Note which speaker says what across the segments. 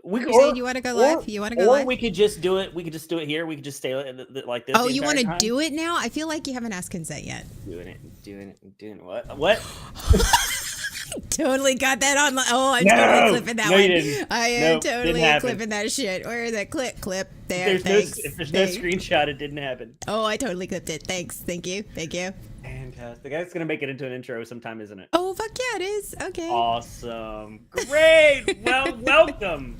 Speaker 1: We could,
Speaker 2: You're saying you want to go live? You want to go
Speaker 1: or
Speaker 2: live?
Speaker 1: we could just do it. We could just do it here. We could just stay like this.
Speaker 2: Oh,
Speaker 1: the
Speaker 2: you want to
Speaker 1: entire time.
Speaker 2: do it now? I feel like you haven't asked consent yet.
Speaker 1: Doing what? What?
Speaker 2: Totally got that on. I'm
Speaker 1: No!
Speaker 2: totally clipping that
Speaker 1: No,
Speaker 2: one.
Speaker 1: you didn't.
Speaker 2: I am
Speaker 1: Nope, didn't
Speaker 2: totally
Speaker 1: happen.
Speaker 2: clipping that shit. Where is that clip there?
Speaker 1: If
Speaker 2: Thanks.
Speaker 1: there's no screenshot, it didn't happen.
Speaker 2: Oh, I totally clipped it. Thanks. Thank you.
Speaker 1: Fantastic. That's gonna make it into an intro sometime, isn't it?
Speaker 2: Oh, fuck yeah, it is. Okay.
Speaker 1: Awesome. Great. Well, welcome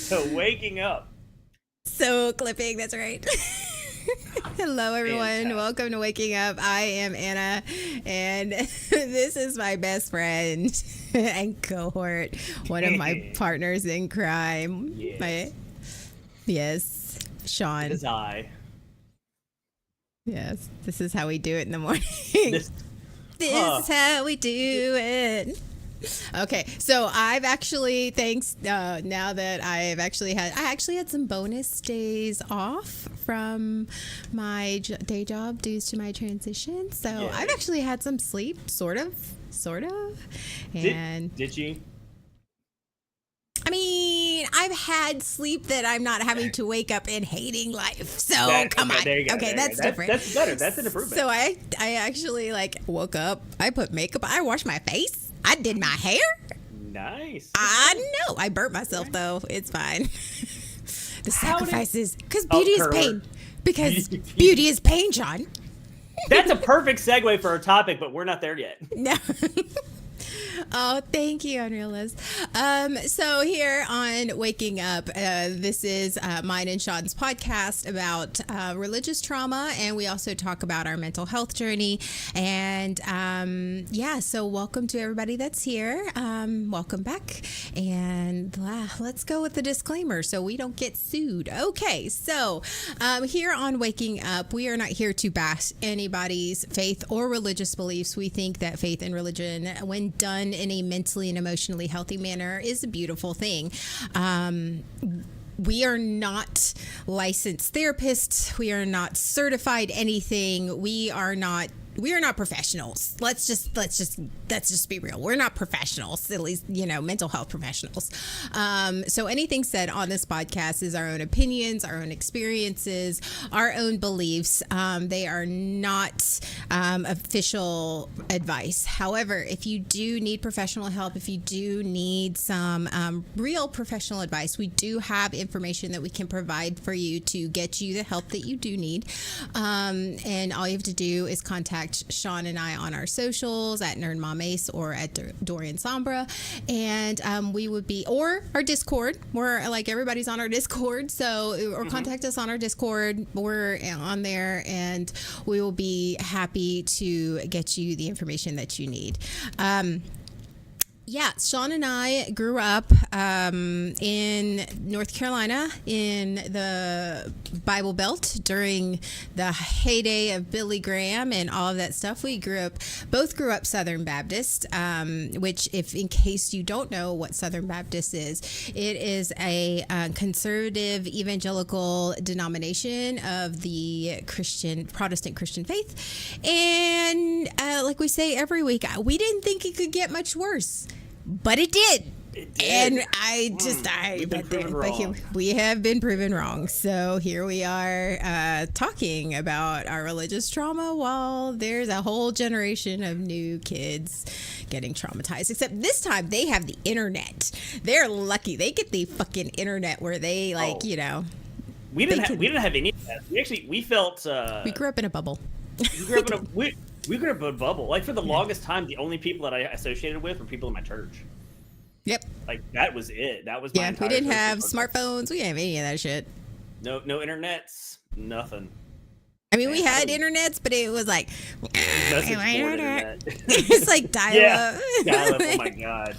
Speaker 1: to Waking Up.
Speaker 2: So clipping, that's right. Hello, everyone.
Speaker 1: Fantastic.
Speaker 2: Welcome to Waking Up. I am Anna, and this is my best friend and cohort, one of my partners in crime.
Speaker 1: Yes.
Speaker 2: Sean.
Speaker 1: It is I.
Speaker 2: Yes, this is how we do it in the morning.
Speaker 1: This
Speaker 2: This is how we do it. Okay, so I've actually, now that I actually had some bonus days off from my day job due to my transition. So
Speaker 1: Yeah.
Speaker 2: I've actually had some sleep, sort of. And
Speaker 1: did you?
Speaker 2: I mean, I've had sleep that I'm not having to wake up and hating life. So come on.
Speaker 1: There you go,
Speaker 2: Okay,
Speaker 1: there you
Speaker 2: that's
Speaker 1: go.
Speaker 2: different.
Speaker 1: That's better. That's an improvement.
Speaker 2: So I actually woke up. I put makeup. I washed my face. I did my hair.
Speaker 1: Nice.
Speaker 2: I know. I burnt myself though. It's fine. The
Speaker 1: How did-
Speaker 2: sacrifices, because beauty is
Speaker 1: Curler.
Speaker 2: pain. Because beauty is pain, John.
Speaker 1: That's a perfect segue for our topic, but we're not there yet.
Speaker 2: No. Oh, thank you, Unreal Liz. So here on Waking Up, this is mine and Sean's podcast about religious trauma, and we also talk about our mental health journey. And so welcome to everybody that's here. Welcome back. And let's go with the disclaimer so we don't get sued. Okay, so here on Waking Up, we are not here to bash anybody's faith or religious beliefs. We think that faith and religion, when done in a mentally and emotionally healthy manner, is a beautiful thing. We are not licensed therapists. We are not certified anything. We are not professionals. Let's just be real. We're not professionals, at least, mental health professionals. So anything said on this podcast is our own opinions, our own experiences, our own beliefs. They are not official advice. However, if you do need professional help, if you do need some real professional advice, we do have information that we can provide for you to get you the help that you do need. And all you have to do is contact Sean and I on our socials at Nerd Mom Ace or at Dorian Sombra, and we would be, or our Discord. We're everybody's on our Discord, so or contact us on our Discord. We're on there, and we will be happy to get you the information that you need. Sean and I grew up in North Carolina in the Bible Belt during the heyday of Billy Graham and all of that stuff. We both grew up Southern Baptist, which, if in case you don't know what Southern Baptist is, it is a conservative evangelical denomination of the Protestant Christian faith. And like we say every week, we didn't think it could get much worse. But it did. And we have been proven wrong. So here we are talking about our religious trauma while there's a whole generation of new kids getting traumatized. Except this time they have the internet. They're lucky. They get the fucking internet where they
Speaker 1: We didn't have any of that. We felt
Speaker 2: we grew up in a bubble.
Speaker 1: we grew up in a bubble. Like, for the longest time, the only people that I associated with were people in my church.
Speaker 2: Yep.
Speaker 1: Like, that was it. That was my entire
Speaker 2: we didn't
Speaker 1: social
Speaker 2: have
Speaker 1: circle.
Speaker 2: smartphones. We didn't have any of that shit.
Speaker 1: No internets. Nothing.
Speaker 2: I mean, we had internets, but it was like
Speaker 1: Message board internet.
Speaker 2: it's like dial-up.
Speaker 1: Dial-up. Oh my god.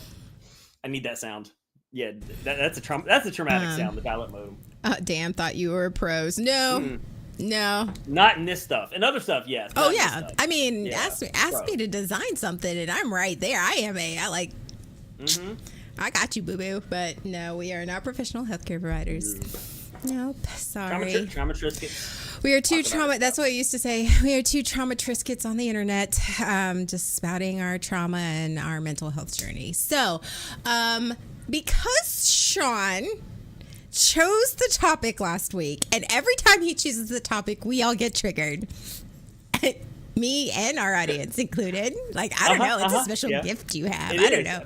Speaker 1: I need that sound. Yeah, that's a traumatic sound. The dial-up modem.
Speaker 2: Damn, thought you were pros. No. No.
Speaker 1: Not in this stuff. In other stuff, yes.
Speaker 2: Oh yeah. I mean,
Speaker 1: Yeah,
Speaker 2: ask me to design something, and I'm right there. I got you, boo boo. But no, we are not professional healthcare providers. Nope. Sorry.
Speaker 1: Trauma Triscuits.
Speaker 2: We are two trauma. That's what I used to say. We are two trauma Triscuits on the internet, just spouting our trauma and our mental health journey. So, because Sean chose the topic last week, and every time he chooses the topic, we all get triggered. Me and our audience included. Like, I don't know. It's a special gift you have. I don't know.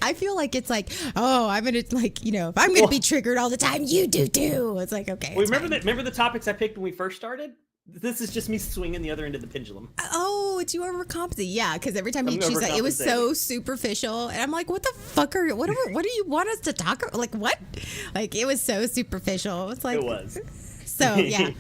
Speaker 2: I feel like it's like, oh, I'm going to, like, you know, if I'm going to be triggered all the time, you do too. It's like, okay.
Speaker 1: Well, remember the topics I picked when we first started? This is just me swinging the other end of the pendulum.
Speaker 2: Oh, it's you overcompensating. Yeah, because every time you choose that, it was so superficial. And I'm like, what the fuck what do you want us to talk about? Like, what? Like, it was so superficial. It's like,
Speaker 1: it was.
Speaker 2: So, yeah.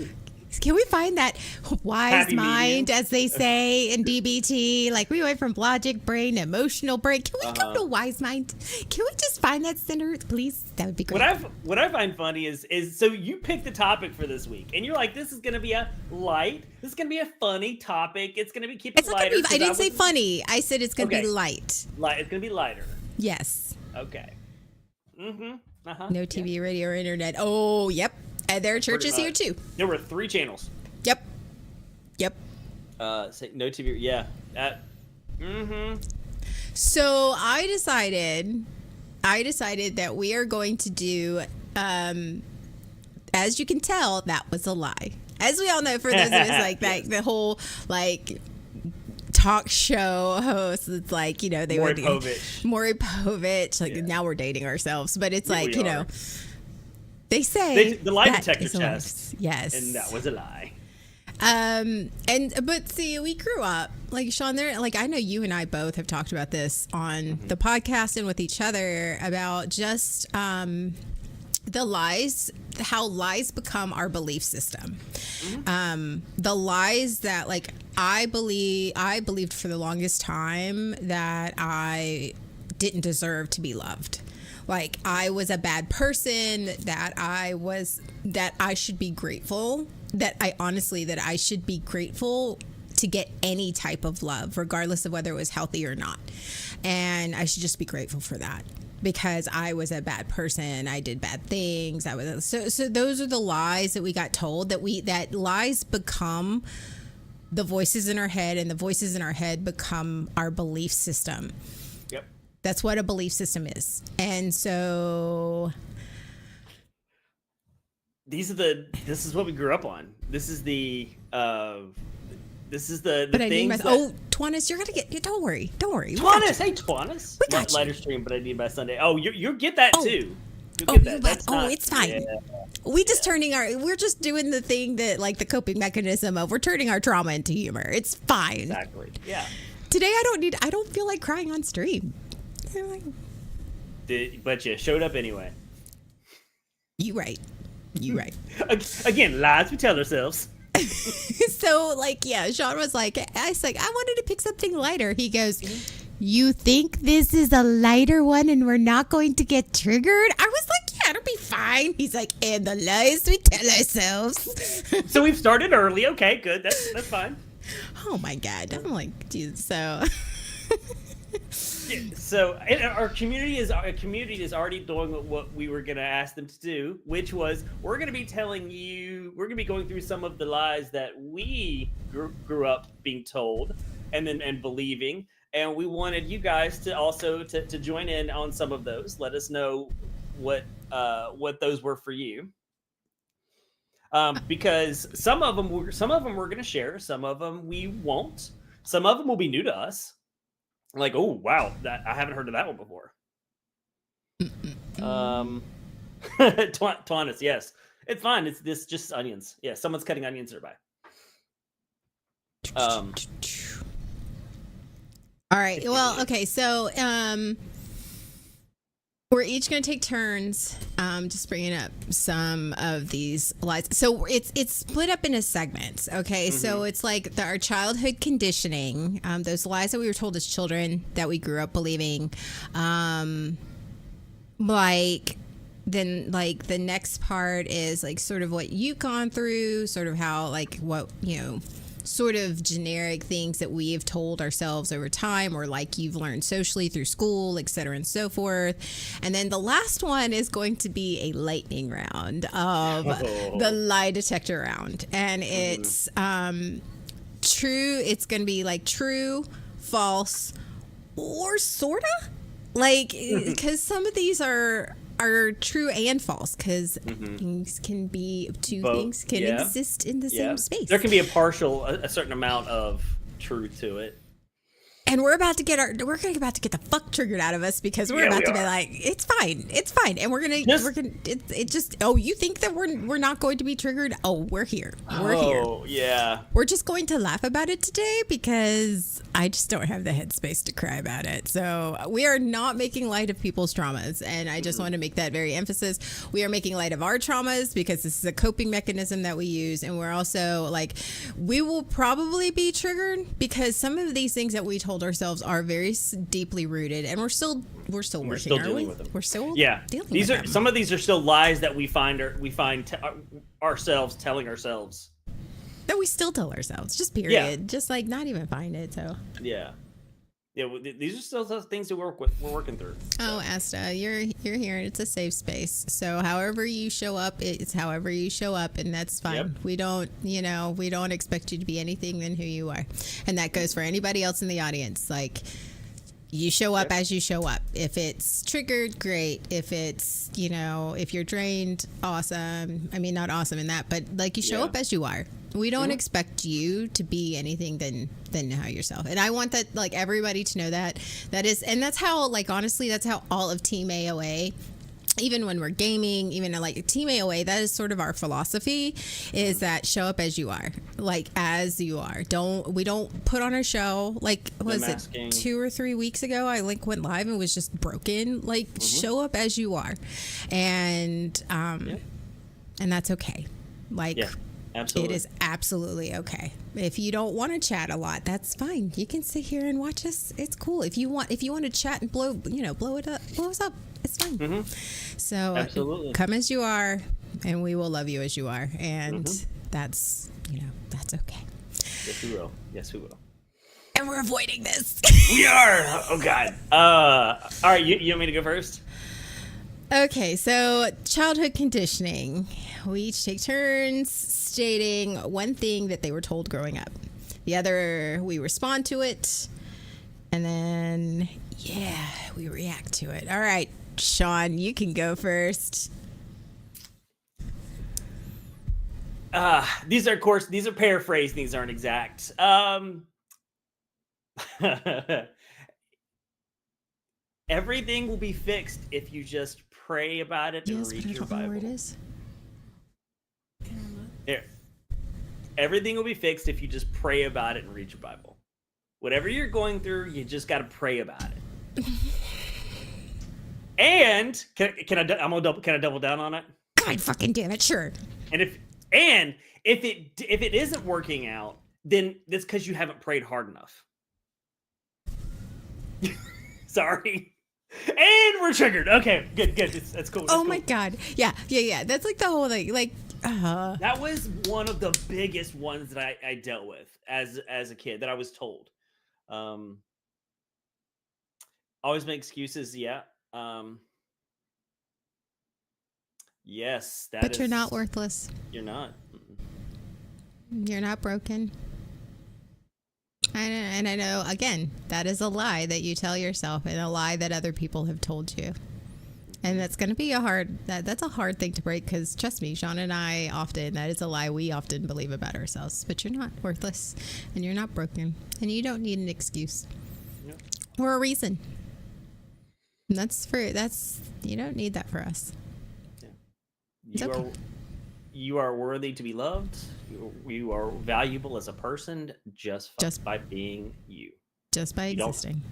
Speaker 2: Can we find that wise
Speaker 1: Happy
Speaker 2: mind,
Speaker 1: medium.
Speaker 2: as they say in DBT? Like, we went from logic brain to emotional brain. Can we go to wise mind? Can we just find that center, please? That would be great.
Speaker 1: What I find funny is so you picked the topic for this week, and you're like, this is going to be a light. This is going to be a funny topic. It's going to be keep it lighter.
Speaker 2: I didn't say funny. I said it's going to be light.
Speaker 1: Light. It's going to be lighter.
Speaker 2: Yes.
Speaker 1: Okay.
Speaker 2: No TV, radio, or internet. Oh, yep. And there are churches here too.
Speaker 1: There were 3 channels.
Speaker 2: Yep.
Speaker 1: Say no TV. Yeah.
Speaker 2: So I decided that we are going to do, as you can tell, that was a lie. As we all know, for those of us like the whole like talk show hosts, it's like, you know, they were Maury Povich. Like now we're dating ourselves, but it's like, you know. They say
Speaker 1: the lie detector test.
Speaker 2: Yes.
Speaker 1: And that was a lie.
Speaker 2: But see, we grew up like Sean there, like I know you and I both have talked about this on the podcast and with each other about just the lies, how lies become our belief system. The lies that like I believed for the longest time that I didn't deserve to be loved. Like I was a bad person, that I should be grateful, that I should be grateful to get any type of love, regardless of whether it was healthy or not. And I should just be grateful for that because I was a bad person. I did bad things. So those are the lies that we got told, that lies become the voices in our head, and the voices in our head become our belief system. That's what a belief system is. And so
Speaker 1: this is what we grew up on. This is the things
Speaker 2: Twannis, you're gonna get, don't worry.
Speaker 1: Twannis, hey Twannis.
Speaker 2: We got
Speaker 1: lighter stream, but I need by Sunday. Oh, you'll get that too.
Speaker 2: It's fine. We're just doing the thing that like the coping mechanism of we're turning our trauma into humor. It's fine.
Speaker 1: Exactly. Yeah.
Speaker 2: Today I don't feel like crying on stream.
Speaker 1: But you showed up anyway.
Speaker 2: You right.
Speaker 1: Again, lies we tell ourselves.
Speaker 2: So like, yeah, Sean was like, I was like, I wanted to pick something lighter. He goes, you think this is a lighter one and we're not going to get triggered? I was like, yeah, it'll be fine. He's like, and the lies we tell ourselves.
Speaker 1: So we've started early. Okay, good. That's fine.
Speaker 2: Oh my God. I'm like, Jesus. So
Speaker 1: So our community is already doing what we were going to ask them to do, which was we're going to be going through some of the lies that we grew up being told and believing, and we wanted you guys to also to join in on some of those. Let us know what those were for you, because some of them we're going to share, some of them we won't, some of them will be new to us. Like, oh wow, that I haven't heard of that one before. Twannis, yes, it's fine. It's this just onions. Yeah, someone's cutting onions nearby.
Speaker 2: All right. Well, okay. So, we're each going to take turns, just bringing up some of these lies. So it's split up into segments. Okay. So it's like our childhood conditioning, those lies that we were told as children that we grew up believing, like the next part is like sort of what you've gone through, sort of how, like what, you know, sort of generic things that we have told ourselves over time, or like you've learned socially through school, et cetera, and so forth. And then the last one is going to be a lightning round of the lie detector round. And it's true. It's going to be like true, false, or sorta, like, because some of these are are true and false because things can be things can exist in the same space.
Speaker 1: There can be a certain amount of truth to it.
Speaker 2: And we're about to get the fuck triggered out of us because we're about to be like, it's fine, and you think that we're not going to be triggered? Oh, we're here.
Speaker 1: Oh, yeah.
Speaker 2: We're just going to laugh about it today because I just don't have the headspace to cry about it. So we are not making light of people's traumas, and I just want to make that very emphasis. We are making light of our traumas because this is a coping mechanism that we use, and we're also like, we will probably be triggered because some of these things that we told ourselves are very deeply rooted, and we're still dealing
Speaker 1: with them.
Speaker 2: We're still dealing
Speaker 1: these
Speaker 2: with
Speaker 1: are
Speaker 2: them.
Speaker 1: Some of these are still lies that we find ourselves telling ourselves
Speaker 2: that we still tell ourselves, just period, just like not even find it. So
Speaker 1: these are still those things that we're working through.
Speaker 2: Oh, Asta, you're here. It's a safe space. So however you show up, it's however you show up, and that's fine.
Speaker 1: Yep.
Speaker 2: We don't expect you to be anything than who you are, and that goes for anybody else in the audience. Like, you show up as you show up. If it's triggered, great. If it's, if you're drained, awesome. I mean, not awesome in that, but like, you show up as you are. We don't expect you to be anything than how yourself. And I want that, like, everybody to know that is, and that's how, like, honestly, that's how all of Team AOA, even when we're gaming, even like Team AOA, that is sort of our philosophy, is that show up as you are, like, as you are. We don't put on a show. Like, was it 2 or 3 weeks ago? I went live and was just broken. Like, show up as you are, and that's okay. Like. Yeah.
Speaker 1: Absolutely.
Speaker 2: It is absolutely okay. If you don't want to chat a lot, that's fine. You can sit here and watch us. It's cool. If you want to chat and blow us up, it's fine. So
Speaker 1: absolutely,
Speaker 2: come as you are, and we will love you as you are, and that's okay.
Speaker 1: Yes, we will.
Speaker 2: And we're avoiding this.
Speaker 1: We are. Oh God. All right. You want me to go first?
Speaker 2: Okay. So childhood conditioning. We each take turns stating one thing that they were told growing up. The other, we respond to it. And then, we react to it. All right, Sean, you can go first.
Speaker 1: These are paraphrased. These aren't exact. Everything will be fixed if you just pray about it and read your Bible.
Speaker 2: Where it is.
Speaker 1: Here. Everything will be fixed if you just pray about it and read your Bible. Whatever you're going through, you just got to pray about it. And can I double down on it?
Speaker 2: God fucking damn it, sure.
Speaker 1: And if it isn't working out, then that's because you haven't prayed hard enough. Sorry. And we're triggered. Okay, good. That's cool. That's
Speaker 2: cool. My God. Yeah. That's like the whole thing. Like,
Speaker 1: that was one of the biggest ones that I dealt with as a kid that I was told. Always make excuses. Yeah. Yes.
Speaker 2: But you're not worthless.
Speaker 1: You're not.
Speaker 2: You're not broken. And I know, again, that is a lie that you tell yourself, and a lie that other people have told you. And that's going to be that's a hard thing to break, because trust me, Sean and I that is a lie we often believe about ourselves. But you're not worthless, and you're not broken, and you don't need an excuse or a reason. And you don't need that for us.
Speaker 1: Yeah. You are worthy to be loved. You are valuable as a person just by being you.
Speaker 2: Just by existing.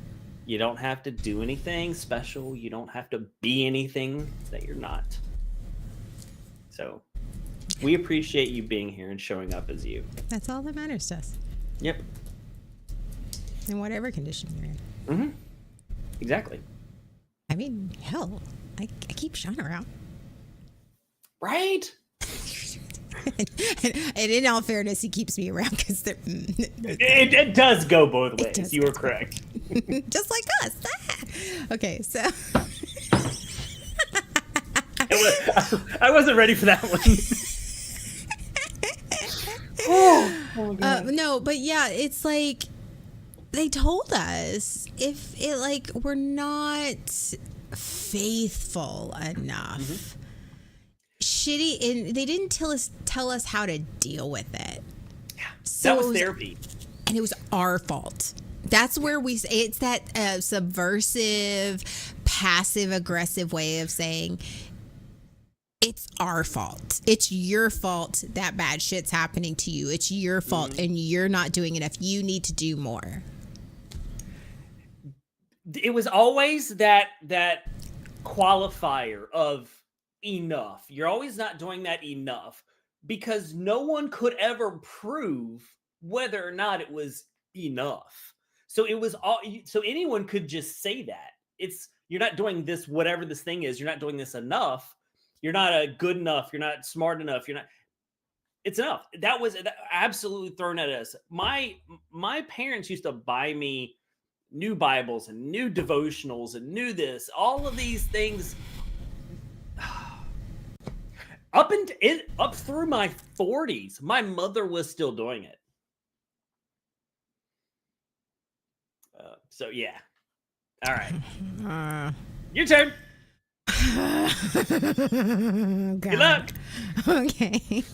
Speaker 1: You don't have to do anything special. You don't have to be anything that you're not. So we appreciate you being here and showing up as you.
Speaker 2: That's all that matters to us.
Speaker 1: Yep.
Speaker 2: In whatever condition you're in.
Speaker 1: Mm-hmm. Exactly.
Speaker 2: I mean, hell, I keep Sean around.
Speaker 1: Right?
Speaker 2: And in all fairness, he keeps me around because
Speaker 1: it does go both ways. You were correct.
Speaker 2: Just like us. Okay, so
Speaker 1: I wasn't ready for that one.
Speaker 2: No, but yeah, it's like they told us if it we're not faithful enough. Shitty, and they didn't tell us how to deal with it.
Speaker 1: Yeah,
Speaker 2: So
Speaker 1: that was therapy.
Speaker 2: And it was our fault. That's where it's that subversive, passive aggressive way of saying it's our fault. It's your fault that bad shit's happening to you. It's your fault and you're not doing enough. You need to do more.
Speaker 1: It was always that qualifier of enough. You're always not doing that enough because no one could ever prove whether or not it was enough. So it was all. So anyone could just say that you're not doing this. Whatever this thing is, you're not doing this enough. You're not good enough. You're not smart enough. You're not. It's enough. That was absolutely thrown at us. My parents used to buy me new Bibles and new devotionals and new this. All of these things. Up through my 40s, my mother was still doing it. So yeah. All right. Your turn. Good luck.
Speaker 2: Okay.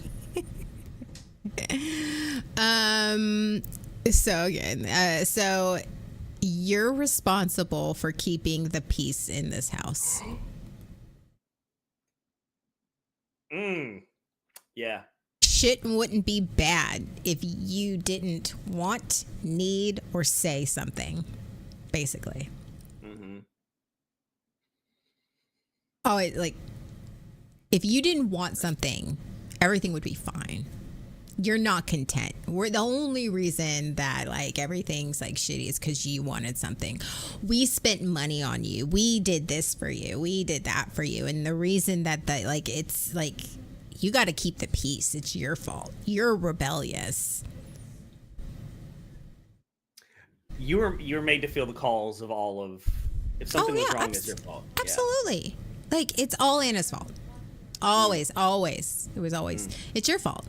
Speaker 2: So again, so you're responsible for keeping the peace in this house.
Speaker 1: Yeah.
Speaker 2: Shit wouldn't be bad if you didn't want, need, or say something, basically. Oh, if you didn't want something, everything would be fine. You're not content. We're the only reason that everything's shitty is because you wanted something. We spent money on you. We did this for you. We did that for you. And the reason that it's you got to keep the peace. It's your fault. You're rebellious.
Speaker 1: You were made to feel the calls of all of if something was wrong, it's your fault.
Speaker 2: Absolutely. Yeah. It's all Anna's fault. Always. It was always. It's your fault.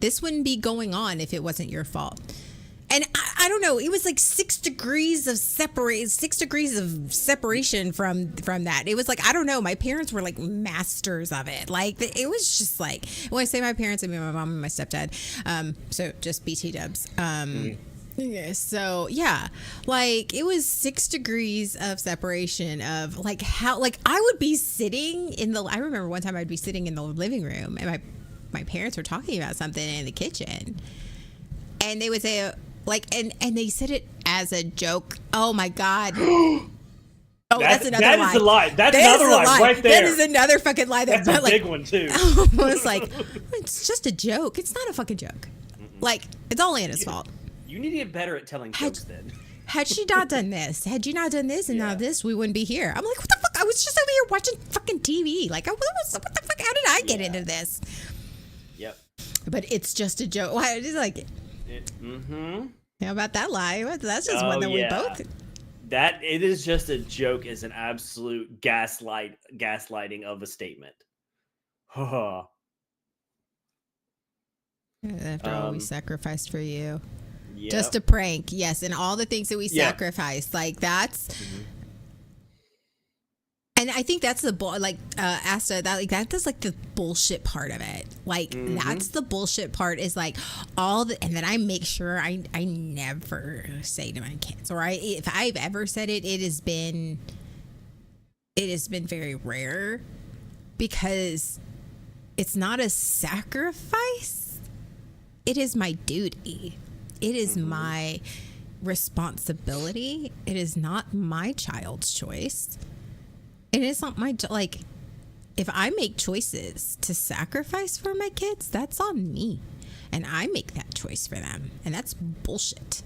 Speaker 2: This wouldn't be going on if it wasn't your fault. And I don't know. It was 6 degrees of separation from that. It was I don't know. My parents were masters of it. It was just when I say my parents, I mean my mom and my stepdad. So just BT dubs. Yeah, so yeah, it was 6 degrees of separation of how I would be sitting I remember one time I'd be sitting in the living room and my parents were talking about something in the kitchen and they would say and they said it as a joke. Oh my God. Oh, that's another lie.
Speaker 1: That is a lie. That's another lie right there.
Speaker 2: That is another fucking lie.
Speaker 1: That's a big one too.
Speaker 2: It's it's just a joke. It's not a fucking joke. It's all Anna's fault.
Speaker 1: You need to get better at telling jokes then.
Speaker 2: Had she not done this, had you not done this and now this, we wouldn't be here. I'm what the fuck? I was just over here watching fucking TV. What the fuck? How did I get into this?
Speaker 1: Yep.
Speaker 2: But it's just a joke. Why? It's How about that lie? That's just one that we both.
Speaker 1: That it is just a joke is an absolute gaslighting of a statement.
Speaker 2: After all we sacrificed for you.
Speaker 1: Yep.
Speaker 2: Just a prank, yes, and all the things that we sacrificed, that's, and I think that's the Asta, that's the bullshit part of it. That's the bullshit part is all the, and then I make sure I never say to my kids, or if I've ever said it, it has been very rare because it's not a sacrifice. It is my duty. It is my responsibility. It is not my child's choice. It is not my, if I make choices to sacrifice for my kids, that's on me. And I make that choice for them. And that's bullshit.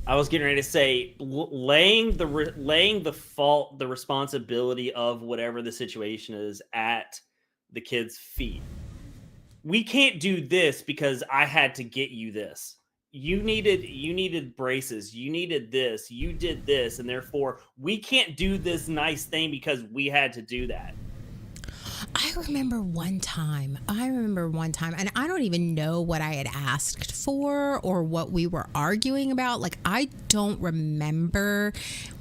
Speaker 1: I was getting ready to say, laying the fault, the responsibility of whatever the situation is at the kid's feet. We can't do this because I had to get you this. You needed braces. You needed this. You did this. And therefore, we can't do this nice thing because we had to do that.
Speaker 2: I remember one time, and I don't even know what I had asked for or what we were arguing about. I don't remember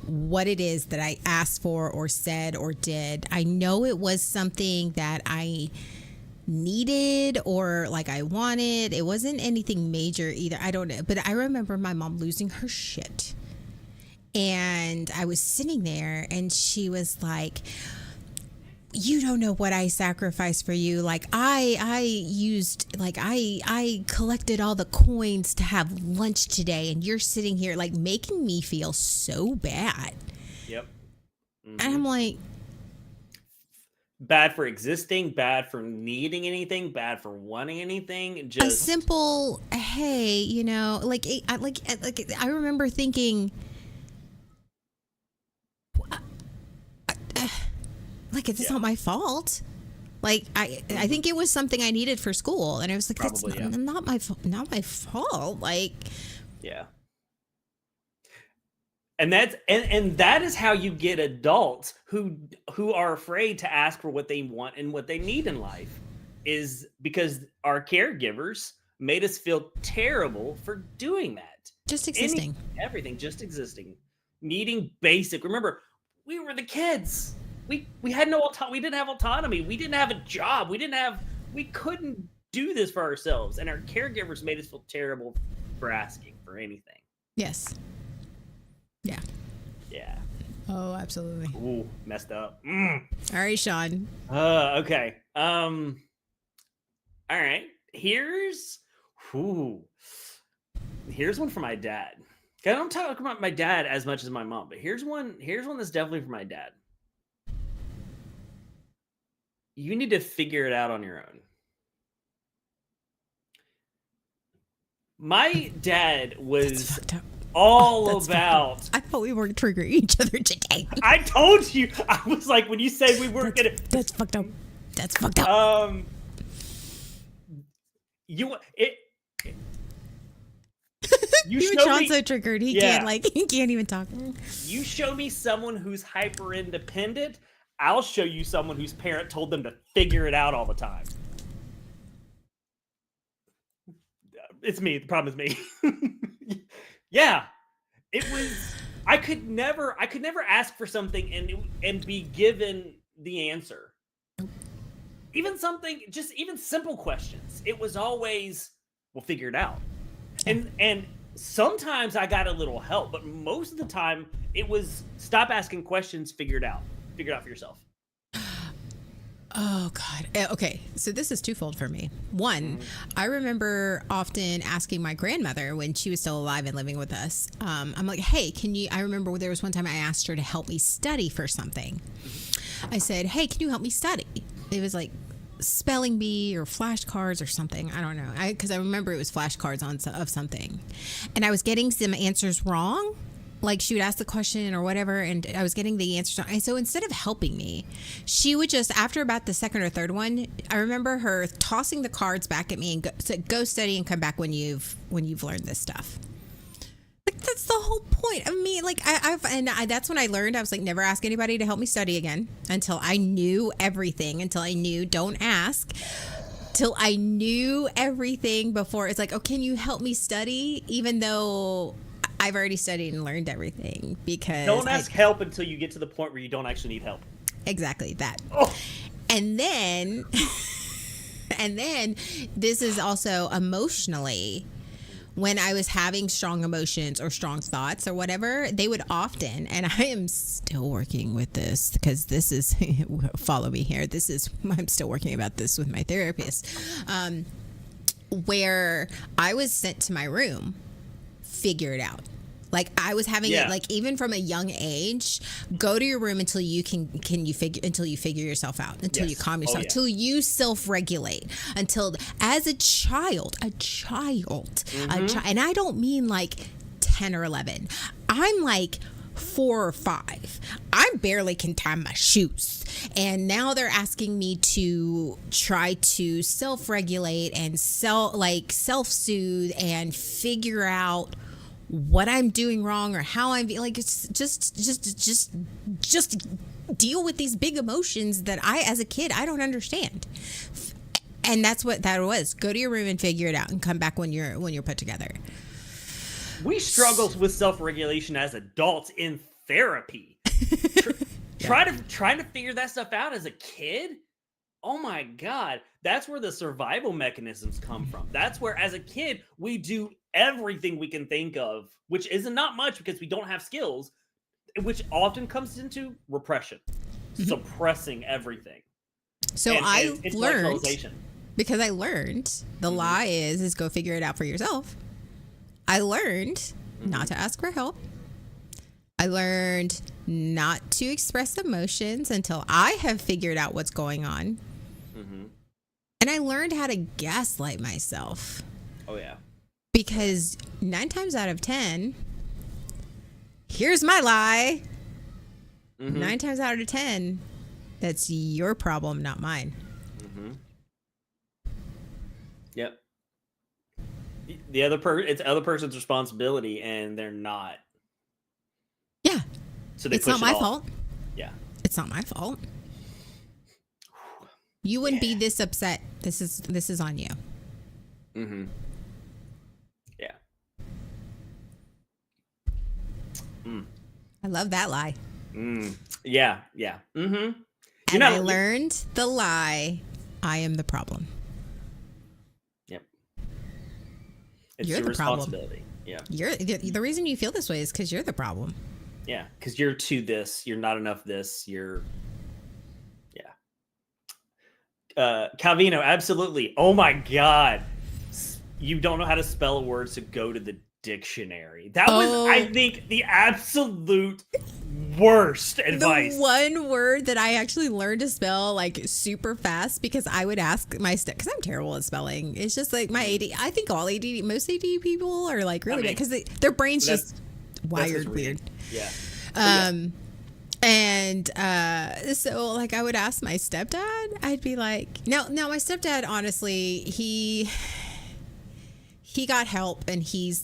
Speaker 2: what it is that I asked for or said or did. I know it was something that I needed or like I wanted. It wasn't anything major either. I don't know. But I remember my mom losing her shit. And I was sitting there and she was like, you don't know what I sacrificed for you. Like I used, like I collected all the coins to have lunch today and you're sitting here like making me feel so bad.
Speaker 1: Yep.
Speaker 2: And I'm like,
Speaker 1: bad for existing, bad for needing anything, bad for wanting anything.
Speaker 2: a
Speaker 1: Just
Speaker 2: simple, hey, you know, I remember thinking, like it's not my fault. Like I think it was something I needed for school, and I was like,
Speaker 1: Probably,
Speaker 2: that's not my fault. Like,
Speaker 1: yeah. And that's and that is how you get adults who are afraid to ask for what they want and what they need in life, is because our caregivers made us feel terrible for doing that.
Speaker 2: just existing.
Speaker 1: Everything, just existing, needing basic. Remember, we were the kids. We had no we didn't have autonomy. We didn't have a job. We couldn't do this for ourselves, and our caregivers made us feel terrible for asking for anything.
Speaker 2: Yes. Yeah.
Speaker 1: Yeah.
Speaker 2: Oh, absolutely.
Speaker 1: Ooh, messed up.
Speaker 2: All right, Sean.
Speaker 1: Okay. All right. Here's one for my dad. I don't talk about my dad as much as my mom, but here's one that's definitely for my dad. You need to figure it out on your own. My dad was all about.
Speaker 2: I thought we were triggering each other today.
Speaker 1: I told you. I was like, when you said we weren't gonna.
Speaker 2: That's fucked up. That's fucked up.
Speaker 1: You
Speaker 2: Even
Speaker 1: show
Speaker 2: Sean's
Speaker 1: me,
Speaker 2: so triggered. He can't even talk.
Speaker 1: you show me someone who's hyper independent, I'll show you someone whose parent told them to figure it out all the time. It's me. The problem is me. Yeah. It was I could never ask for something and be given the answer. Even simple questions. It was always, we'll figure it out. And sometimes I got a little help, but most of the time it was stop asking questions, figure it out. Figure it out for yourself.
Speaker 2: Oh, God. Okay. So this is twofold for me. One, I remember often asking my grandmother when she was still alive and living with us. I'm like, hey, I remember there was one time I asked her to help me study for something. I said, hey, can you help me study? It was like spelling bee or flashcards or something. I don't know. Because I remember it was flashcards of something. And I was getting some answers wrong. Like she would ask the question or whatever, and I was getting the answers wrong. And so instead of helping me, she would just, after about the second or third one, I remember her tossing the cards back at me and go study and come back when you've learned this stuff. Like that's the whole point of me. Like that's when I learned. I was like, never ask anybody to help me study again until I knew everything. Until I knew, don't ask. Till I knew everything before. It's like, oh, can you help me study? Even though I've already studied and learned everything, because
Speaker 1: don't ask help until you get to the point where you don't actually need help.
Speaker 2: Exactly that.
Speaker 1: Oh.
Speaker 2: And then this is also emotionally. When I was having strong emotions or strong thoughts or whatever, they would often, and I am still working with this because this is, follow me here. I'm still working about this with my therapist, where I was sent to my room, figure it out. Like I was having it, like even from a young age, go to your room until you figure yourself out, until you calm yourself, until you self-regulate, until as a child, and I don't mean like 10 or 11. I'm like 4 or 5. I barely can tie my shoes. And now they're asking me to try to self-regulate and self-soothe and figure out what I'm doing wrong or how I'm like, it's just deal with these big emotions that as a kid, I don't understand. And that's what that was. Go to your room and figure it out and come back when you're put together.
Speaker 1: We struggle with self-regulation as adults in therapy. Trying to figure that stuff out as a kid. Oh my God, that's where the survival mechanisms come from. That's where, as a kid, we do everything we can think of, which is not much because we don't have skills, which often comes into repression, suppressing everything.
Speaker 2: So
Speaker 1: And
Speaker 2: I
Speaker 1: it's
Speaker 2: learned,
Speaker 1: intellectualization.
Speaker 2: because I learned the lie is go figure it out for yourself. I learned not to ask for help. I learned not to express emotions until I have figured out what's going on. And I learned how to gaslight myself.
Speaker 1: Oh yeah.
Speaker 2: Because 9 times out of 10, here's my lie. 9 times out of 10, that's your problem, not mine.
Speaker 1: Yep. It's other person's responsibility, and they're not.
Speaker 2: Yeah.
Speaker 1: So
Speaker 2: it's
Speaker 1: push
Speaker 2: not my
Speaker 1: it off.
Speaker 2: fault.
Speaker 1: Yeah.
Speaker 2: It's not my fault. You wouldn't be this upset. This is on you.
Speaker 1: Yeah.
Speaker 2: I love that lie.
Speaker 1: Yeah. Yeah.
Speaker 2: And I learned the lie. I am the problem.
Speaker 1: Yep. It's
Speaker 2: You're
Speaker 1: your
Speaker 2: the problem.
Speaker 1: responsibility. Yeah.
Speaker 2: You're the reason you feel this way is because you're the problem.
Speaker 1: Yeah. Because you're to this. You're not enough this. You're. Yeah. Calvino, absolutely. Oh my God. You don't know how to spell a word, so go to the dictionary. That was, I think, the absolute worst advice.
Speaker 2: The one word that I actually learned to spell like super fast because I would ask my because I'm terrible at spelling. It's just like my AD. I think all AD, most AD people are like really bad because their brains just wired weird.
Speaker 1: Yeah.
Speaker 2: And so like I would ask my stepdad. I'd be like, now my stepdad, honestly, he got help and he's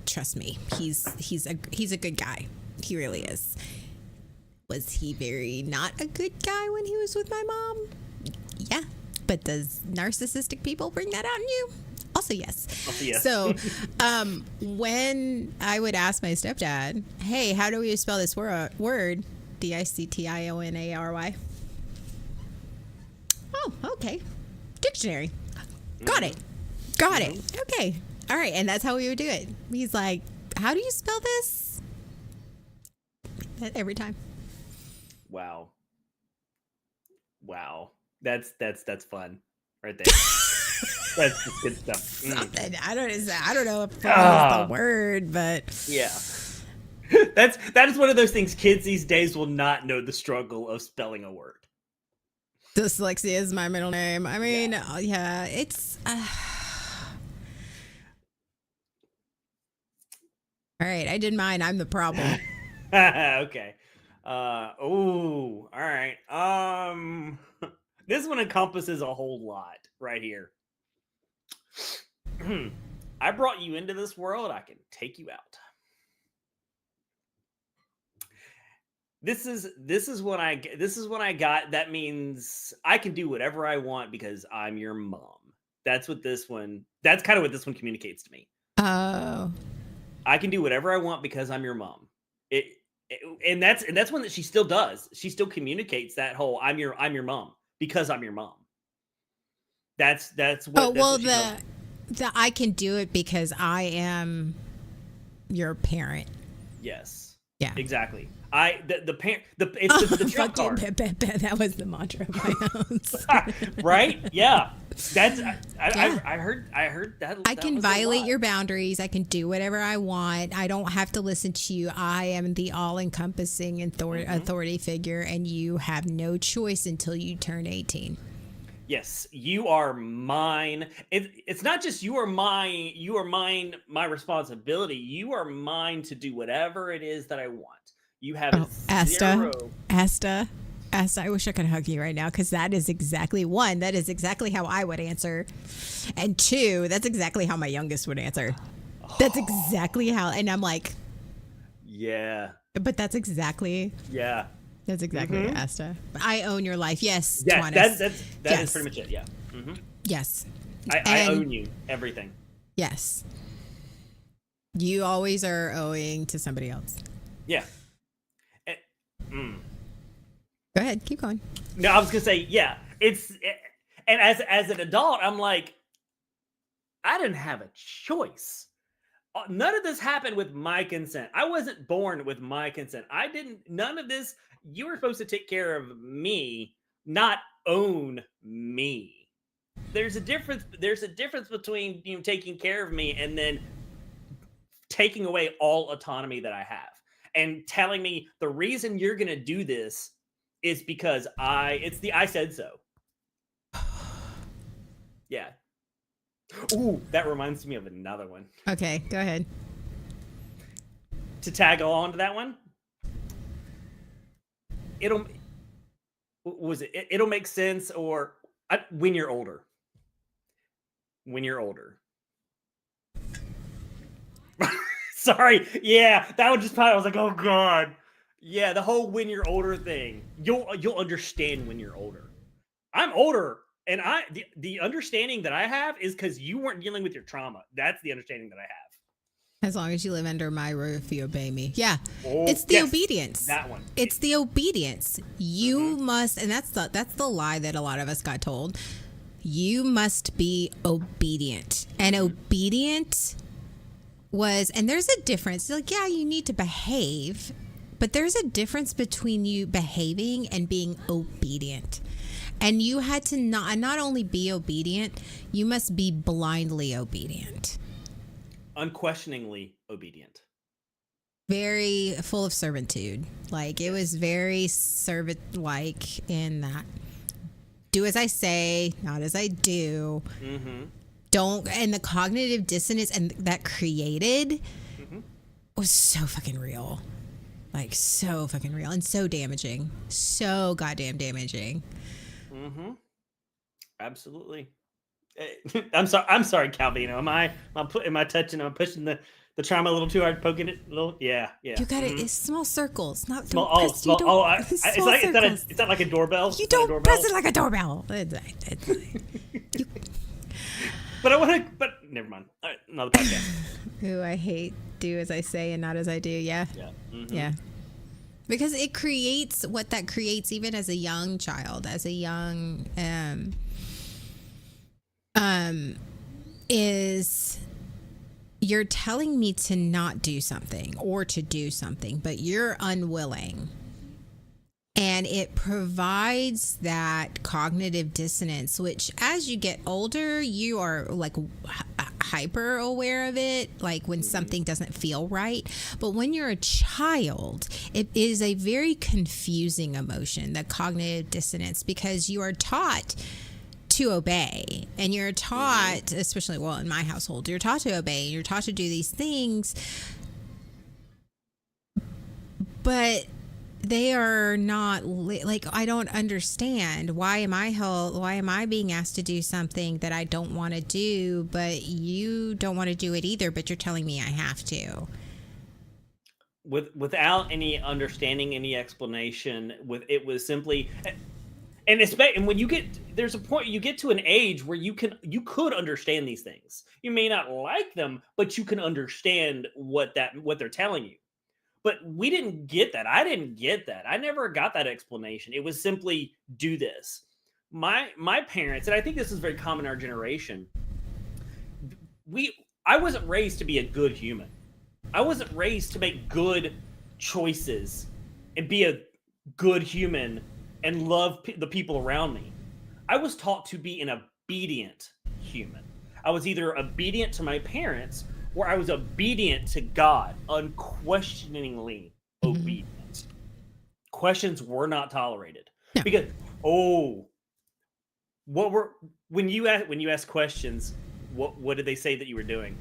Speaker 2: trust me, he's a good guy. He really is. Was he very not a good guy when he was with my mom? Yeah. But does narcissistic people bring that out in you? Also yes. So when I would ask my stepdad, hey, how do we spell this word? Dictionary. Oh, okay. Dictionary. Got it. Okay. All right. And that's how we would do it. He's like, how do you spell this? Every time.
Speaker 1: Wow. That's fun right there. That's just good stuff.
Speaker 2: Something. I don't know if fun is the word, but
Speaker 1: yeah. That is one of those things kids these days will not know the struggle of spelling a word.
Speaker 2: Dyslexia is my middle name. I mean, yeah it's all right. I did mine. I'm the problem.
Speaker 1: Okay. All right. This one encompasses a whole lot right here. I brought you into this world. I can take you out. This is when I got. That means I can do whatever I want because I'm your mom. That's kind of what this one communicates to me.
Speaker 2: Oh.
Speaker 1: I can do whatever I want because I'm your mom. And that's one that she still does. She still communicates that whole I'm your mom because I'm your mom. That's what.
Speaker 2: The I can do it because I am your parent.
Speaker 1: Yes.
Speaker 2: Yeah.
Speaker 1: Exactly. The parent. It's the trump card.
Speaker 2: That was the mantra of my house.
Speaker 1: Right? Yeah. I heard that.
Speaker 2: I can violate your boundaries. I can do whatever I want. I don't have to listen to you. I am the all-encompassing authority figure, and you have no choice until you turn 18.
Speaker 1: Yes, you are mine. It's not just you are mine. You are mine. My responsibility. You are mine to do whatever it is that I want. You have zero.
Speaker 2: Asta, I wish I could hug you right now because that is exactly one. That is exactly how I would answer, and two, that's exactly how my youngest would answer. That's exactly how, and I'm like,
Speaker 1: yeah.
Speaker 2: But that's exactly.
Speaker 1: Yeah.
Speaker 2: That's exactly Asta. I own your life. Yes.
Speaker 1: Yeah. That is pretty much it. Yeah.
Speaker 2: Yes.
Speaker 1: I own you. Everything.
Speaker 2: Yes. You always are owing to somebody else.
Speaker 1: Yeah. Eh, mm.
Speaker 2: Go ahead, keep going.
Speaker 1: No, I was gonna say, yeah. And as an adult, I'm like, I didn't have a choice. None of this happened with my consent. I wasn't born with my consent. I didn't. None of this. You were supposed to take care of me, not own me. There's a difference. There's a difference between taking care of me and then taking away all autonomy that I have and telling me the reason you're gonna do this is because I said so. Yeah. Ooh, that reminds me of another one.
Speaker 2: Okay, go ahead.
Speaker 1: To tag along to that one, it'll make sense when you're older. When you're older. Sorry. Yeah, that one just I was like, oh god. Yeah, the whole when you're older thing. You'll understand when you're older. I'm older, and the understanding that I have is because you weren't dealing with your trauma. That's the understanding that I have.
Speaker 2: As long as you live under my roof, you obey me. Yeah,
Speaker 1: Oh,
Speaker 2: it's the
Speaker 1: yes,
Speaker 2: obedience.
Speaker 1: that one.
Speaker 2: It's the obedience. You must, and that's the lie that a lot of us got told. You must be obedient, and obedient was, and there's a difference. Like, yeah, you need to behave, but there's a difference between you behaving and being obedient. And you had to not only be obedient, you must be blindly obedient.
Speaker 1: Unquestioningly obedient.
Speaker 2: Very full of servitude. Like, it was very servant-like in that. Do as I say, not as I do.
Speaker 1: Mm-hmm.
Speaker 2: Don't, and the cognitive dissonance and that created was so fucking real. Like, so fucking real and so damaging. So goddamn damaging.
Speaker 1: Mm-hmm. Absolutely. I'm sorry, Calvino. Am I touching? Am I pushing the trauma a little too hard, poking it a little? Yeah.
Speaker 2: You got it. It's small circles, not
Speaker 1: Small.
Speaker 2: don't
Speaker 1: Oh,
Speaker 2: press,
Speaker 1: small.
Speaker 2: you don't,
Speaker 1: Oh,
Speaker 2: small circles.
Speaker 1: Is that like a doorbell?
Speaker 2: You
Speaker 1: Is that a
Speaker 2: don't
Speaker 1: doorbell?
Speaker 2: press it like a doorbell.
Speaker 1: But I want to. But never mind. All right, another podcast.
Speaker 2: Ooh, I hate do as I say and not as I do. Yeah.
Speaker 1: Yeah. Mm-hmm.
Speaker 2: Yeah. Because it creates what that creates even as a young child, as a young is you're telling me to not do something or to do something, but you're unwilling. And it provides that cognitive dissonance, which as you get older, you are like hyper aware of it, like when something doesn't feel right. But when you're a child, it is a very confusing emotion, the cognitive dissonance, because you are taught to obey, and you're taught, especially, well, in my household, you're taught to obey, you're taught to do these things, but they are not like, I don't understand. Why am I being asked to do something that I don't want to do, but you don't want to do it either, but you're telling me I have to?
Speaker 1: Without any understanding, any explanation, it was simply, and when you there's a point you get to an age where you could understand these things. You may not like them, but you can understand what they're telling you. But we didn't get that. I didn't get that. I never got that explanation. It was simply do this. My parents, and I think this is very common in our generation, I wasn't raised to be a good human. I wasn't raised to make good choices and be a good human and love the people around me. I was taught to be an obedient human. I was either obedient to my parents or I was obedient to God, unquestioningly obedient. Questions were not tolerated.
Speaker 2: No.
Speaker 1: Because when you ask questions, what did they say that you were doing?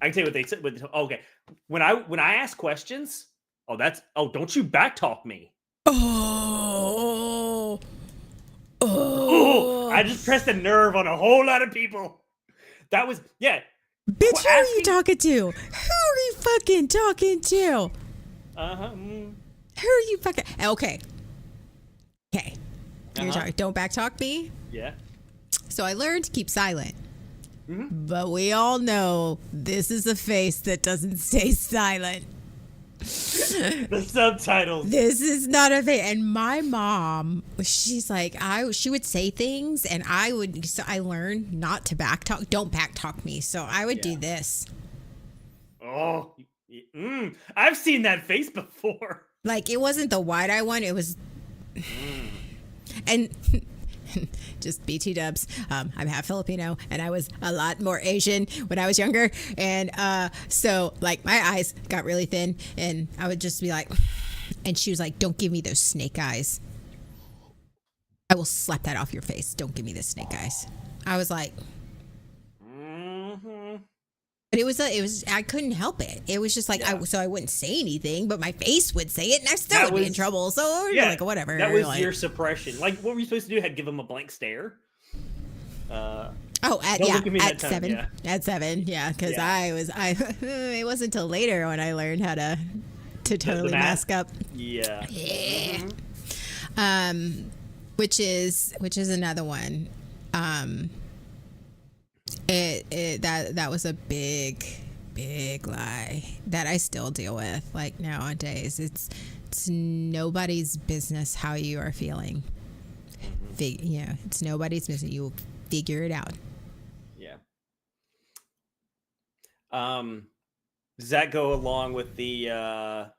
Speaker 1: I can tell you what they said. Okay, when I ask questions, don't you backtalk me. I just pressed a nerve on a whole lot of people. That was
Speaker 2: Bitch, who are you talking to? Who are you fucking talking to? Who are you fucking? Okay. You're talking. Don't backtalk me.
Speaker 1: Yeah.
Speaker 2: So I learned to keep silent. But we all know this is a face that doesn't stay silent.
Speaker 1: The subtitles.
Speaker 2: This is not a face. And my mom, she's like, she would say things, and so I learned not to backtalk. Don't backtalk me. So I would do this.
Speaker 1: Oh, I've seen that face before.
Speaker 2: Like, it wasn't the wide eye one. It was, and just BT dubs. I'm half Filipino, and I was a lot more Asian when I was younger. And so, like, my eyes got really thin, and I would just be like, and she was like, "Don't give me those snake eyes. I will slap that off your face. Don't give me the snake eyes." I was like, but it was I couldn't help it. It was just like, so I wouldn't say anything, but my face would say it, and I still would be in trouble. So like, whatever.
Speaker 1: That was
Speaker 2: like,
Speaker 1: your suppression. Like, what were you supposed to do? Had give him a blank stare?
Speaker 2: At 7.
Speaker 1: Yeah.
Speaker 2: At 7, yeah, because it wasn't until later when I learned how to totally mask up.
Speaker 1: Yeah.
Speaker 2: Which is another one. That was a big lie that I still deal with. Like, nowadays, it's nobody's business how you are feeling. It's nobody's business. You figure it out.
Speaker 1: Yeah. Does that go along with the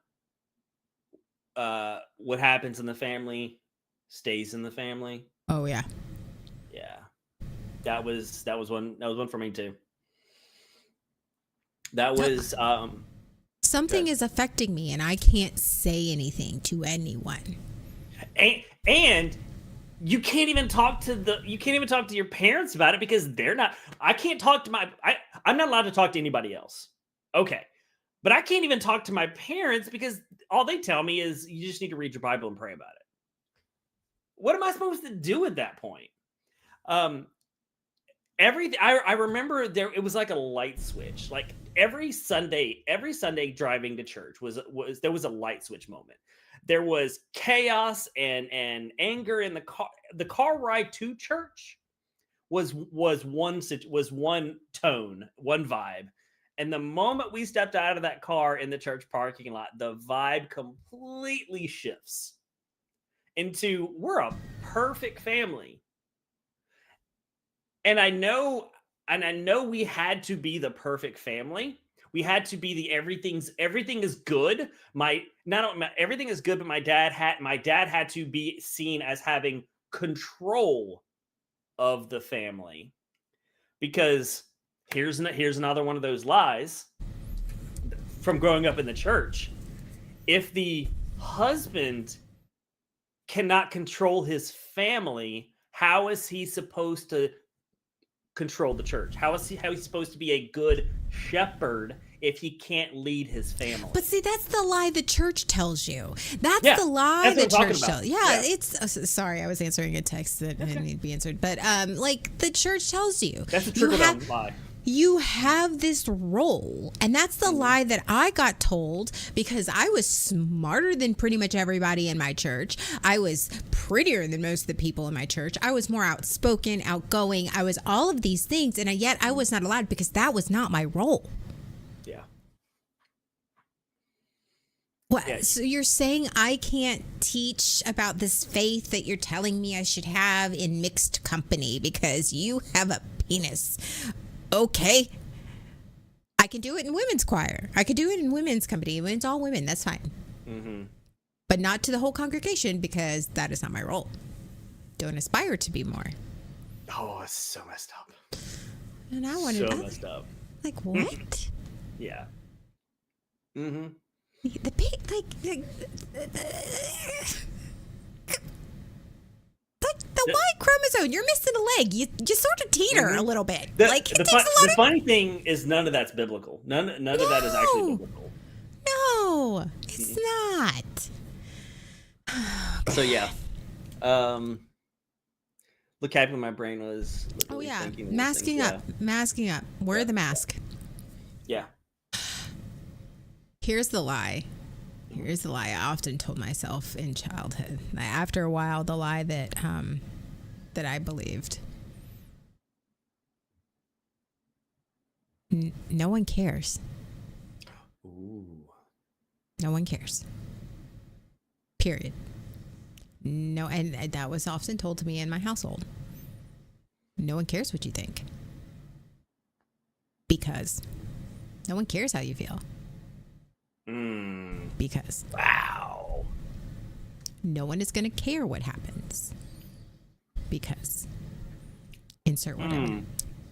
Speaker 1: what happens in the family stays in the family?
Speaker 2: Oh yeah.
Speaker 1: Yeah. That was one for me too. That was
Speaker 2: something is affecting me, and I can't say anything to anyone.
Speaker 1: And you can't even talk to your parents about it because they're not. I can't talk to I'm not allowed to talk to anybody else. Okay. But I can't even talk to my parents because all they tell me is you just need to read your Bible and pray about it. What am I supposed to do at that point? Everything I remember it was like a light switch. Like every Sunday driving to church there was a light switch moment. There was chaos and anger in the car. The car ride to church was one tone, one vibe. And the moment we stepped out of that car in the church parking lot, the vibe completely shifts into we're a perfect family. And I know we had to be the perfect family. We had to be the everything is good. Everything is good, but my dad had to be seen as having control of the family. Because here's another one of those lies from growing up in the church. If the husband cannot control his family, how is he supposed to control the church? How is he supposed to be a good shepherd if he can't lead his family?
Speaker 2: But see, that's the lie the church tells you. That's the lie the church tells you. Yeah, it's sorry, I was answering a text that didn't need to be answered. But like the church tells you.
Speaker 1: That's a trickle-down lie.
Speaker 2: You have this role, and that's the lie that I got told because I was smarter than pretty much everybody in my church. I was prettier than most of the people in my church. I was more outspoken, outgoing. I was all of these things, and yet I was not allowed because that was not my role.
Speaker 1: Yeah.
Speaker 2: What? Yeah. So you're saying I can't teach about this faith that you're telling me I should have in mixed company because you have a penis? Okay. I can do it in women's choir. I could do it in women's company. When it's all women, that's fine.
Speaker 1: Mm-hmm.
Speaker 2: But not to the whole congregation because that is not my role. Don't aspire to be more.
Speaker 1: Oh, it's so messed up.
Speaker 2: And I wanted
Speaker 1: so messed up.
Speaker 2: Like what?
Speaker 1: Yeah. Mm-hmm.
Speaker 2: The Y chromosome, you're missing a leg. You sort of teeter a little bit.
Speaker 1: The funny thing is none of that's biblical. None of that is actually biblical.
Speaker 2: No, it's not.
Speaker 1: So yeah. Look how happy my brain was.
Speaker 2: Oh yeah, masking up. Wear the mask.
Speaker 1: Yeah.
Speaker 2: Here's the lie I often told myself in childhood. After a while, the lie that I believed. No one cares.
Speaker 1: Ooh.
Speaker 2: No one cares. Period. No, and that was often told to me in my household. No one cares what you think. Because no one cares how you feel. Because
Speaker 1: Wow.
Speaker 2: no one is going to care what happens. Because insert whatever.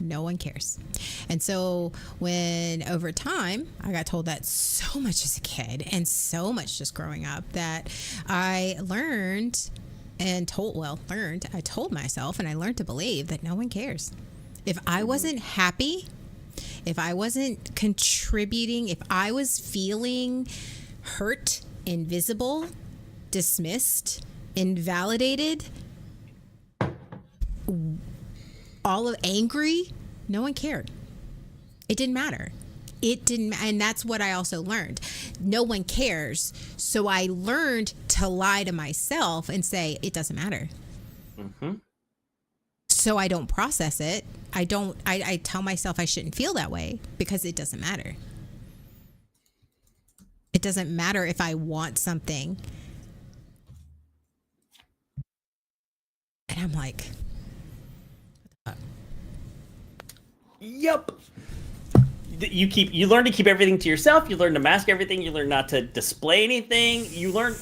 Speaker 2: No one cares. And so when over time I got told that so much as a kid and so much just growing up, that I learned and I told myself and I learned to believe that no one cares. If I wasn't happy, if I wasn't contributing, if I was feeling hurt, invisible, dismissed, invalidated, all of angry, no one cared. It didn't matter. And that's what I also learned. No one cares. So I learned to lie to myself and say, it doesn't matter. So I don't process it. I tell myself I shouldn't feel that way because it doesn't matter. It doesn't matter if I want something. And I'm like,
Speaker 1: Yep. You learn to keep everything to yourself. You learn to mask everything. You learn not to display anything. You learn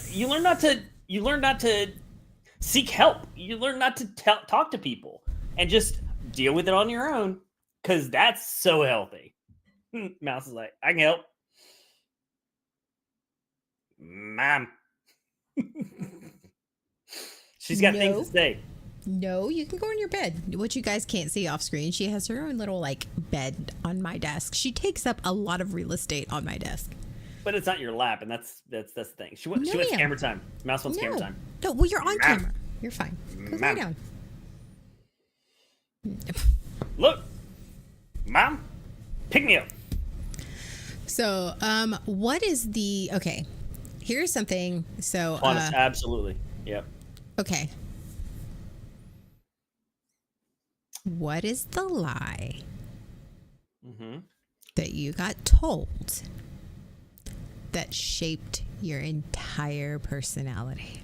Speaker 1: not to seek help. You learn not to talk to people and just deal with it on your own, because that's so healthy. Mouse is like, I can help, Mom. She's got things to say.
Speaker 2: no, you can go in your bed. What you guys can't see off screen, she has her own little like bed on my desk. She takes up a lot of real estate on my desk.
Speaker 1: But it's not your lap, and that's the thing. She wants camera time. Mouse wants camera time.
Speaker 2: No, well, you're on camera. You're fine. Go lie down.
Speaker 1: Look, Mom, pick me up.
Speaker 2: So, what is the okay? Here's something. So,
Speaker 1: Honest, absolutely. Yep.
Speaker 2: Okay. What is the lie that you got told that shaped your entire personality?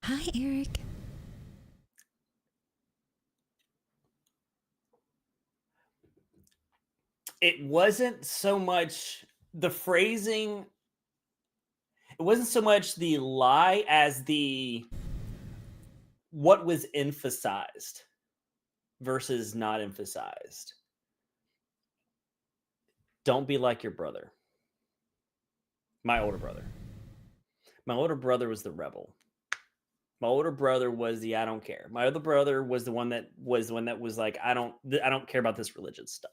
Speaker 2: Hi, Eric.
Speaker 1: It wasn't so much the phrasing. It wasn't so much the lie as what was emphasized versus not emphasized. Don't be like your brother. My older brother. My older brother was the rebel. My older brother was the I don't care. My other brother was the one that was like, I don't care about this religious stuff.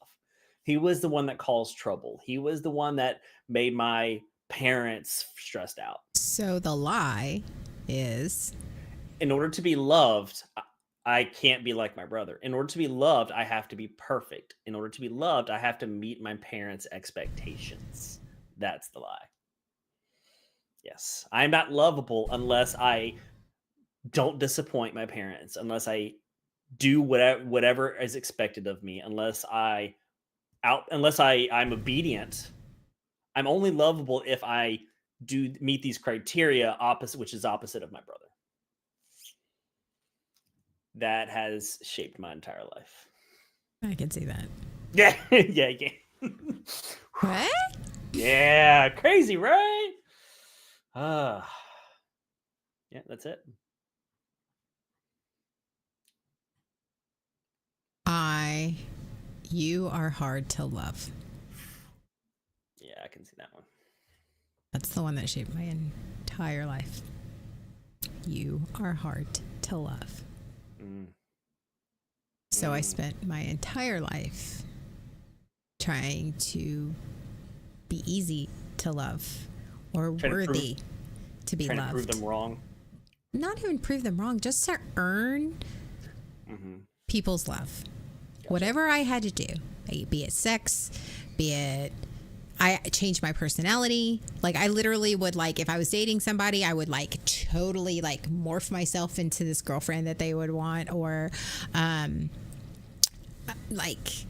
Speaker 1: He was the one that caused trouble. He was the one that made my parents stressed out.
Speaker 2: So the lie is,
Speaker 1: in order to be loved, I can't be like my brother. In order to be loved, I have to be perfect. In order to be loved, I have to meet my parents' expectations. That's the lie. Yes, I'm not lovable unless I don't disappoint my parents, unless I do whatever is expected of me, unless I'm obedient. I'm only lovable if I do meet these criteria, which is opposite of my brother. That has shaped my entire life.
Speaker 2: I can see that.
Speaker 1: Yeah, yeah, you can.
Speaker 2: What?
Speaker 1: Yeah, crazy, right? Yeah, that's it.
Speaker 2: You are hard to love.
Speaker 1: Yeah, I can see that one.
Speaker 2: That's the one that shaped my entire life. You are hard to love. So I spent my entire life trying to be easy to love or worthy to be loved.
Speaker 1: Trying to prove them wrong.
Speaker 2: Not even prove them wrong, just to earn people's love. Gotcha. Whatever I had to do, be it sex, be it I changed my personality. Like I literally would like if I was dating somebody, I would like totally like morph myself into this girlfriend that they would want, or like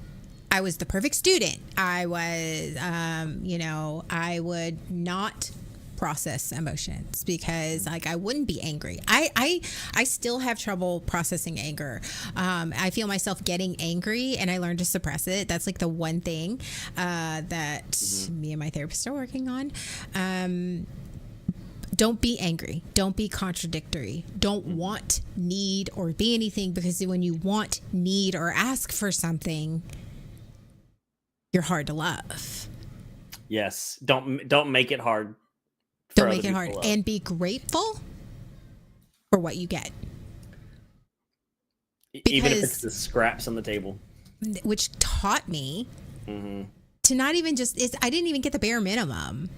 Speaker 2: I was the perfect student. I was I would not process emotions because like I wouldn't be angry. I still have trouble processing anger. I feel myself getting angry and I learn to suppress it. That's like the one thing that me and my therapist are working on. Don't be angry. Don't be contradictory. Don't want, need, or be anything, because when you want, need, or ask for something, you're hard to love.
Speaker 1: Yes. Don't make it hard.
Speaker 2: Don't make it hard. And be grateful for what you get.
Speaker 1: Even if it's the scraps on the table.
Speaker 2: Which taught me to not even I didn't even get the bare minimum.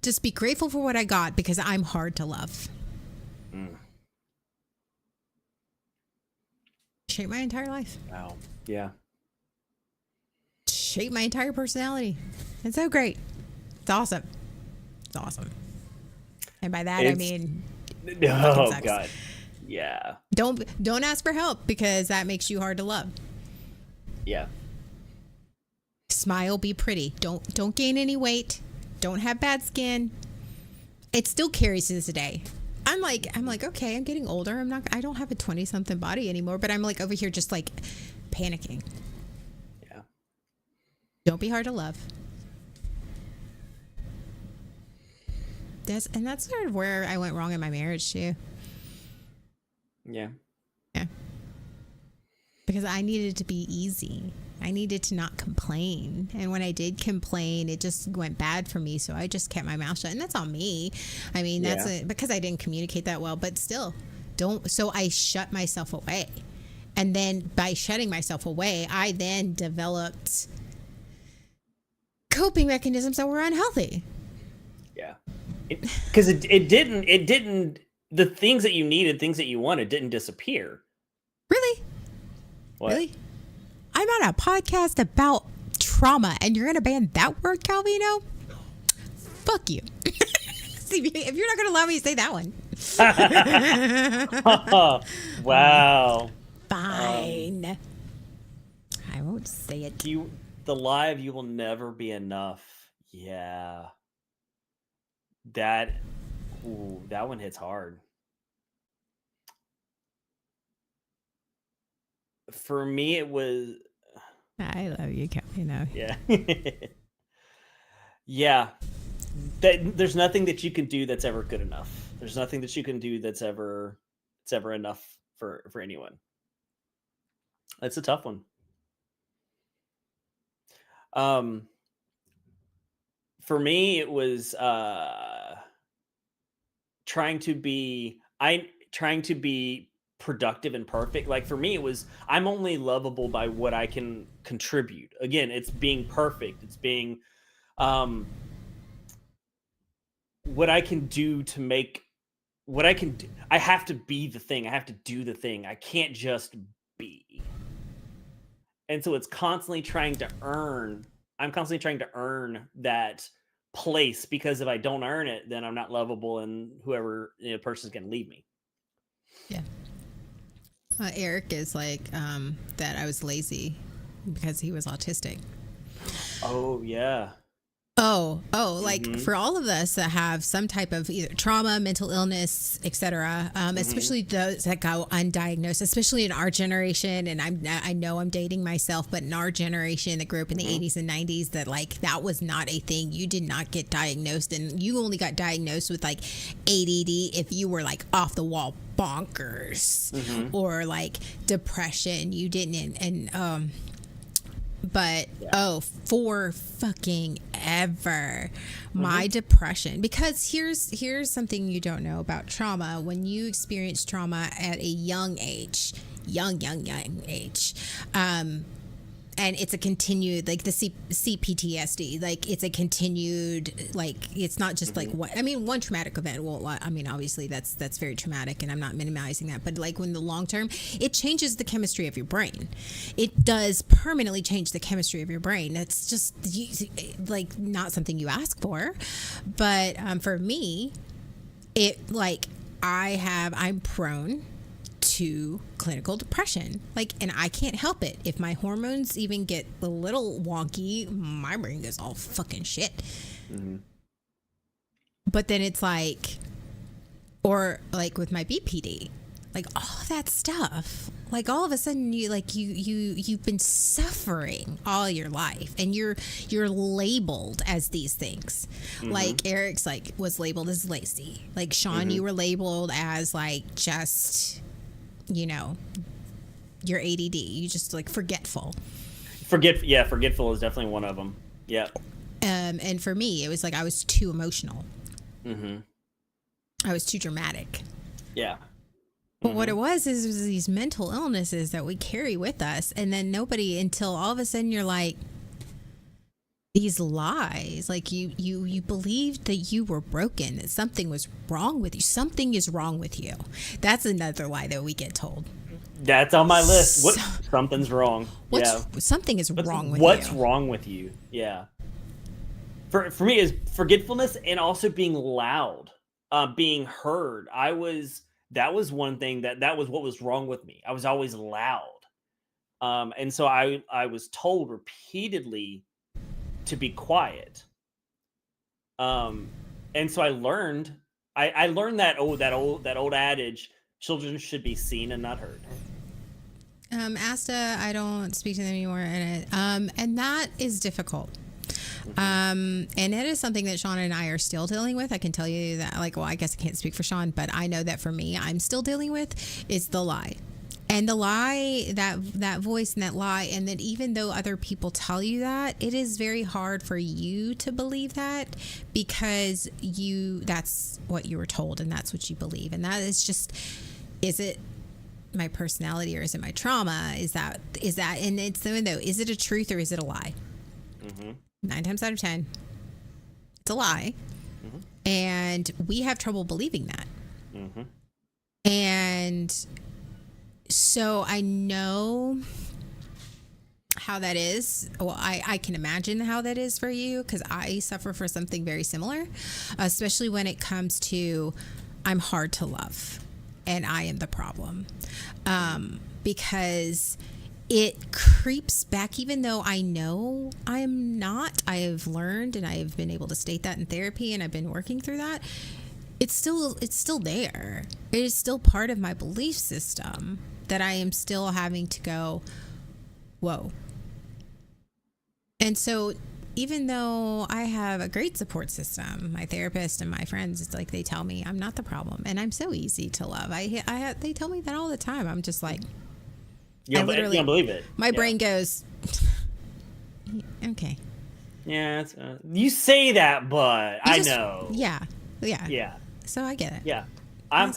Speaker 2: Just be grateful for what I got, because I'm hard to love. Shape my entire life.
Speaker 1: Wow. Yeah.
Speaker 2: Shape my entire personality. It's so great. It's awesome. It's awesome. And by that I mean,
Speaker 1: oh God. Yeah.
Speaker 2: Don't ask for help, because that makes you hard to love.
Speaker 1: Yeah.
Speaker 2: Smile, be pretty. Don't gain any weight. Don't have bad skin. It still carries to this day. I'm like, okay, I'm getting older. I don't have a 20-something body anymore, but I'm like over here just like panicking.
Speaker 1: Yeah.
Speaker 2: Don't be hard to love. That's sort of where I went wrong in my marriage too.
Speaker 1: Yeah.
Speaker 2: Yeah. Because I needed to be easy. I needed to not complain. And when I did complain, it just went bad for me. So I just kept my mouth shut. And that's on me. I mean, because I didn't communicate that well. But still, so I shut myself away. And then by shutting myself away, I then developed coping mechanisms that were unhealthy.
Speaker 1: Yeah. Because it didn't, the things that you needed, things that you wanted didn't disappear.
Speaker 2: Really?
Speaker 1: What?
Speaker 2: Really? I'm on a podcast about trauma, and you're going to ban that word, Calvino? Fuck you. See, if you're not going to allow me to say that one.
Speaker 1: Wow.
Speaker 2: Fine. I won't say it.
Speaker 1: The lie of you will never be enough. Yeah. That one hits hard. For me, it was.
Speaker 2: I love you, Calvino.
Speaker 1: Yeah. Yeah. There's nothing that you can do that's ever good enough. There's nothing that you can do that's ever enough for anyone. That's a tough one. For me, it was trying to be productive and perfect. Like for me, it was I'm only lovable by what I can contribute. Again, it's being perfect. It's being what I can do to make what I can do. I have to be the thing. I have to do the thing. I can't just be. And so it's constantly trying to earn. I'm constantly trying to earn that place, because if I don't earn it, then I'm not lovable, and whoever person's gonna leave me.
Speaker 2: Yeah. Eric is like that I was lazy because he was autistic.
Speaker 1: Oh yeah.
Speaker 2: Like for all of us that have some type of either trauma, mental illness, etc., especially those that go undiagnosed, especially in our generation. And I know I'm dating myself, but in our generation that grew up in the 80s and 90s, that was not a thing. You did not get diagnosed, and you only got diagnosed with like ADD if you were like off the wall bonkers or like depression. You didn't, but for fucking ever, my depression, because here's something you don't know about trauma. When you experience trauma at a young age, and it's a continued, like the CPTSD, like it's a continued, like it's not just like what I mean, one traumatic event. Well, I mean, obviously that's very traumatic, and I'm not minimizing that, but like when the long term, it changes the chemistry of your brain. It does permanently change the chemistry of your brain. It's just like not something you ask for, but for me, it like I'm prone to clinical depression, like, and I can't help it. If my hormones even get a little wonky, my brain goes all fucking shit. But then it's like, or like with my BPD, like all of that stuff, like all of a sudden you've been suffering all your life, and you're labeled as these things. Like Eric's like was labeled as lazy, like Sean, you were labeled as like just, you know, you're ADD. You just like forgetful.
Speaker 1: Forgetful is definitely one of them. Yeah.
Speaker 2: And for me, it was like I was too emotional. I was too dramatic.
Speaker 1: Yeah.
Speaker 2: But what it was is these mental illnesses that we carry with us, and then nobody, until all of a sudden you're like, these lies, like you believed that you were broken, that something was wrong with you. Something is wrong with you. That's another lie that we get told.
Speaker 1: That's on my list. Something's wrong.
Speaker 2: Something is wrong with you.
Speaker 1: What's wrong with you? Yeah. For me, is forgetfulness, and also being loud, being heard. That was one thing that was what was wrong with me. I was always loud. And so I was told repeatedly to be quiet. And so I learned that old adage, children should be seen and not heard.
Speaker 2: Asta, I don't speak to them anymore, and that is difficult. And it is something that Sean and I are still dealing with. I can tell you that, like, well, I guess I can't speak for Sean, but I know that for me, I'm still dealing with is the lie. And the lie, that voice and that lie, and that even though other people tell you that, it is very hard for you to believe that, because that's what you were told and that's what you believe. And that is just, is it my personality or is it my trauma? Is that, and it's though, is it a truth or is it a lie? 9 times out of 10, it's a lie. And we have trouble believing that. And so I know how that is. Well, I can imagine how that is for you, because I suffer for something very similar, especially when it comes to I'm hard to love and I am the problem. Because it creeps back, even though I know I am not. I have learned, and I have been able to state that in therapy, and I've been working through that. It's still there. It is still part of my belief system that I am still having to go, whoa. And so even though I have a great support system, my therapist and my friends, it's like they tell me I'm not the problem, and I'm so easy to love. They tell me that all the time. I'm just like,
Speaker 1: you don't believe it.
Speaker 2: My brain goes, okay.
Speaker 1: Yeah, you say that, but I know.
Speaker 2: Yeah. So I get it.
Speaker 1: Yeah, I'm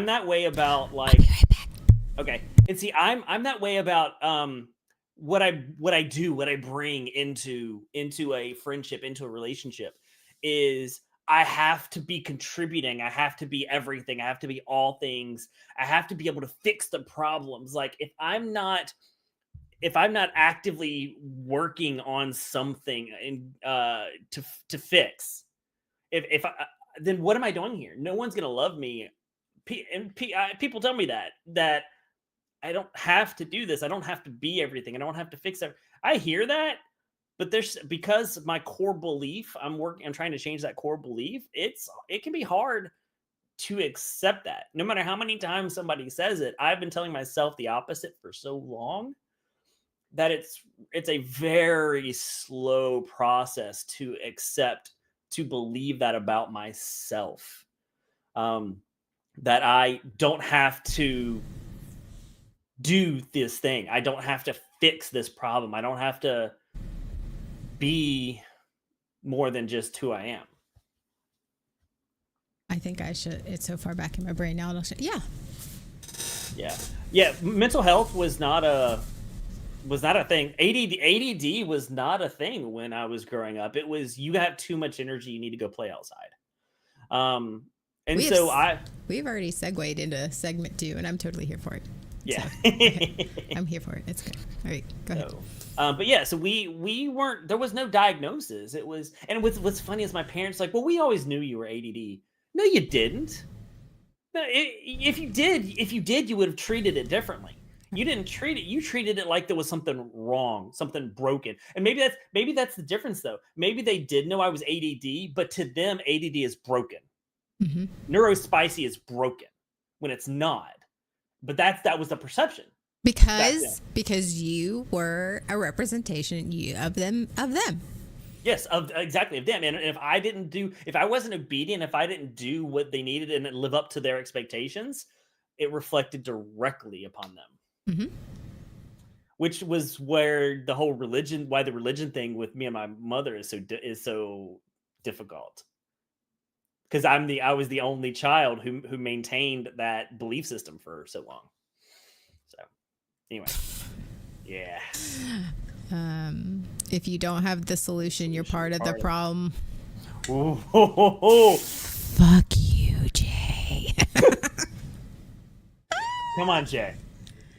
Speaker 1: that way about, like.
Speaker 2: I'll be right back.
Speaker 1: Okay, and see, I'm that way about what I bring into a friendship, into a relationship, is I have to be contributing. I have to be everything. I have to be all things. I have to be able to fix the problems. Like if I'm not actively working on something to fix, then what am I doing here? No one's gonna love me. People tell me that I don't have to do this. I don't have to be everything. I don't have to fix it. I hear that, but because my core belief, I'm trying to change that core belief. It can be hard to accept that. No matter how many times somebody says it, I've been telling myself the opposite for so long that it's a very slow process to accept, to believe that about myself. That I don't have to do this thing. I don't have to fix this problem. I don't have to be more than just who I am.
Speaker 2: I think I should. It's so far back in my brain now. Yeah.
Speaker 1: Mental health was not was not a thing. ADD was not a thing when I was growing up. It was you have too much energy, you need to go play outside. Um, and
Speaker 2: We have,
Speaker 1: so
Speaker 2: we've already segued into segment 2, and I'm totally here for it.
Speaker 1: yeah.
Speaker 2: So, okay. I'm here for it. It's good. All right, go ahead.
Speaker 1: So, but yeah, so we weren't. There was no diagnosis. It was, and what's funny is my parents like, well, we always knew you were ADD. No, you didn't. No, if you did, you would have treated it differently. You didn't treat it. You treated it like there was something wrong, something broken. And maybe that's the difference, though. Maybe they did know I was ADD, but to them, ADD is broken.
Speaker 2: Mm-hmm.
Speaker 1: Neurospicy is broken when it's not. But that was the perception.
Speaker 2: Because you were a representation of them.
Speaker 1: Yes, exactly of them. And if I wasn't obedient, if I didn't do what they needed and live up to their expectations, it reflected directly upon them.
Speaker 2: Mm-hmm.
Speaker 1: Which was where why the religion thing with me and my mother is so difficult. Because I was the only child who maintained that belief system for so long. So anyway, yeah.
Speaker 2: If you don't have the solution, you're part of the problem.
Speaker 1: Ooh.
Speaker 2: Fuck you, Jay.
Speaker 1: Come on, Jay.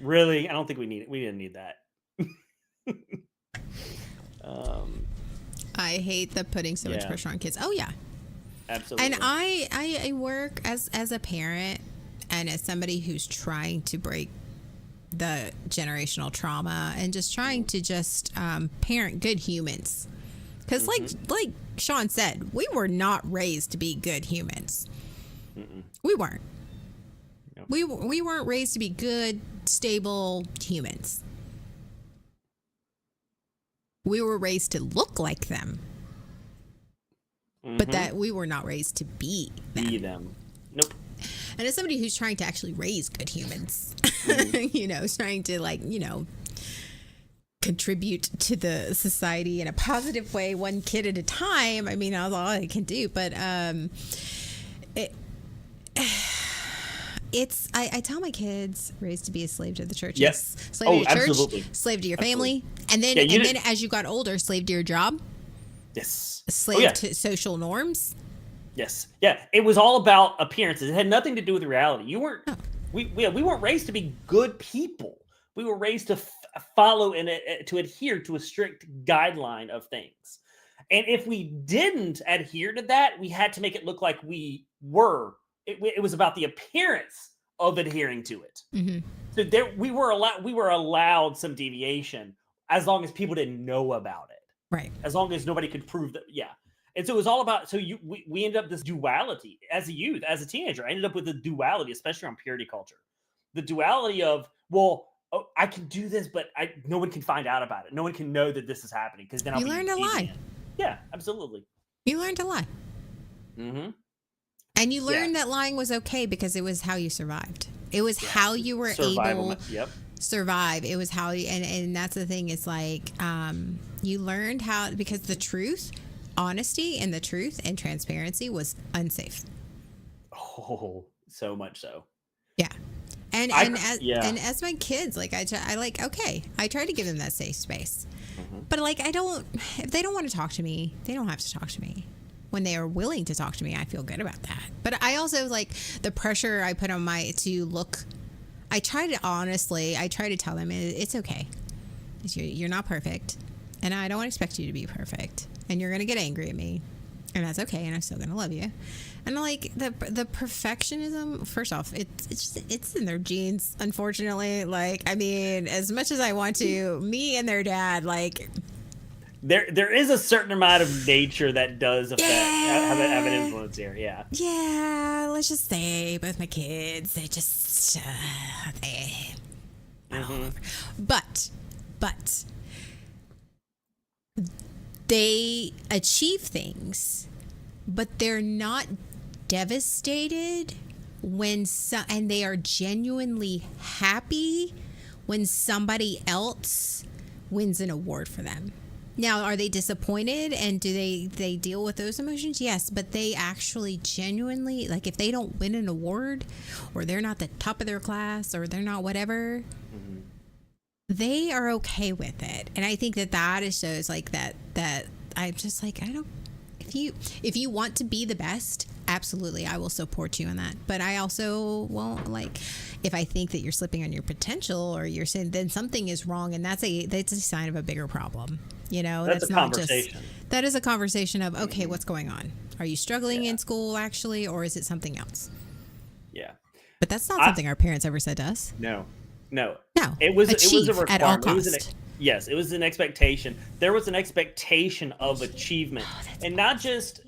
Speaker 1: Really? I don't think we didn't need that.
Speaker 2: I hate the putting so much pressure on kids. Oh yeah.
Speaker 1: Absolutely.
Speaker 2: And I work as a parent and as somebody who's trying to break the generational trauma and just trying to parent good humans. Because like Sean said, we were not raised to be good humans. Mm-mm. We weren't. Nope. We weren't raised to be good, stable humans. We were raised to look like them. But that we were not raised to be them.
Speaker 1: Be them. Nope.
Speaker 2: And as somebody who's trying to actually raise good humans, trying to contribute to the society in a positive way, one kid at a time. I mean, that's all I can do. But I tell my kids, raised to be a slave to the church.
Speaker 1: Yes.
Speaker 2: Slave to your church,
Speaker 1: absolutely.
Speaker 2: Slave to your family. And then then as you got older, slave to your job.
Speaker 1: Yes.
Speaker 2: Slave to social norms.
Speaker 1: Yes. Yeah. It was all about appearances. It had nothing to do with reality. You weren't. Oh. We weren't raised to be good people. We were raised to follow and to adhere to a strict guideline of things. And if we didn't adhere to that, we had to make it look like we were. It was about the appearance of adhering to it. Mm-hmm. So we were allowed some deviation as long as people didn't know about it.
Speaker 2: Right.
Speaker 1: As long as nobody could prove that. Yeah. And so it was all about, we ended up this duality as a youth, as a teenager. I ended up with a duality, especially on purity culture. The duality of, I can do this, but no one can find out about it. No one can know that this is happening because then I'll
Speaker 2: learn to lie.
Speaker 1: Yeah, absolutely.
Speaker 2: You learned to lie.
Speaker 1: Mm-hmm.
Speaker 2: And you learned that lying was okay because it was how you survived. It was how you were able survive. It was how you, and that's the thing. It's like you learned how, because the truth, honesty, and the truth and transparency was unsafe.
Speaker 1: Oh, so much so.
Speaker 2: Yeah. And as my kids, like I try to give them that safe space. Mm-hmm. But if they don't want to talk to me, they don't have to talk to me. When they are willing to talk to me, I feel good about that. But I also like the pressure I put on I try to tell them it's okay. You're not perfect. And I don't expect you to be perfect. And you're going to get angry at me. And that's okay. And I'm still going to love you. And like the perfectionism, first off, it's in their genes, unfortunately. Like, I mean, as much as I want to, me and their dad, like...
Speaker 1: There is a certain amount of nature that does affect have an influence here. Yeah.
Speaker 2: Yeah. Let's just say both my kids, they just but they achieve things, but they're not devastated and they are genuinely happy when somebody else wins an award for them. Now, are they disappointed and do they deal with those emotions? Yes, but they actually genuinely, like if they don't win an award or they're not the top of their class or they're not whatever, they are okay with it, and I think that that is shows like that I'm just like, I don't, if you want to be the best, absolutely I will support you in that, but I also won't, like, if I think that you're slipping on your potential or you're saying, then something is wrong, and that's a sign of a bigger problem.
Speaker 1: That's a
Speaker 2: not
Speaker 1: conversation.
Speaker 2: that is a conversation of, okay, what's going on? Are you struggling in school actually, or is it something else?
Speaker 1: Yeah.
Speaker 2: But that's not something our parents ever said to us.
Speaker 1: No.
Speaker 2: It
Speaker 1: was a
Speaker 2: requirement. At all cost.
Speaker 1: Yes, it was an expectation. There was an expectation of achievement, and not just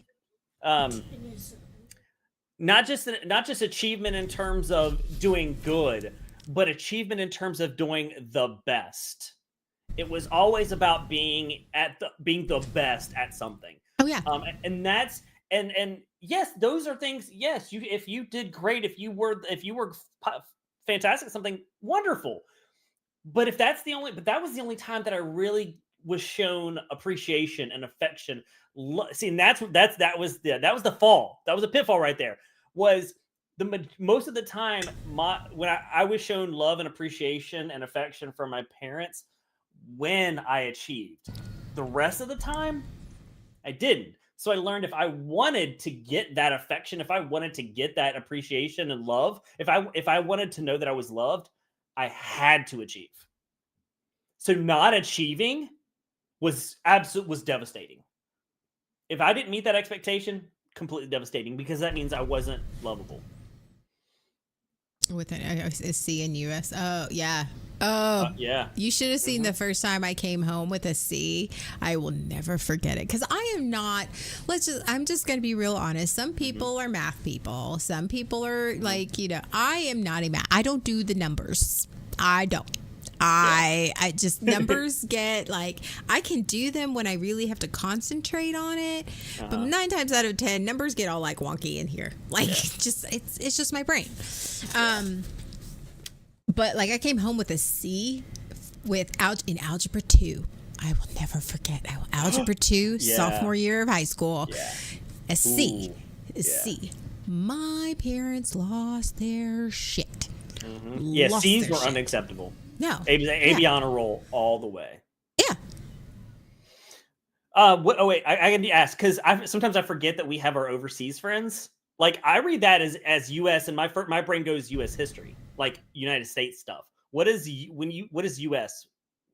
Speaker 1: achievement in terms of doing good, but achievement in terms of doing the best. It was always about being the best at something.
Speaker 2: Oh yeah.
Speaker 1: And that's and yes, those are things. Yes, if you did great, if you were fantastic at something, wonderful. But that was the only time that I really was shown appreciation and affection. See, and that was the fall. That was a pitfall right there. Was most of the time when I was shown love and appreciation and affection from my parents when I achieved. The rest of the time, I didn't. So I learned, if I wanted to get that affection, if I wanted to get that appreciation and love, if I wanted to know that I was loved, I had to achieve. So not achieving was devastating. If I didn't meet that expectation, completely devastating, because that means I wasn't lovable.
Speaker 2: With a C in US. Oh yeah.
Speaker 1: Yeah.
Speaker 2: You should have seen the first time I came home with a C. I will never forget it, because I am not. I'm just going to be real honest. Some people are math people. Some people are like, I am not a math. I don't do the numbers. I don't. I just, numbers get, like, I can do them when I really have to concentrate on it, but 9 times out of 10 numbers get all like wonky in here, like it's just my brain. But like, I came home with a C in algebra 2. I will never forget. Algebra 2, sophomore year of high school. A C.
Speaker 1: Ooh.
Speaker 2: C. My parents lost their shit.
Speaker 1: Yeah, C's were unacceptable.
Speaker 2: No.
Speaker 1: A be on a roll all the way.
Speaker 2: Yeah.
Speaker 1: Wait, I need to ask, because sometimes I forget that we have our overseas friends. Like, I read that as U.S. and my brain goes U.S. history, like United States stuff. What is U.S.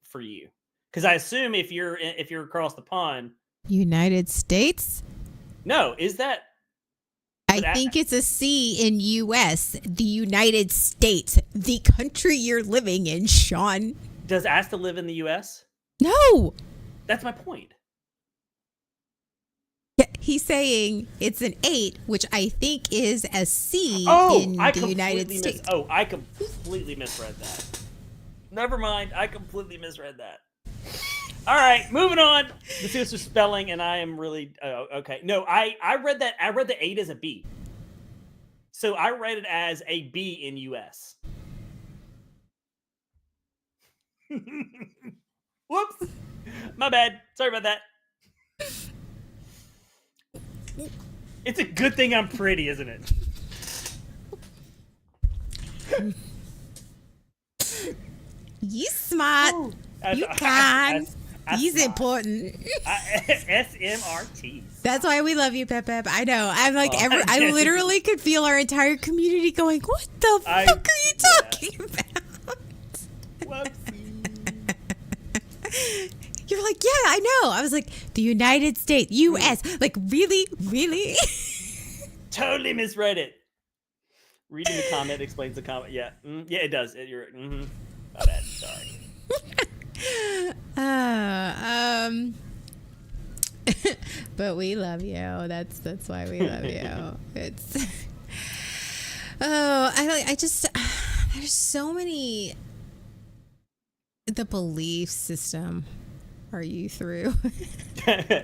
Speaker 1: for you? Because I assume if you're across the pond,
Speaker 2: United States.
Speaker 1: No, is that?
Speaker 2: I think it's a C in U.S., the United States, the country you're living in, Sean.
Speaker 1: Does Asta live in the U.S.?
Speaker 2: No.
Speaker 1: That's my point.
Speaker 2: Yeah, he's saying it's an 8, which I think is a C in the United States.
Speaker 1: I completely misread that. Never mind. I completely misread that. All right, moving on. This is spelling, and I am really okay. No, I read that. I read the 8 as a B, so I read it as a B in US. Whoops, my bad. Sorry about that. It's a good thing I'm pretty, isn't it?
Speaker 2: You smart. You can. He's important.
Speaker 1: SMRTs.
Speaker 2: That's why we love you, Pep Pep. I know. I'm like, I literally could feel our entire community going, "What the fuck are you talking about?" You're like, "Yeah, I know." I was like, "The United States, U.S." Like, really?
Speaker 1: Totally misread it. Reading the comment explains the comment. Yeah, yeah, it does. You're my bad. Sorry.
Speaker 2: But we love you. That's why we love you. It's I just there's so many. The belief system. Are you through?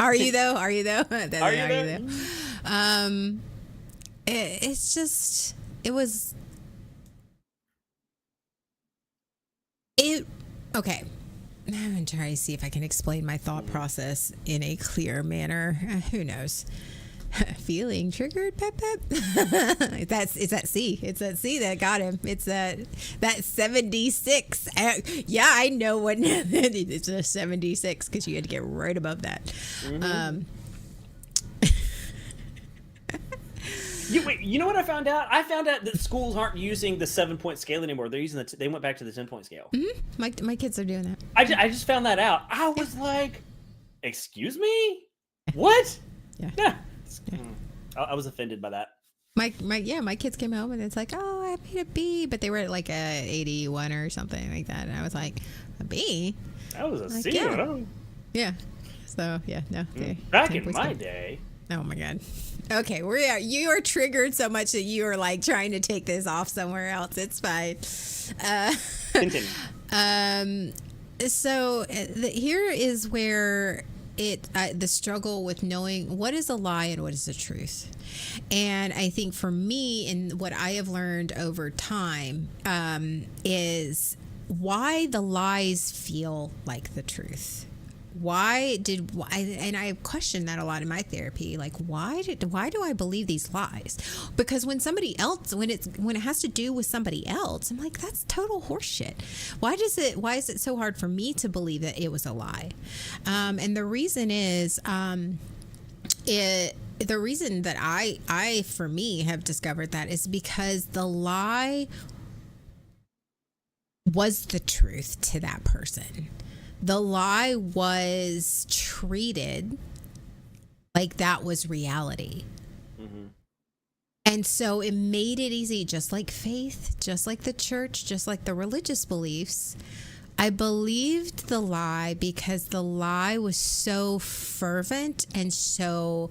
Speaker 2: Are you though? Are you though?
Speaker 1: Are you though?
Speaker 2: It's just, it was okay. I'm going to try to see if I can explain my thought process in a clear manner. Who knows? Feeling triggered, pep pep. It's that C. It's that C that got him. It's that 76. Yeah, I know what it's a 76 because you had to get right above that.
Speaker 1: Mm-hmm. You know what I found out? I found out that schools aren't using the 7-point scale anymore. They're using they went back to the 10-point scale.
Speaker 2: Mm-hmm. My kids are doing that.
Speaker 1: I just found that out. I was like, excuse me? What?
Speaker 2: Yeah.
Speaker 1: I was offended by that.
Speaker 2: My kids came home and it's like, oh, I made a B, but they were at like a 81 or something like that, and I was like, a B?
Speaker 1: That was a
Speaker 2: like,
Speaker 1: C.
Speaker 2: Yeah. So yeah, no.
Speaker 1: Back in my day.
Speaker 2: Oh my god. Okay, you are triggered so much that you are like trying to take this off somewhere else. It's fine.
Speaker 1: Continue.
Speaker 2: So here is where the struggle with knowing what is a lie and what is the truth. And I think for me, and what I have learned over time, is why the lies feel like the truth. And I questioned that a lot in my therapy, like why do I believe these lies? Because when somebody else, when it has to do with somebody else, I'm like, that's total horseshit. Why is it so hard for me to believe that it was a lie? And the reason is the reason that I for me have discovered that is because the lie was the truth to that person. The lie was treated like that was reality. Mm-hmm. And so it made it easy, just like faith, just like the church, just like the religious beliefs. I believed the lie because the lie was so fervent and so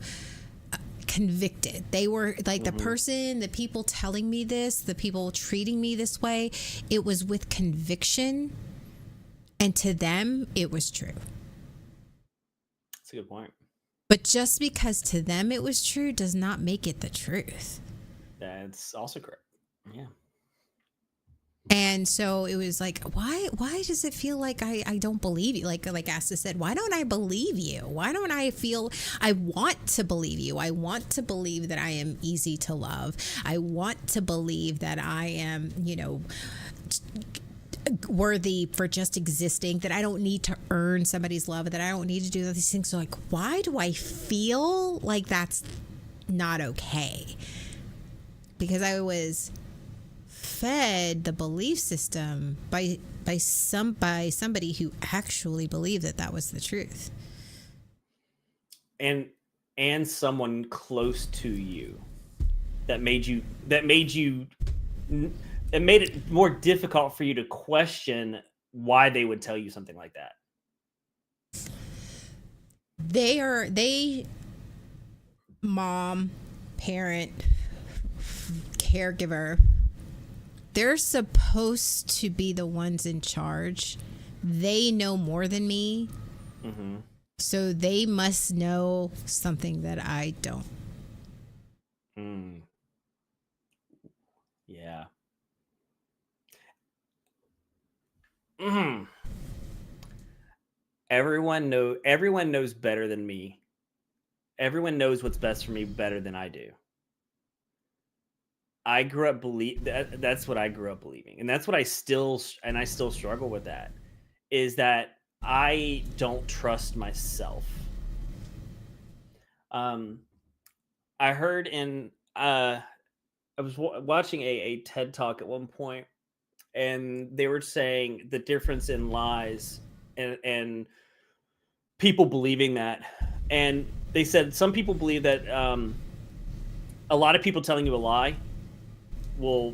Speaker 2: convicted. They were like the people telling me this, the people treating me this way, it was with conviction. And to them, it was true.
Speaker 1: That's a good point.
Speaker 2: But just because to them it was true does not make it the truth.
Speaker 1: That's also correct. Yeah.
Speaker 2: And so it was like, why does it feel like I don't believe you? Like Asta said, why don't I believe you? Why don't I feel I want to believe you? I want to believe that I am easy to love. I want to believe that I am, worthy for just existing, that I don't need to earn somebody's love, that I don't need to do these things. So like, why do I feel like that's not okay? Because I was fed the belief system by somebody who actually believed that was the truth,
Speaker 1: and someone close to you that made it more difficult for you to question why they would tell you something like that.
Speaker 2: Mom, parent, caregiver, they're supposed to be the ones in charge. They know more than me. Mm-hmm. So they must know something that I don't.
Speaker 1: Yeah. Mm-hmm. Everyone knows better than me. Everyone knows what's best for me better than I do. I grew up that's what I grew up believing, and that's what I still struggle with. That is that I don't trust myself. I heard I was watching a TED Talk at one point, and they were saying the difference in lies and people believing that. And they said some people believe that a lot of people telling you a lie will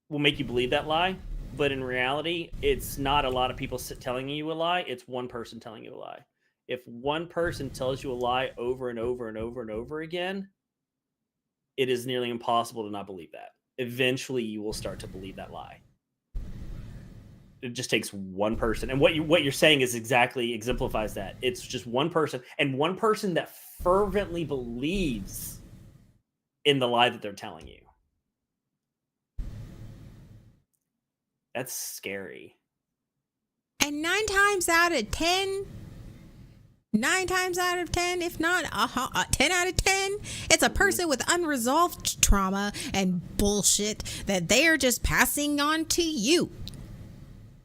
Speaker 1: make you believe that lie. But in reality, it's not a lot of people telling you a lie. It's one person telling you a lie. If one person tells you a lie over and over and over and over again, it is nearly impossible to not believe that. Eventually, you will start to believe that lie. It just takes one person. And what you're saying is exactly exemplifies that. It's just one person, and one person that fervently believes in the lie that they're telling you. That's scary.
Speaker 2: And 9 times out of 10, 9 times out of 10, if not 10 out of 10, it's a person with unresolved trauma and bullshit that they are just passing on to you.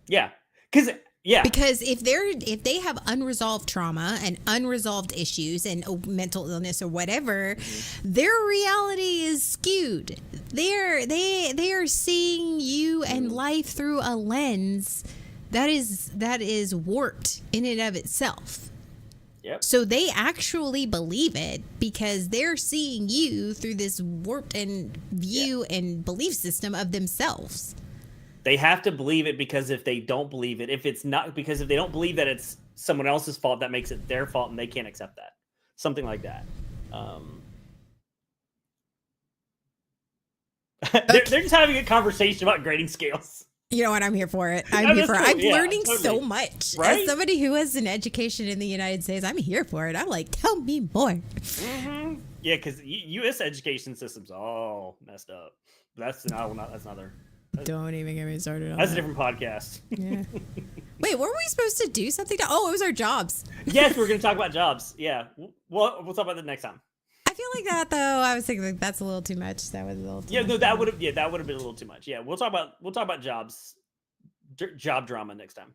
Speaker 1: Yeah. Because
Speaker 2: if they have unresolved trauma and unresolved issues and mental illness or whatever, their reality is skewed. They are seeing you and life through a lens that is warped in and of itself.
Speaker 1: Yep.
Speaker 2: So they actually believe it because they're seeing you through this warped and view and belief system of themselves.
Speaker 1: They have to believe it, because if they don't believe it, if they don't believe that it's someone else's fault, that makes it their fault, and they can't accept that. Something like that. They're just having a conversation about grading scales.
Speaker 2: You know what? I'm here for it. I'm learning
Speaker 1: totally.
Speaker 2: so much.
Speaker 1: Right?
Speaker 2: As somebody who has an education in the United States, I'm here for it. I'm like, tell me more.
Speaker 1: Mm-hmm. Yeah, because U.S. education system's all messed up. That's another.
Speaker 2: Don't even get me started on
Speaker 1: That's
Speaker 2: that.
Speaker 1: a different podcast.
Speaker 2: Yeah. Wait, were we supposed to do something? Oh, it was our jobs.
Speaker 1: Yes, we're going to talk about jobs. Yeah, we'll talk about that next time.
Speaker 2: I feel like that though. I was thinking like, that's a little too much. That was a little too much.
Speaker 1: No, that would have been a little too much. Yeah, we'll talk about jobs, job drama next time.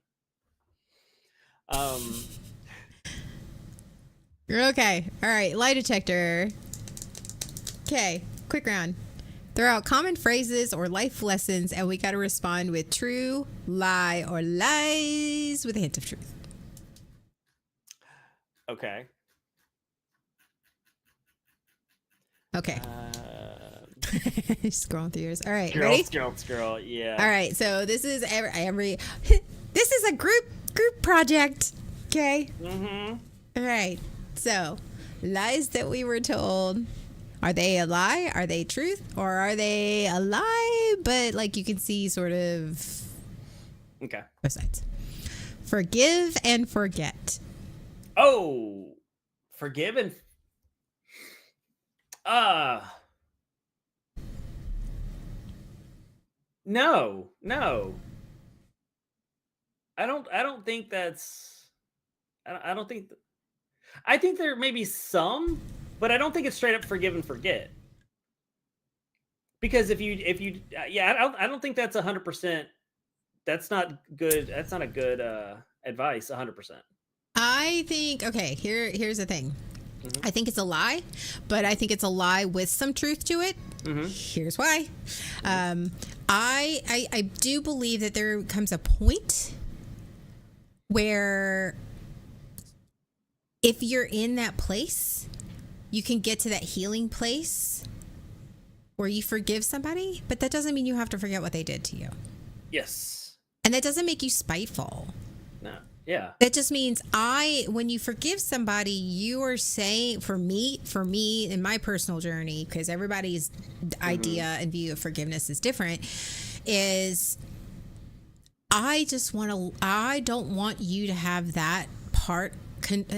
Speaker 2: Okay. All right. Lie detector. Okay. Quick round. Throw out common phrases or life lessons, and we got to respond with true, lie, or lies with a hint of truth.
Speaker 1: Okay.
Speaker 2: Okay. Scrolling through yours. All right.
Speaker 1: Girl,
Speaker 2: Ready?
Speaker 1: Girl. Yeah.
Speaker 2: All right. So this is every this is a group project. Okay.
Speaker 1: Mm-hmm.
Speaker 2: All right. So lies that we were told. Are they a lie? Are they truth? Or are they a lie, but like you can see sort of
Speaker 1: Okay.
Speaker 2: both sides? Forgive and forget.
Speaker 1: Oh, forgive and no. I don't think that's. I don't think. I think there may be some, but I don't think it's straight up forgive and forget. Because if you I don't think that's 100%. That's not good. That's not a good advice. 100%.
Speaker 2: I think here's the thing.
Speaker 1: Mhm.
Speaker 2: I think it's a lie, but I think it's a lie with some truth to it.
Speaker 1: Mm-hmm.
Speaker 2: Here's why. I do believe that there comes a point where if you're in that place, you can get to that healing place where you forgive somebody, but that doesn't mean you have to forget what they did to you.
Speaker 1: Yes.
Speaker 2: And that doesn't make you spiteful.
Speaker 1: No. Yeah.
Speaker 2: That just means when you forgive somebody, you are saying, for me, in my personal journey, because everybody's idea and view of forgiveness is different, is I don't want you to have that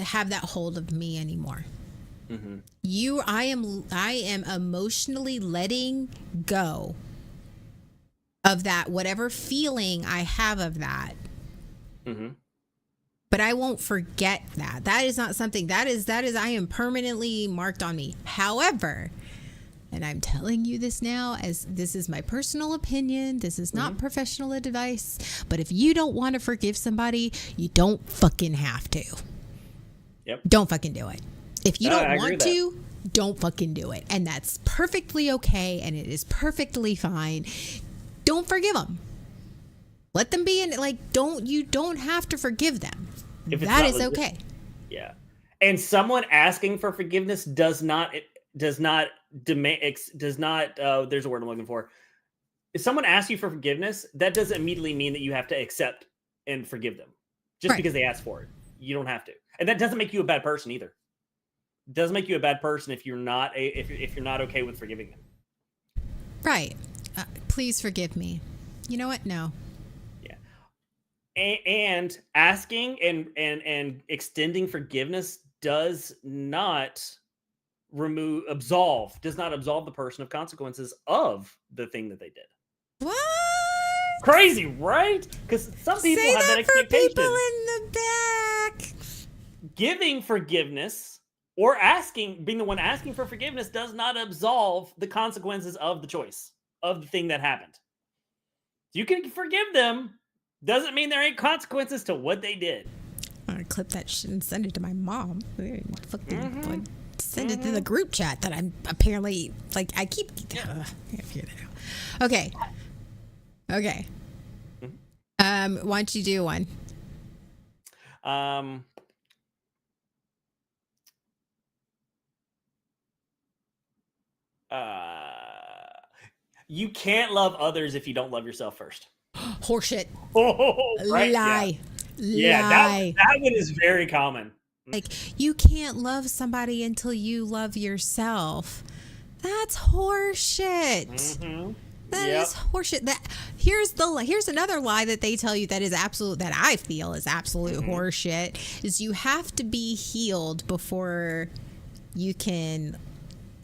Speaker 2: have that hold of me anymore. Mm-hmm. I am emotionally letting go of that, whatever feeling I have of that. Mm-hmm. But I won't forget that. That is not something that is I am permanently marked on me. However, and I'm telling you this now as this is my personal opinion, this is not professional advice, but if you don't want to forgive somebody, you don't fucking have to.
Speaker 1: Yep.
Speaker 2: Don't fucking do it. If you don't
Speaker 1: I agree
Speaker 2: want
Speaker 1: with
Speaker 2: to, don't fucking do it. And that's perfectly okay, and it is perfectly fine. Don't forgive them. Let them be in, you don't have to forgive them. That is okay.
Speaker 1: Yeah. And someone asking for forgiveness does not there's a word I'm looking for. If someone asks you for forgiveness, that doesn't immediately mean that you have to accept and forgive them just because they ask for it. You don't have to. And that doesn't make you a bad person either. It doesn't make you a bad person if you're not if you're not okay with forgiving them.
Speaker 2: Right. Please forgive me. You know what? No.
Speaker 1: And asking and extending forgiveness does not absolve the person of consequences of the thing that they did.
Speaker 2: What?
Speaker 1: Crazy, right? Because some people have that expectation.
Speaker 2: For people in the back.
Speaker 1: giving forgiveness or being the one asking for forgiveness does not absolve the consequences of the choice of the thing that happened. You can forgive them, doesn't mean there ain't consequences to what they did.
Speaker 2: I'm gonna clip that shit and send it to my mom.
Speaker 1: Mm-hmm.
Speaker 2: Like, send it to the group chat that I'm apparently like. I keep. I figure that out. Okay. Okay. Why don't you do one?
Speaker 1: You can't love others if you don't love yourself first.
Speaker 2: Horseshit.
Speaker 1: Oh, right?
Speaker 2: Lie.
Speaker 1: Yeah,
Speaker 2: Lie.
Speaker 1: that one is very common.
Speaker 2: Like, you can't love somebody until you love yourself. That's horseshit.
Speaker 1: Mm-hmm.
Speaker 2: That is horseshit. Here's another lie that they tell you that is absolute, that I feel is absolute horseshit, is you have to be healed before you can.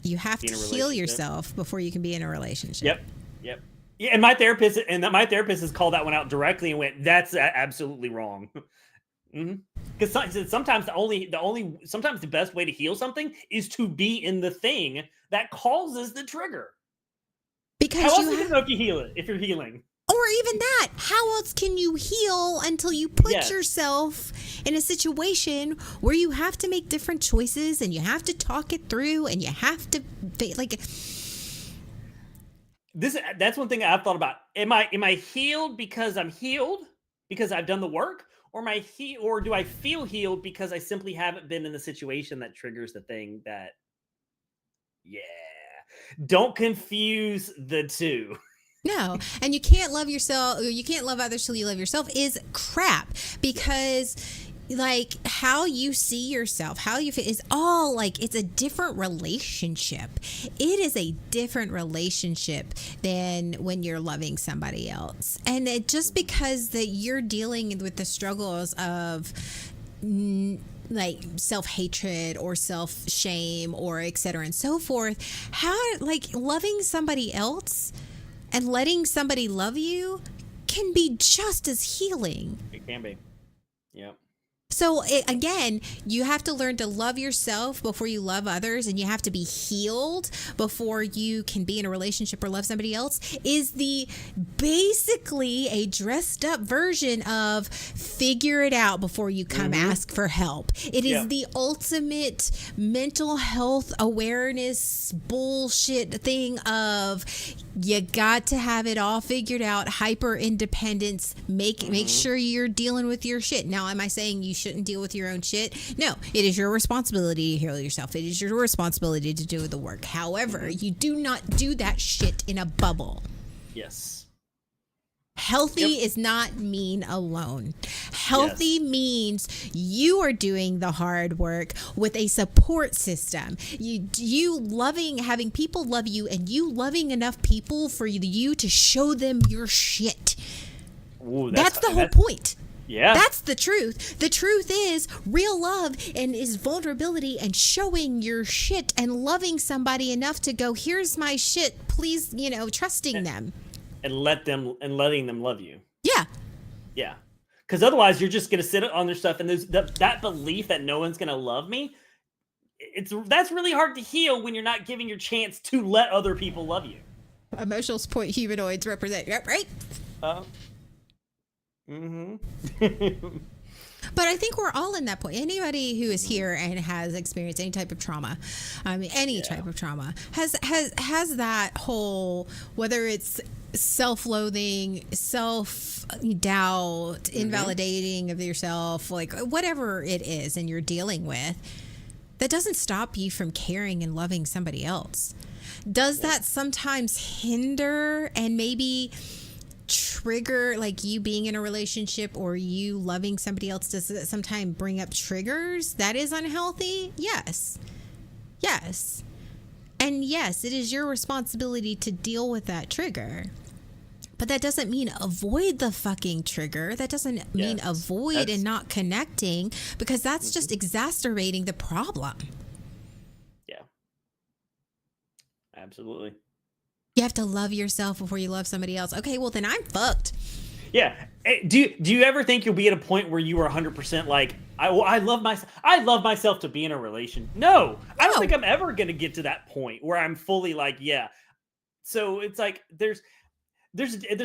Speaker 2: You have to heal yourself before you can be in a relationship.
Speaker 1: Yep. Yeah, and my therapist has called that one out directly and went, "That's absolutely wrong." Because sometimes sometimes the best way to heal something is to be in the thing that causes the trigger.
Speaker 2: Because
Speaker 1: how else you know if you heal it if you're healing?
Speaker 2: Or even that, how else can you heal until you put yourself in a situation where you have to make different choices and you have to talk it through and you have to like
Speaker 1: this. That's one thing I've thought about. Am I healed because I'm healed because I've done the work, or or do I feel healed because I simply haven't been in the situation that triggers the thing that? Yeah, don't confuse the two.
Speaker 2: No, and you can't love yourself, you can't love others till you love yourself is crap, because like how you see yourself, how you feel is all like, it's a different relationship. It is a different relationship than when you're loving somebody else. And just because that you're dealing with the struggles of like self-hatred or self-shame or et cetera and so forth, how like loving somebody else and letting somebody love you can be just as healing.
Speaker 1: It can be. Yep.
Speaker 2: So again, you have to learn to love yourself before you love others, and you have to be healed before you can be in a relationship or love somebody else, is the basically a dressed up version of figure it out before you come ask for help. It is the ultimate mental health awareness bullshit thing of you got to have it all figured out, hyper independence, make sure you're dealing with your shit. Now, am I saying you shouldn't deal with your own shit? No, it is your responsibility to heal yourself. It is your responsibility to do the work. However, you do not do that shit in a bubble.
Speaker 1: Yes.
Speaker 2: Healthy is not mean alone. Healthy means you are doing the hard work with a support system. You loving, having people love you, and you loving enough people for you to show them your shit.
Speaker 1: Ooh,
Speaker 2: that's the whole point.
Speaker 1: Yeah.
Speaker 2: That's the truth. The truth is real love and is vulnerability and showing your shit and loving somebody enough to go, here's my shit, please, trusting them.
Speaker 1: And letting them love you.
Speaker 2: Yeah.
Speaker 1: Yeah. Because otherwise you're just gonna sit on their stuff, and there's that belief that no one's gonna love me. That's really hard to heal when you're not giving your chance to let other people love you.
Speaker 2: Emotional support humanoids represent, right? But I think we're all in that point. Anybody who is here and has experienced any type of trauma, type of trauma has that whole, whether it's self-loathing, self-doubt, invalidating of yourself, like whatever it is and you're dealing with, that doesn't stop you from caring and loving somebody else. Does that sometimes hinder and maybe trigger, like you being in a relationship or you loving somebody else? Does it sometimes bring up triggers that is unhealthy? Yes. And yes, it is your responsibility to deal with that trigger. But that doesn't mean avoid the fucking trigger. That doesn't mean avoid and not connecting, because that's just exacerbating the problem.
Speaker 1: Yeah. Absolutely.
Speaker 2: You have to love yourself before you love somebody else. Okay, well then I'm fucked.
Speaker 1: Yeah. Do you ever think you'll be at a point where you are 100% like I love myself to be in a relation? No, I don't
Speaker 2: No.
Speaker 1: think I'm ever gonna get to that point where I'm fully like, yeah. So it's like there's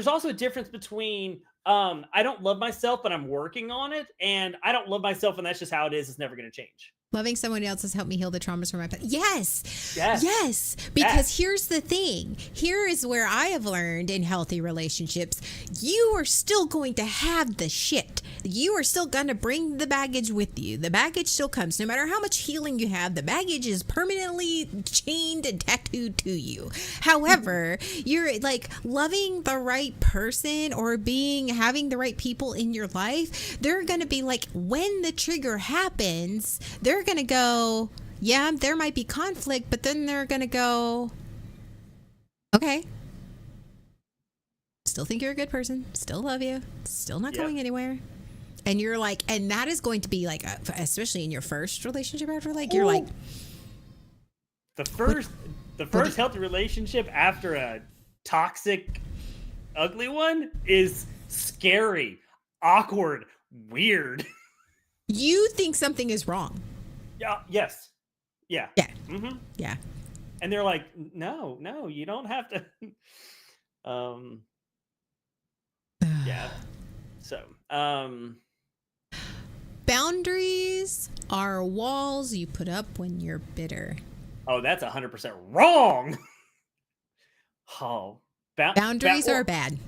Speaker 1: also a difference between I don't love myself but I'm working on it, and I don't love myself and that's just how it is. It's never gonna change.
Speaker 2: Loving someone else has helped me heal the traumas from my past. Yes.
Speaker 1: Yes.
Speaker 2: Yes. Because here's the thing. Here is where I have learned in healthy relationships, you are still going to have the shit. You are still going to bring the baggage with you. The baggage still comes. No matter how much healing you have, the baggage is permanently chained and tattooed to you. However, you're like loving the right person or having the right people in your life. They're going to be like, when the trigger happens, they're going to go, yeah, there might be conflict, but then they're going to go, okay, still think you're a good person, still love you, still not going anywhere. And you're like, and that is going to be like, especially in your first relationship after, like, you're like,
Speaker 1: the first healthy relationship after a toxic, ugly one is scary, awkward, weird.
Speaker 2: You think something is wrong.
Speaker 1: Yeah. Yes. Yeah.
Speaker 2: Yeah.
Speaker 1: Mm-hmm.
Speaker 2: Yeah.
Speaker 1: And they're like, no, you don't have to. Yeah. So,
Speaker 2: boundaries are walls you put up when you're bitter.
Speaker 1: Oh, that's 100% wrong. Oh,
Speaker 2: boundaries are bad.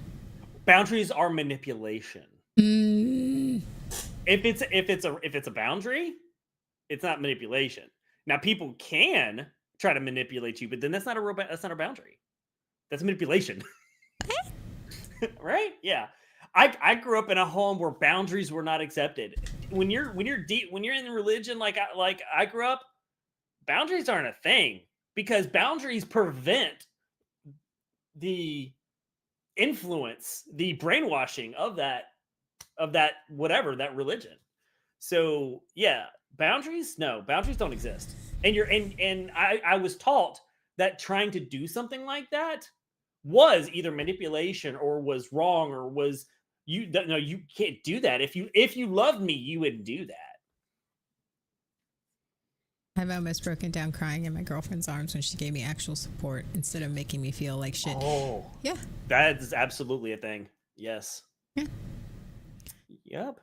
Speaker 1: Boundaries are manipulation.
Speaker 2: Mm.
Speaker 1: If it's a boundary, it's not manipulation. Now, people can try to manipulate you, but then that's not a boundary. That's manipulation. Right? Yeah. I grew up in a home where boundaries were not accepted. When you're in religion like I grew up, boundaries aren't a thing because boundaries prevent the influence, the brainwashing of that whatever, that religion. So yeah, boundaries don't exist. And I was taught that trying to do something like that was either manipulation or was wrong or was you can't do that. If you loved me, you wouldn't do that.
Speaker 2: I've almost broken down crying in my girlfriend's arms when she gave me actual support instead of making me feel like shit.
Speaker 1: Oh,
Speaker 2: yeah,
Speaker 1: that is absolutely a thing. Yes.
Speaker 2: Yeah.
Speaker 1: Yep.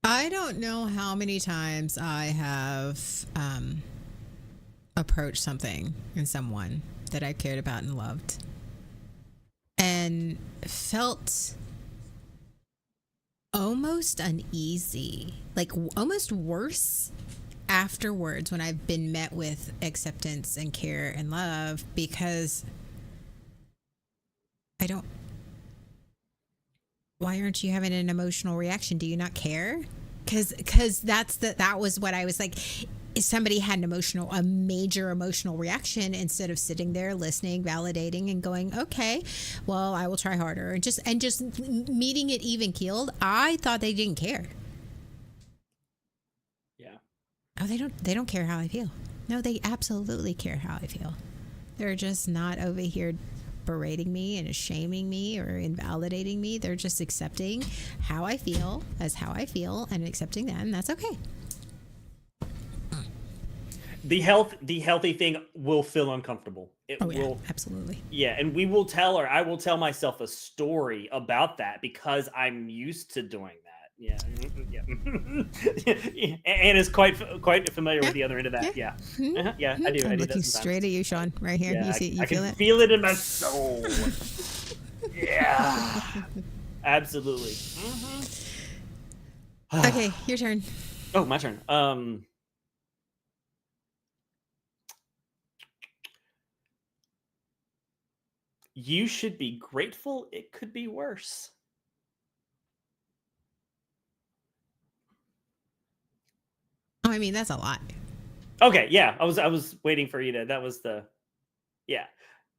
Speaker 2: I don't know how many times I have approached something in someone that I cared about and loved and felt almost uneasy, like almost worse afterwards when I've been met with acceptance and care and love, because why aren't you having an emotional reaction? Do you not care? Because that was what I was like. If somebody had a major emotional reaction, instead of sitting there listening, validating, and going, okay, well, I will try harder, and just meeting it even keeled, I thought they didn't care.
Speaker 1: Yeah.
Speaker 2: Oh, they don't care how I feel. No, they absolutely care how I feel. They're just not over here berating me and shaming me or invalidating me. They're just accepting how I feel as how I feel and accepting that, and that's okay.
Speaker 1: The healthy thing will feel uncomfortable. It will,
Speaker 2: absolutely.
Speaker 1: Yeah, and I will tell myself a story about that because I'm used to doing that. Yeah. Yeah. And is quite familiar with the other end of that. Yeah. Uh-huh. Yeah, I do.
Speaker 2: I'm looking straight at you, Sean, right here.
Speaker 1: Yeah,
Speaker 2: you
Speaker 1: I
Speaker 2: feel
Speaker 1: can
Speaker 2: it?
Speaker 1: feel it in my soul. Yeah. Absolutely. Mm-hmm.
Speaker 2: Okay, your turn.
Speaker 1: Oh, my turn. You should be grateful. It could be worse.
Speaker 2: Oh, I mean, that's a lot.
Speaker 1: Okay, yeah. I was waiting for you to. That was the. Yeah,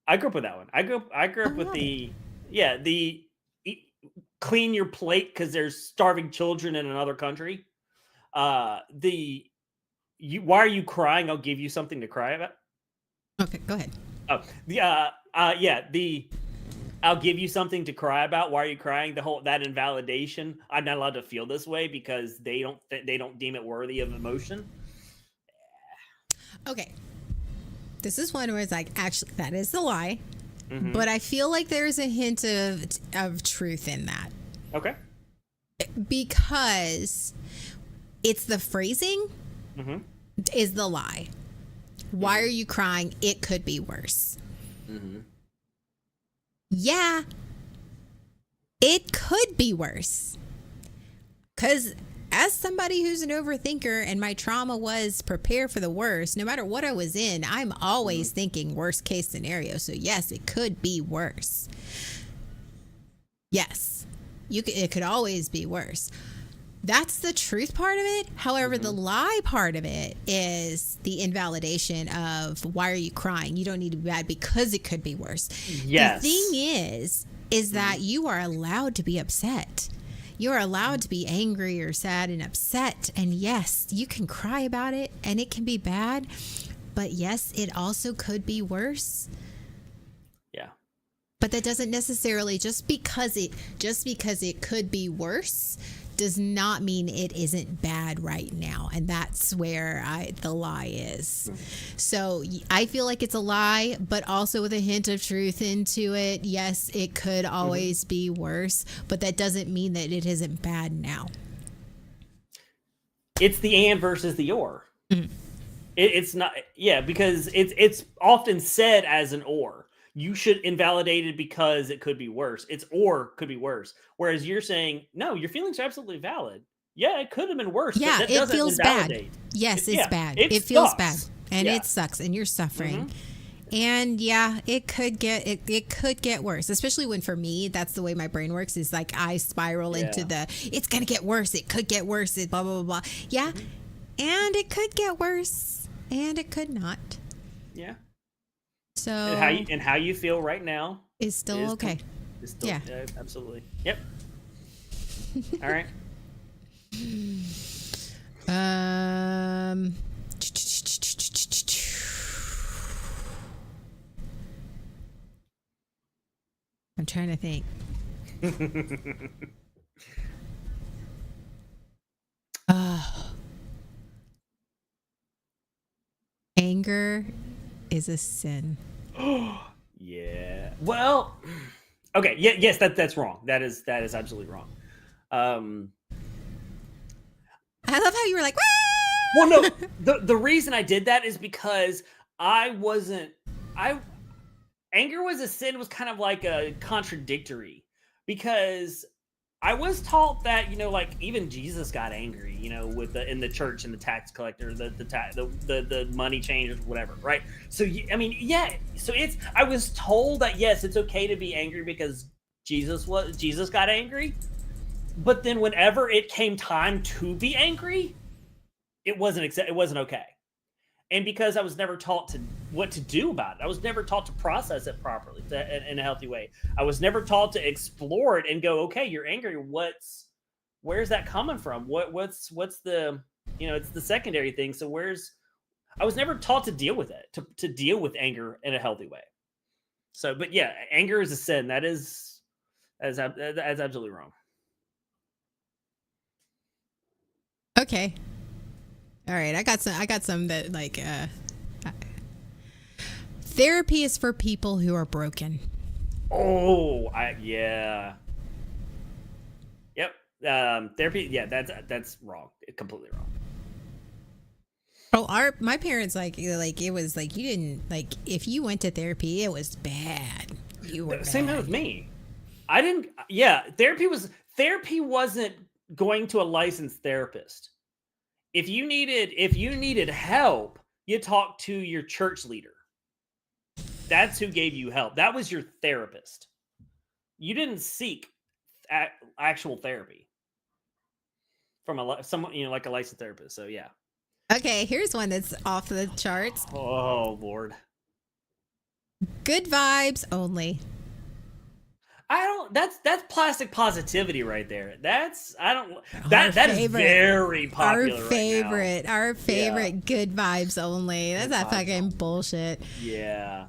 Speaker 1: I grew up with that one. I grew up with the. Yeah, the clean your plate because there's starving children in another country. Why are you crying? I'll give you something to cry about.
Speaker 2: Okay, go ahead.
Speaker 1: Oh, yeah. I'll give you something to cry about. Why are you crying? The whole that invalidation. I'm not allowed to feel this way because they don't deem it worthy of emotion.
Speaker 2: Okay. This is one where it's like, actually, that is the lie.
Speaker 1: Mm-hmm.
Speaker 2: But I feel like there's a hint of truth in that.
Speaker 1: Okay.
Speaker 2: Because it's the phrasing
Speaker 1: Mm-hmm.
Speaker 2: is the lie. Why are you crying? It could be worse.
Speaker 1: Mm-hmm.
Speaker 2: Yeah, it could be worse. Because as somebody who's an overthinker and my trauma was prepare for the worst, no matter what I was in, I'm always thinking worst case scenario. So yes, it could be worse. Yes, it could always be worse. That's the truth part of it. However, the lie part of it is the invalidation of why are you crying? You don't need to be bad because it could be worse.
Speaker 1: Yes.
Speaker 2: The thing is that you are allowed to be upset. You are allowed to be angry or sad and upset. And yes, you can cry about it and it can be bad. But yes, it also could be worse.
Speaker 1: Yeah.
Speaker 2: But that doesn't necessarily just because it could be worse does not mean it isn't bad right now. And that's where the lie is. So I feel like it's a lie, but also with a hint of truth into it. Yes, it could always be worse, but that doesn't mean that it isn't bad now.
Speaker 1: It's the and versus the or. It's not, yeah, because it's often said as an or. You should invalidate it because it could be worse. It's or could be worse. Whereas you're saying, no, your feelings are absolutely valid. Yeah, it could have been worse.
Speaker 2: Yeah,
Speaker 1: but that
Speaker 2: it
Speaker 1: doesn't
Speaker 2: feels
Speaker 1: invalidate.
Speaker 2: bad. Yes, it's bad.
Speaker 1: It
Speaker 2: feels
Speaker 1: sucks.
Speaker 2: bad. And
Speaker 1: Yeah.
Speaker 2: it sucks and you're suffering. And yeah, it could get worse, especially when for me, that's the way my brain works is like I spiral into it's going to get worse. It could get worse. It blah, blah, blah, blah. Yeah. And it could get worse and it could not.
Speaker 1: Yeah.
Speaker 2: So
Speaker 1: And how you feel right now
Speaker 2: is still okay.
Speaker 1: Is still,
Speaker 2: Yeah.
Speaker 1: Absolutely. Yep. All right.
Speaker 2: I'm trying to think. Anger is a sin.
Speaker 1: Yeah. Well, okay. Yeah. Yes. That's wrong. That is absolutely wrong.
Speaker 2: I love how you were like,
Speaker 1: Well, no. The reason I did that is because anger was a sin was kind of like a contradictory because I was taught that, like even Jesus got angry, with in the church and the tax collector, the money changers, whatever, right? So I mean, yeah. So I was told that yes, it's okay to be angry because Jesus got angry, but then whenever it came time to be angry, it wasn't okay. And because I was never taught what to do about it, I was never taught to process it properly in a healthy way. I was never taught to explore it and go, okay, you're angry. Where's that coming from? What's the, it's the secondary thing. So I was never taught to deal with it, to deal with anger in a healthy way. So, but yeah, anger is a sin. That's absolutely wrong.
Speaker 2: okay. All right, I got some that like therapy is for people who are broken.
Speaker 1: Oh, yeah. Yep. Therapy, yeah, that's wrong. Completely wrong.
Speaker 2: Oh, my parents like it was like you didn't like if you went to therapy, it was bad. You were
Speaker 1: Same
Speaker 2: bad.
Speaker 1: thing with me. I didn't. Yeah, therapy wasn't going to a licensed therapist. If you needed help, you talked to your church leader. That's who gave you help. That was your therapist. You didn't seek actual therapy from someone, like a licensed therapist. So yeah.
Speaker 2: Okay, here's one that's off the charts.
Speaker 1: Oh Lord.
Speaker 2: Good vibes only.
Speaker 1: That's plastic positivity right there. That is very popular
Speaker 2: Our favorite good vibes only. That's that fucking bullshit.
Speaker 1: Yeah.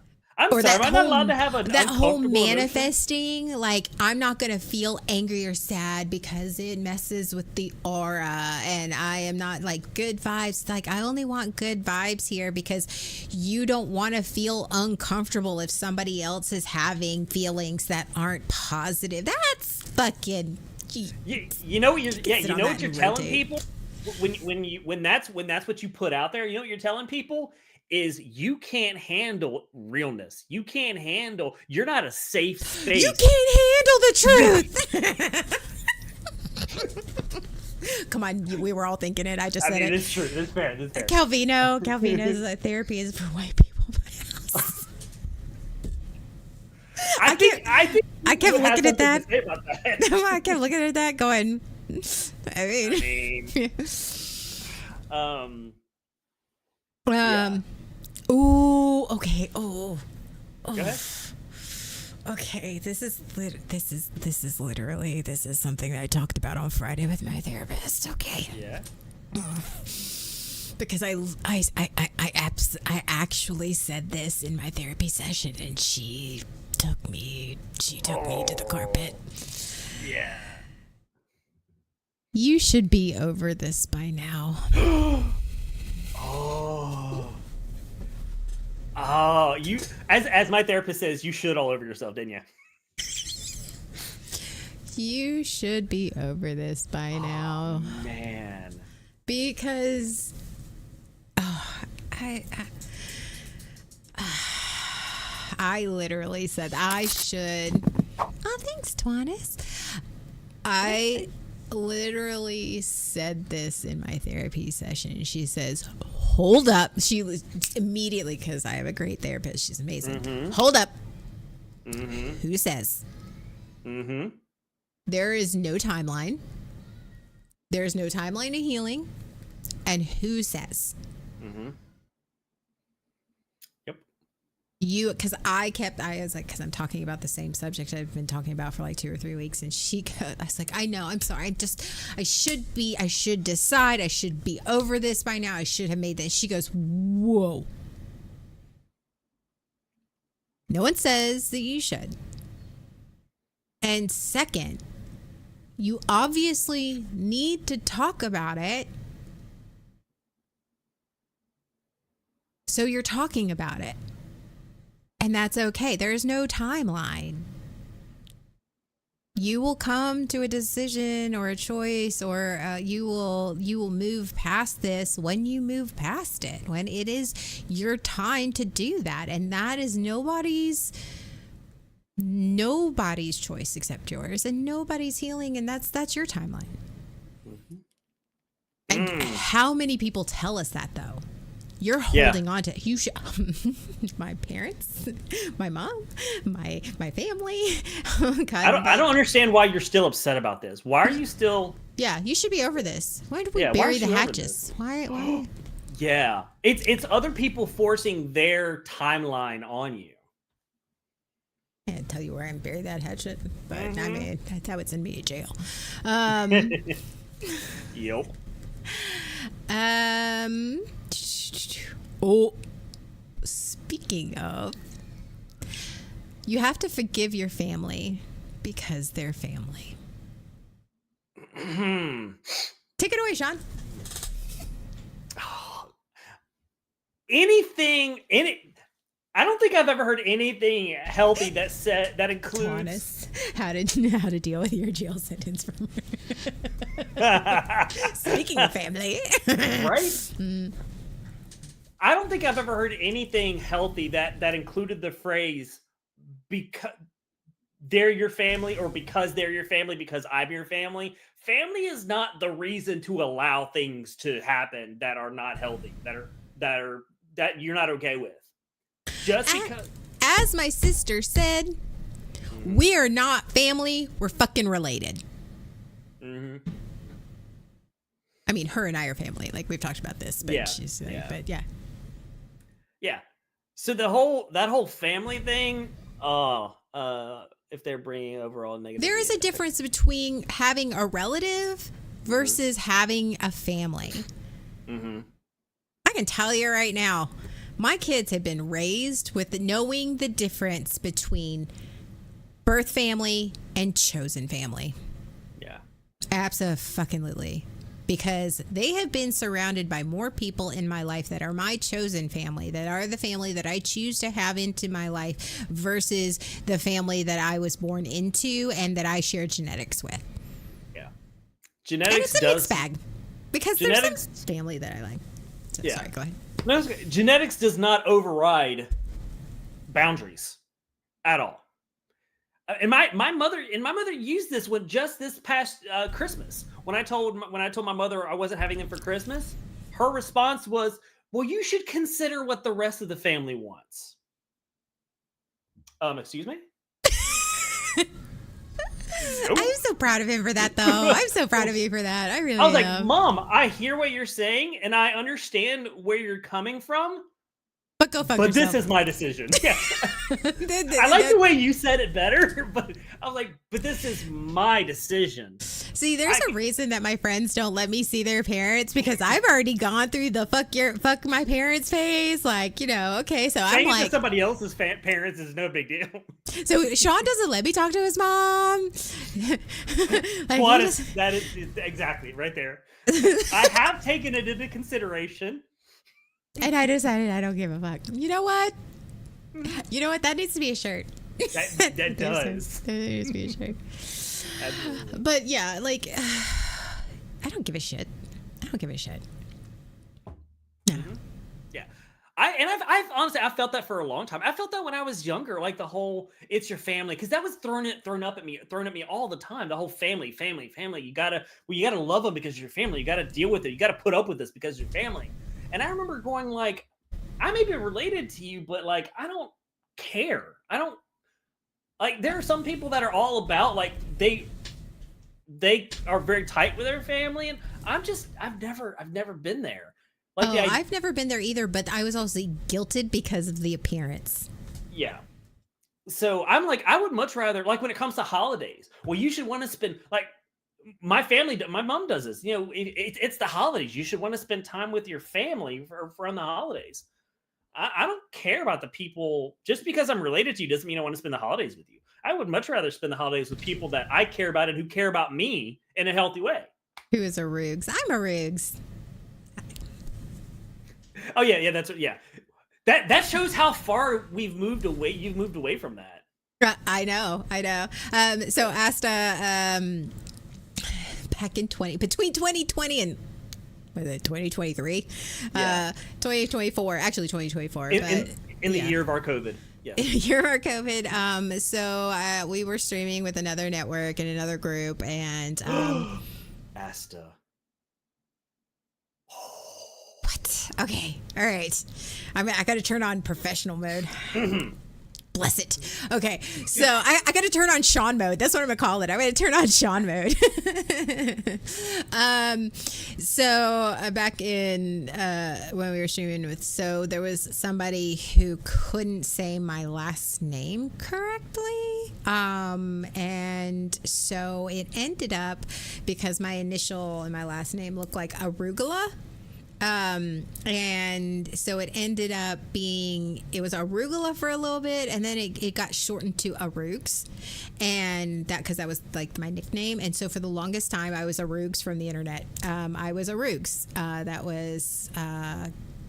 Speaker 1: I'm sorry, am I not allowed to have an
Speaker 2: that whole
Speaker 1: uncomfortable emotion?
Speaker 2: manifesting, like I'm not gonna feel angry or sad because it messes with the aura, and I am not like good vibes. Like I only want good vibes here because you don't want to feel uncomfortable if somebody else is having feelings that aren't positive. That's fucking.
Speaker 1: You know what you're
Speaker 2: Sit
Speaker 1: you
Speaker 2: on
Speaker 1: know
Speaker 2: that
Speaker 1: what you're
Speaker 2: and
Speaker 1: telling
Speaker 2: rotate.
Speaker 1: people when that's what you put out there. You know what you're telling people is you can't handle realness. You can't handle. You're not a safe space.
Speaker 2: You can't handle the truth. Come on, we were all thinking it. I just said it.
Speaker 1: It's true. It's fair. It's fair.
Speaker 2: Calvino's therapy is for white people.
Speaker 1: I think
Speaker 2: I kept
Speaker 1: you have
Speaker 2: looking at that.
Speaker 1: something to say about that.
Speaker 2: I kept looking at that, going. I mean,
Speaker 1: yeah.
Speaker 2: Ooh, okay. Oh,
Speaker 1: Go ahead.
Speaker 2: okay. This is literally something that I talked about on Friday with my therapist. Okay.
Speaker 1: Yeah.
Speaker 2: Because I actually said this in my therapy session, and she took me to the carpet.
Speaker 1: Yeah.
Speaker 2: You should be over this by now.
Speaker 1: Oh, you as my therapist says, you should all over yourself, didn't you?
Speaker 2: You should be over this by now.
Speaker 1: Man.
Speaker 2: Because I literally said I should. Oh, thanks, Twanis. I literally said this in my therapy session. She says, "Hold up." She was immediately, because I have a great therapist. She's amazing.
Speaker 1: Mm-hmm.
Speaker 2: Hold up.
Speaker 1: Mm-hmm.
Speaker 2: Who says?
Speaker 1: Mm-hmm.
Speaker 2: There is no timeline. There is no timeline to healing. And who says?
Speaker 1: Mm-hmm. Yep.
Speaker 2: Because I was like, because I'm talking about the same subject I've been talking about for like 2 or 3 weeks. And I was like, I know, I'm sorry. I should decide. I should be over this by now. I should have made this. She goes, whoa. No one says that you should. And second, you obviously need to talk about it. So you're talking about it. And that's okay. There's no timeline. You will come to a decision or a choice, or you will move past this when you move past it, when it is your time to do that. And that is nobody's choice except yours, and nobody's healing, and that's your timeline. Mm-hmm. And how many people tell us that, though? You're holding on to you should my parents, my mom, my family.
Speaker 1: I don't understand why you're still upset about this. Why are you still?
Speaker 2: Yeah, you should be over this. Why did we
Speaker 1: why
Speaker 2: bury
Speaker 1: is
Speaker 2: the
Speaker 1: she over
Speaker 2: hatches? Why?
Speaker 1: Yeah, it's other people forcing their timeline on you.
Speaker 2: I can't tell you where I buried that hatchet, but I mean that's how it's in me to jail.
Speaker 1: Yep.
Speaker 2: Oh, speaking of, you have to forgive your family because they're family. Take it away, Sean.
Speaker 1: I don't think I've ever heard anything healthy that includes
Speaker 2: how to deal with your jail sentence from speaking of family.
Speaker 1: Right? I don't think I've ever heard anything healthy that included the phrase because they're your family, or because they're your family because I'm your family. Family is not the reason to allow things to happen that are not healthy, that you're not okay with. Just because,
Speaker 2: as my sister said, we are not family. We're fucking related. Mm-hmm. I mean, her and I are family. Like, we've talked about this, but she's like, but yeah.
Speaker 1: Yeah. So that whole family thing, if they're bringing overall negative.
Speaker 2: There is a difference between having a relative versus having a family. Mm-hmm. I can tell you right now, My kids have been raised with knowing the difference between birth family and chosen family.
Speaker 1: Yeah.
Speaker 2: Absolutely. Because they have been surrounded by more people in my life that are my chosen family, that are the family that I choose to have into my life versus the family that I was born into and that I share genetics with.
Speaker 1: Yeah.
Speaker 2: And
Speaker 1: Genetics
Speaker 2: it's a
Speaker 1: does
Speaker 2: mixed bag because
Speaker 1: genetics,
Speaker 2: there's some family that I like. So,
Speaker 1: yeah.
Speaker 2: Sorry, go ahead.
Speaker 1: No, it's okay. Genetics does not override boundaries at all. And my mother used this with just this past Christmas. When I told my mother I wasn't having them for Christmas, her response was, "Well, you should consider what the rest of the family wants." Excuse me? Nope.
Speaker 2: I'm so proud of him for that, though. I'm so proud of you for that. I really am.
Speaker 1: I was like, Mom, I hear what you're saying, and I understand where you're coming from.
Speaker 2: But go fuck
Speaker 1: But
Speaker 2: yourself.
Speaker 1: this is my decision. Yeah. I like the way you said it better, but I was like, but this is my decision.
Speaker 2: See, there's a reason that my friends don't let me see their parents because I've already gone through the fuck my parents phase. Like, okay, so
Speaker 1: Saying
Speaker 2: I'm like,
Speaker 1: somebody else's parents is no big deal.
Speaker 2: So Sean doesn't let me talk to his mom.
Speaker 1: That is exactly right there. I have taken it into consideration.
Speaker 2: And I decided I don't give a fuck. You know what? That needs to be a shirt.
Speaker 1: That does.
Speaker 2: That needs to be a shirt.
Speaker 1: Absolutely.
Speaker 2: But yeah, like, I don't give a shit. I don't give a shit. No.
Speaker 1: Mm-hmm. Yeah. I've honestly, I felt that for a long time. I felt that when I was younger, like the whole "it's your family," because that was thrown at me all the time. The whole family. You gotta love them because you're your family. You gotta deal with it. You gotta put up with this because you're family. And I remember going like, I may be related to you, but like, I don't care. I don't like. There are some people that are all about like they are very tight with their family, and I've never been there. Like,
Speaker 2: I've never been there either, but I was also guilted because of the appearance.
Speaker 1: Yeah. So I'm like, I would much rather, like when it comes to holidays, well, you should want to spend, like my family, my mom does this, it's the holidays. You should want to spend time with your family around the holidays. I don't care about the people, just because I'm related to you doesn't mean I want to spend the holidays with you. I would much rather spend the holidays with people that I care about and who care about me in a healthy way.
Speaker 2: Who is a Roogs? I'm a Roogs.
Speaker 1: Oh yeah, yeah. That shows how far we've moved away. You've moved away from that.
Speaker 2: I know. So Asta, back in between 2020 and was it 2023?
Speaker 1: Yeah.
Speaker 2: 2024, actually 2024.
Speaker 1: In the year of our COVID. Yeah.
Speaker 2: Year of our COVID. So we were streaming with another network and another group, and
Speaker 1: Asta.
Speaker 2: What? Okay. All right. I got to turn on professional mode. Bless it. Okay. So I got to turn on Sean mode. That's what I'm going to call it. I'm going to turn on Sean mode. Back in when we were streaming so there was somebody who couldn't say my last name correctly. And so it ended up because my initial and my last name looked like arugula. And so it ended up it was arugula for a little bit, and then it got shortened to Arugs, and because that was like my nickname. And so for the longest time, I was Arugs from the internet. I was Arugs. That was,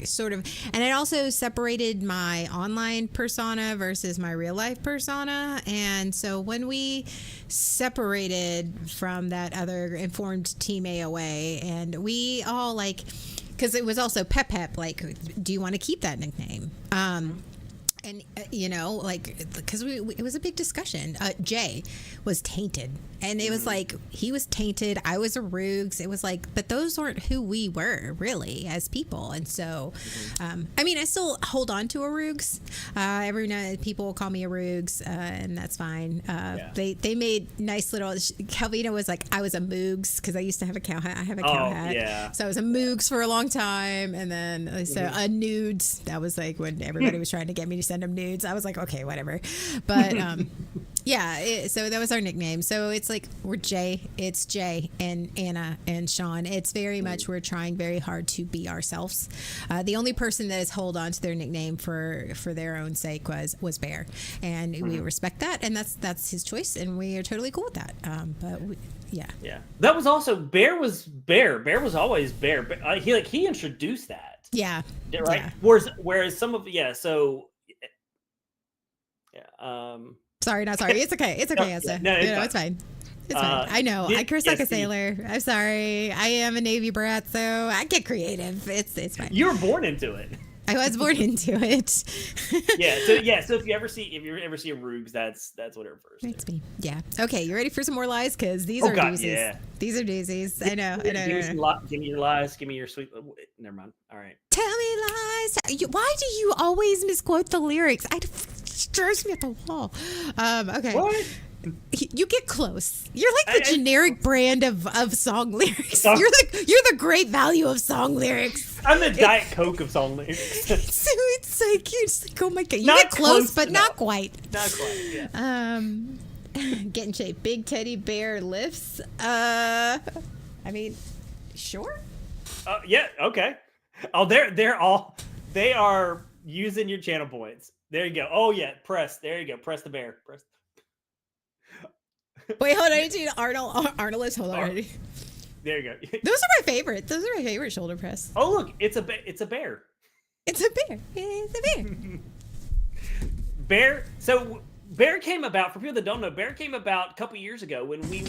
Speaker 2: sort of, and it also separated my online persona versus my real life persona. And so when we separated from that other informed team AOA, and we all because it was also Pep, like, do you want to keep that nickname? And because it was a big discussion. Jay was tainted, and it was like he was tainted. I was a Roogs. It was like, but those aren't who we were really as people. And so, I still hold on to a Roogs. Every now people will call me a Roogs, and that's fine. They made nice little. Calvina was like, I was a Moogs because I used to have a cow hat. I have a cow hat.
Speaker 1: Yeah.
Speaker 2: So I was a Moogs for a long time, and then a Nudes. That was like when everybody was trying to get me to send them nudes. I was like, okay, whatever. But Yeah, so that was our nickname. So it's like we're Jay, it's Jay and Anna and Sean. It's very much we're trying very hard to be ourselves. The only person that has held on to their nickname for their own sake was Bear, and we respect that, and that's his choice, and we are totally cool with that. Yeah.
Speaker 1: Yeah, that was also Bear was Bear. Bear was always Bear. He introduced that.
Speaker 2: Yeah.
Speaker 1: Right.
Speaker 2: Yeah.
Speaker 1: Whereas some of So
Speaker 2: Sorry, not sorry. It's okay. It's okay, Asa.
Speaker 1: No,
Speaker 2: it's fine. It's fine. I know. I curse like a sailor. I'm sorry. I am a Navy brat, so I get creative. It's fine.
Speaker 1: You were born into it.
Speaker 2: I was born into it.
Speaker 1: So if you ever see a Roogs, that's what it refers to.
Speaker 2: It's me. Yeah. Okay, you ready for some more lies? Because these are doozies.
Speaker 1: Yeah.
Speaker 2: These are doozies. I know.
Speaker 1: Give me your lies. Give me your sweet. Never mind. All right.
Speaker 2: Tell me lies. Why do you always misquote the lyrics? It drives me at the wall. Okay.
Speaker 1: What?
Speaker 2: You get close. You're like the generic brand of song lyrics. You're the great value of song lyrics.
Speaker 1: I'm the Diet Coke of song lyrics.
Speaker 2: So it's like you're just like, oh my god, you get close, but not quite.
Speaker 1: Not quite. Yeah.
Speaker 2: Get in shape. Big teddy bear lifts. I mean, sure.
Speaker 1: Yeah. Okay. Oh, they are using your channel points. There you go. Oh yeah. Press. There you go. Press the bear. Press.
Speaker 2: Wait, hold on. I need to do Arnold is hold on.
Speaker 1: There you go.
Speaker 2: Those are my favorite. Those are my favorite shoulder press.
Speaker 1: Oh look, it's a bear.
Speaker 2: It's a bear. It's a bear.
Speaker 1: Bear. So Bear came about, for people that don't know, Bear came about a couple years ago when we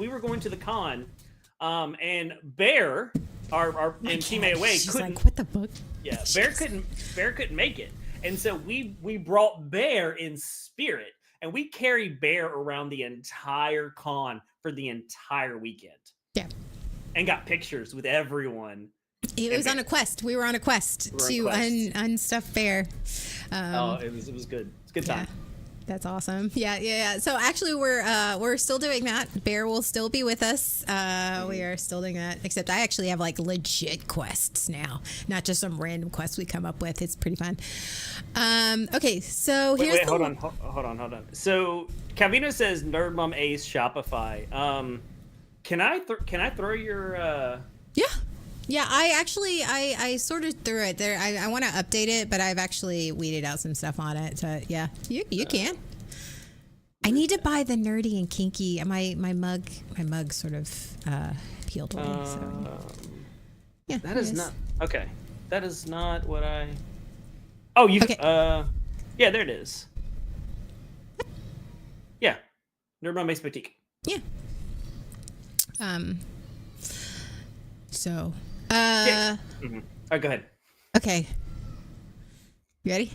Speaker 1: were going to the con, and Bear, our and Team AOA couldn't.
Speaker 2: Like, what the fuck?
Speaker 1: Yeah, Bear couldn't make it, and so we brought Bear in spirit. And we carried Bear around the entire con for the entire weekend.
Speaker 2: Yeah.
Speaker 1: And got pictures with everyone.
Speaker 2: It was on a quest. We were on a quest to unstuff Bear.
Speaker 1: It was good. It's a good time.
Speaker 2: Yeah. That's awesome. Yeah. So actually, we're still doing that. Bear will still be with us. We are still doing that. Except I actually have like legit quests now, not just some random quests we come up with. It's pretty fun. Okay, so here's
Speaker 1: hold on. So Calvino says Nerd Mom Ace Shopify. Can I throw your?
Speaker 2: Yeah, I sort of threw it there. I want to update it, but I've actually weeded out some stuff on it. So yeah, you can. I need to buy the nerdy and kinky. My mug sort of peeled away. So yeah,
Speaker 1: that is not okay. That is not what I. Oh, you. Okay. Yeah, there it is. Yeah, Nerd Mom Ace Boutique.
Speaker 2: Yeah. So.
Speaker 1: Yeah. Mm-hmm. All right, go ahead.
Speaker 2: Okay. You ready?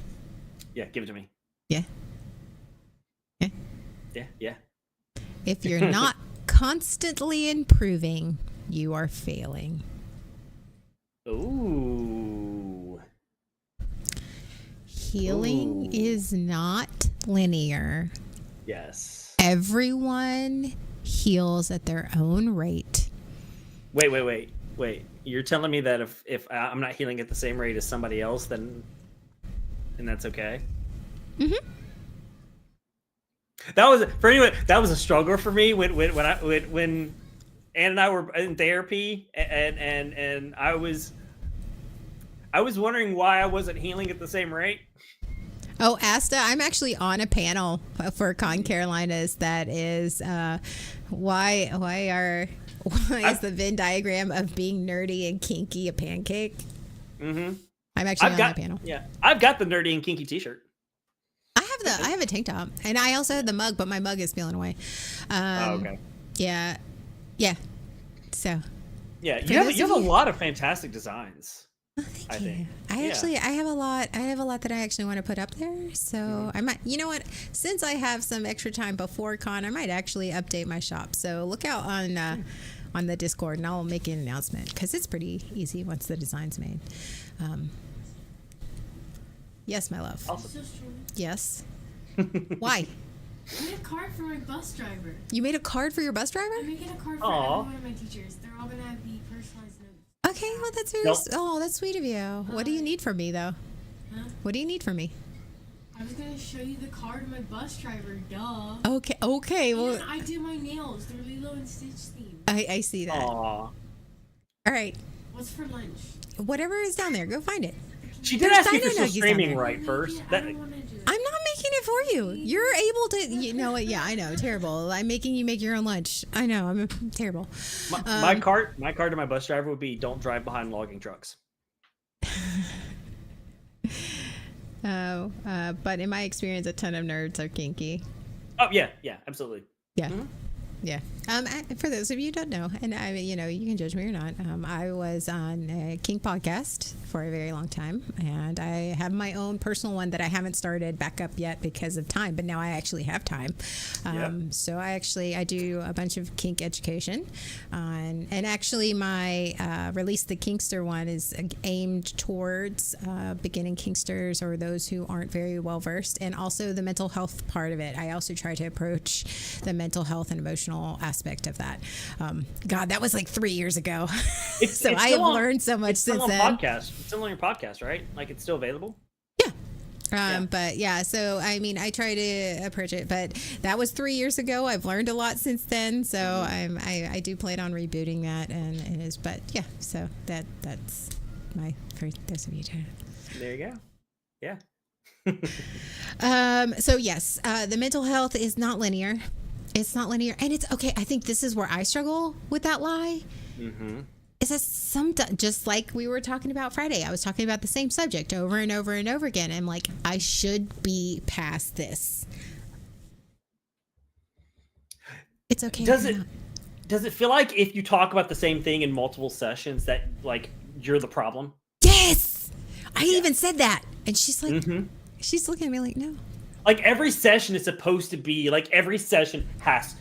Speaker 1: Yeah, give it to me.
Speaker 2: Yeah.
Speaker 1: Yeah.
Speaker 2: If you're not constantly improving, you are failing.
Speaker 1: Ooh.
Speaker 2: Healing is not linear.
Speaker 1: Yes.
Speaker 2: Everyone heals at their own rate.
Speaker 1: Wait. You're telling me that if I'm not healing at the same rate as somebody else, then that's okay?
Speaker 2: Mm-hmm.
Speaker 1: That was a struggle for me when Ann and I were in therapy, and I was wondering why I wasn't healing at the same rate.
Speaker 2: Oh, Asta, I'm actually on a panel for Con Carolinas that is why is the Venn diagram of being nerdy and kinky a pancake?
Speaker 1: Mm-hmm.
Speaker 2: I'm actually on that panel.
Speaker 1: Yeah, I've got the nerdy and kinky T-shirt.
Speaker 2: I have a tank top, and I also have the mug, but my mug is peeling away.
Speaker 1: Okay.
Speaker 2: Yeah. So.
Speaker 1: Yeah, you have a lot of fantastic designs.
Speaker 2: Oh, thank you. I have a lot that I actually want to put up there. So I might, you know what? Since I have some extra time before con, I might actually update my shop. So look out on the Discord, and I'll make an announcement because it's pretty easy once the design's made. Yes, my love.
Speaker 1: Awesome.
Speaker 2: Yes. Why?
Speaker 3: I made a card for my bus driver.
Speaker 2: You made a card for your bus driver?
Speaker 3: I'm making a card for every one of my teachers. They're all gonna be personalized notes.
Speaker 2: Okay, well that's very that's sweet of you. What do you need from me though?
Speaker 3: Huh?
Speaker 2: What do you need from me?
Speaker 3: I I was gonna show you the card of my bus driver. Duh.
Speaker 2: Okay. Well,
Speaker 3: And I do my nails. They're Lilo and Stitch themed.
Speaker 2: I see that.
Speaker 1: Aw.
Speaker 2: All right.
Speaker 3: What's for lunch?
Speaker 2: Whatever is down there, go find it.
Speaker 1: She did
Speaker 2: There's
Speaker 1: ask you for
Speaker 2: dino
Speaker 1: some
Speaker 2: nuggies down
Speaker 1: streaming
Speaker 2: there.
Speaker 1: right first.
Speaker 3: I
Speaker 1: That
Speaker 3: don't want to do that.
Speaker 2: I'm not making it for you. You're able to. You know what? Yeah, I know. Terrible. I'm making you make your own lunch. I know. I'm terrible.
Speaker 1: my card to my bus driver would be don't drive behind logging trucks.
Speaker 2: But in my experience, a ton of nerds are kinky.
Speaker 1: Oh yeah, absolutely.
Speaker 2: Yeah.
Speaker 1: Mhm.
Speaker 2: Yeah. For those of you who don't know, and I, you know, you can judge me or not. I was on a Kink podcast for a very long time, and I have my own personal one that I haven't started back up yet because of time. But now I actually have time. So I do a bunch of kink education, and actually my Release the Kinkster one is aimed towards beginning kinksters or those who aren't very well versed, and also the mental health part of it. I also try to approach the mental health and emotional aspect of that. God, that was like 3 years ago. So I have learned so much since then.
Speaker 1: Podcast. It's still on your podcast, right? Like it's still available.
Speaker 2: Yeah. But yeah, so I mean, I try to approach it, but that was 3 years ago. I've learned a lot since then, so I do plan on rebooting that, and it is. But yeah, so that's my for those of you too.
Speaker 1: There you go. Yeah.
Speaker 2: So yes, the mental health is not linear. It's not linear, and it's okay. I think this is where I struggle with that lie.
Speaker 1: Mm-hmm.
Speaker 2: Is that just like we were talking about Friday, I was talking about the same subject over and over and over again. I'm like, I should be past this. It's okay.
Speaker 1: Does it feel like if you talk about the same thing in multiple sessions that like you're the problem?
Speaker 2: Yes, I even said that, and she's like, she's looking at me like, no.
Speaker 1: Like every session is supposed to be like every session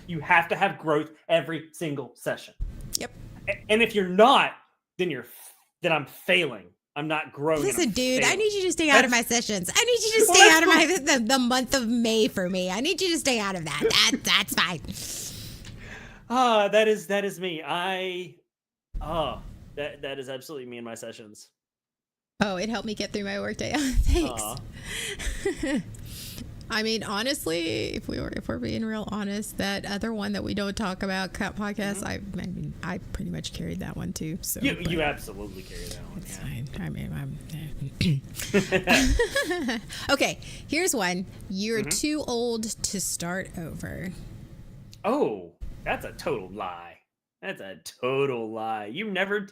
Speaker 1: you have to have growth every single session.
Speaker 2: Yep.
Speaker 1: And if you're not, then I'm failing. I'm not growing.
Speaker 2: Listen, dude,
Speaker 1: failing.
Speaker 2: I need you to stay out of my sessions. I need you to stay out of the month of May for me. I need you to stay out of that. That's fine.
Speaker 1: That is me. That is absolutely me in my sessions.
Speaker 2: Oh, it helped me get through my workday. Thanks. I mean, honestly, if we're being real honest, that other one that we don't talk about, Cut Podcast, I pretty much carried that one too. So
Speaker 1: you absolutely carried that one.
Speaker 2: It's fine. I mean, okay. Here's one. You're too old to start over.
Speaker 1: Oh, that's a total lie. That's a total lie. You're never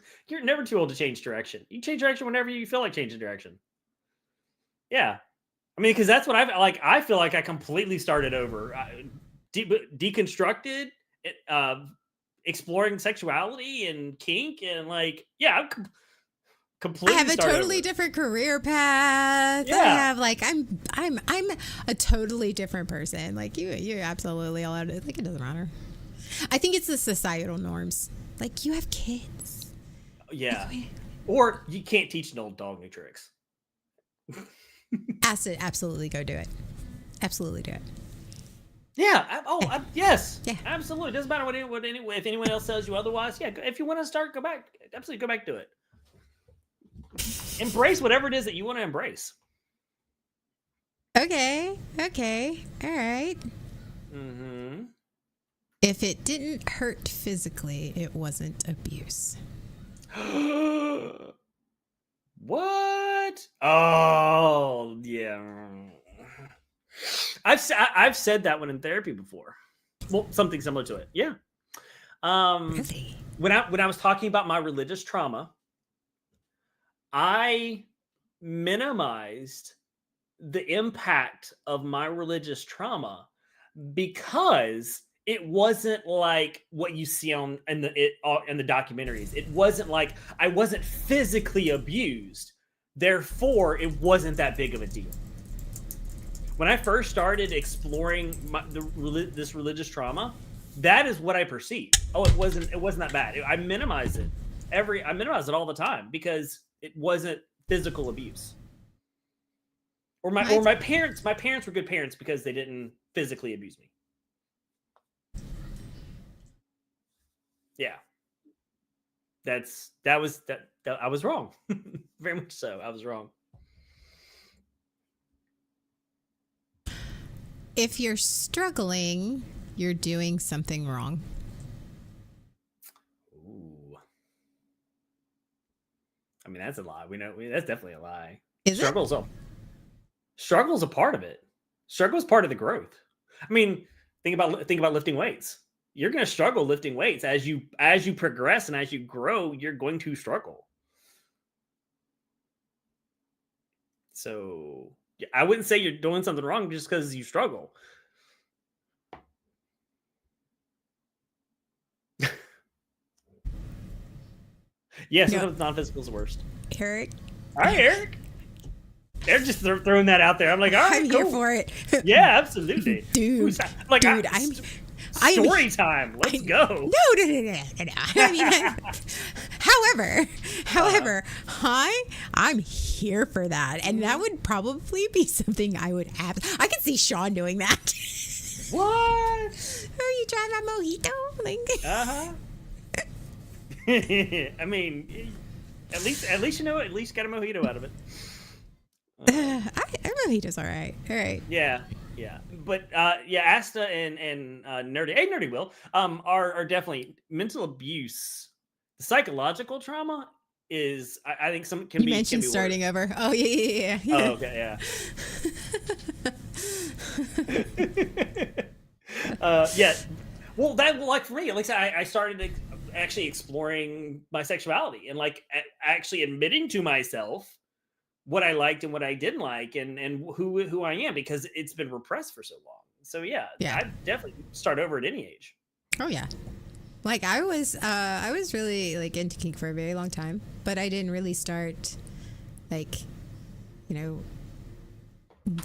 Speaker 1: too old to change direction. You change direction whenever you feel like changing direction. Yeah. I mean, because that's what I feel like I completely started over, deconstructed, exploring sexuality and kink, and like, yeah, I'm completely.
Speaker 2: I have a totally different career path.
Speaker 1: Yeah.
Speaker 2: I have like I'm a totally different person. Like you're absolutely allowed to. Like it doesn't matter. I think it's the societal norms. Like you have kids.
Speaker 1: Yeah, or you can't teach an old dog new tricks.
Speaker 2: Absolutely go do it. Absolutely do it.
Speaker 1: Yeah. Yes.
Speaker 2: Yeah.
Speaker 1: Absolutely. Doesn't matter if anyone else tells you otherwise. Yeah. If you want to start, go back. Absolutely, go back to it. Embrace whatever it is that you want to embrace.
Speaker 2: Okay. All right.
Speaker 1: Mm-hmm.
Speaker 2: If it didn't hurt physically, it wasn't abuse.
Speaker 1: What? Oh, yeah. I've said that one in therapy before. Well, something similar to it. Yeah.
Speaker 2: Really?
Speaker 1: When I was talking about my religious trauma, I minimized the impact of my religious trauma because it wasn't like what you see in the documentaries. It wasn't like I wasn't physically abused. Therefore, it wasn't that big of a deal. When I first started exploring this religious trauma, that is what I perceived. Oh, it wasn't that bad. I minimized it. I minimized it all the time because it wasn't physical abuse. Or my parents were good parents because they didn't physically abuse me. Yeah. I was wrong. Very much so. I was wrong.
Speaker 2: If you're struggling, you're doing something wrong.
Speaker 1: Ooh. I mean, that's a lie. We know that's definitely a lie.
Speaker 2: Is it?
Speaker 1: Struggle's a part of it. Struggle's part of the growth. I mean, think about lifting weights. You're going to struggle lifting weights as you progress and as you grow. You're going to struggle. So I wouldn't say you're doing something wrong just because you struggle. Yes,
Speaker 2: Yeah.
Speaker 1: non-physical is the worst.
Speaker 2: Eric,
Speaker 1: All right, Eric. They're just throwing that out there. I'm like, all right,
Speaker 2: I'm
Speaker 1: cool.
Speaker 2: here for it.
Speaker 1: Yeah, absolutely.
Speaker 2: Dude,
Speaker 1: Like,
Speaker 2: dude, I'm
Speaker 1: story time. Let's go.
Speaker 2: No. I mean, however, I'm here for that, and that would probably be something I would have. I could see Sean doing that.
Speaker 1: What?
Speaker 2: Are you trying my mojito? Like,
Speaker 1: Uh-huh. I mean, at least you know, at least got a mojito out of it.
Speaker 2: mojito's all right. All right.
Speaker 1: Yeah. But Asta and Nerdy, hey Nerdy Will, are definitely mental abuse. The psychological trauma is, I think, some can
Speaker 2: You
Speaker 1: be.
Speaker 2: mentioned
Speaker 1: can be
Speaker 2: starting over. Oh yeah.
Speaker 1: Oh, okay, yeah. Yeah. Well, that, like, for me, like I said, I started actually exploring my sexuality and like actually admitting to myself what I liked and what I didn't like, and who I am, because it's been repressed for so long. So yeah. I definitely start over at any age.
Speaker 2: Oh yeah. Like I was really like into kink for a very long time, but I didn't really start like,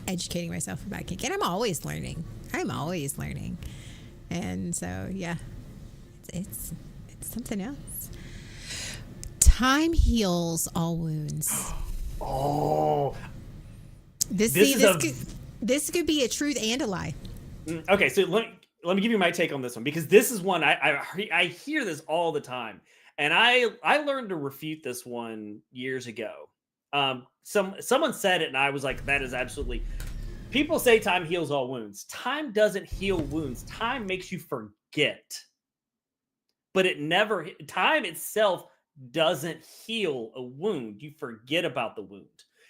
Speaker 2: educating myself about kink. And I'm always learning. And so yeah, it's something else. Time heals all wounds.
Speaker 1: Oh,
Speaker 2: This could be a truth and a lie.
Speaker 1: Okay, so let me give you my take on this one, because this is one I hear this all the time, and I learned to refute this one years ago. Someone said it, and I was like, that is absolutely. People say time heals all wounds. Time doesn't heal wounds. Time makes you forget, but time itself doesn't heal a wound. You forget about the wound.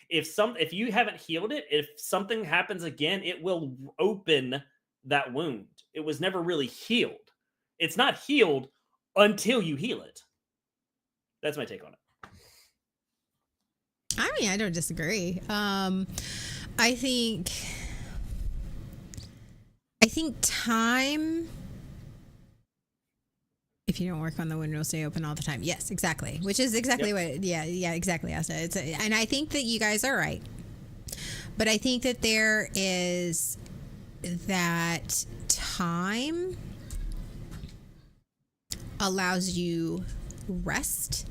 Speaker 1: If you haven't healed it, if something happens again, it will open that wound. It was never really healed. It's not healed until you heal it. That's my take on it.
Speaker 2: I mean, I don't disagree. I think time, if you don't work on the wound, it'll stay open all the time. Yes, exactly. Which is exactly what, exactly, Asta. And I think that you guys are right. But I think that there is that time allows you rest.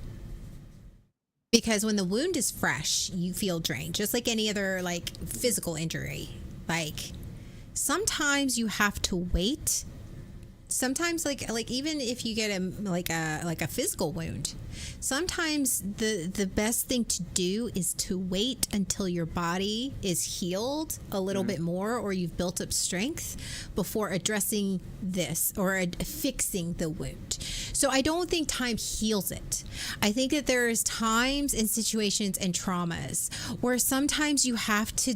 Speaker 2: Because when the wound is fresh, you feel drained, just like any other like physical injury. Like sometimes you have to wait. Sometimes like even if you get a physical wound, sometimes the best thing to do is to wait until your body is healed a little bit more, or you've built up strength before addressing this or fixing the wound. So I don't think time heals it. I think that there's times and situations and traumas where sometimes you have to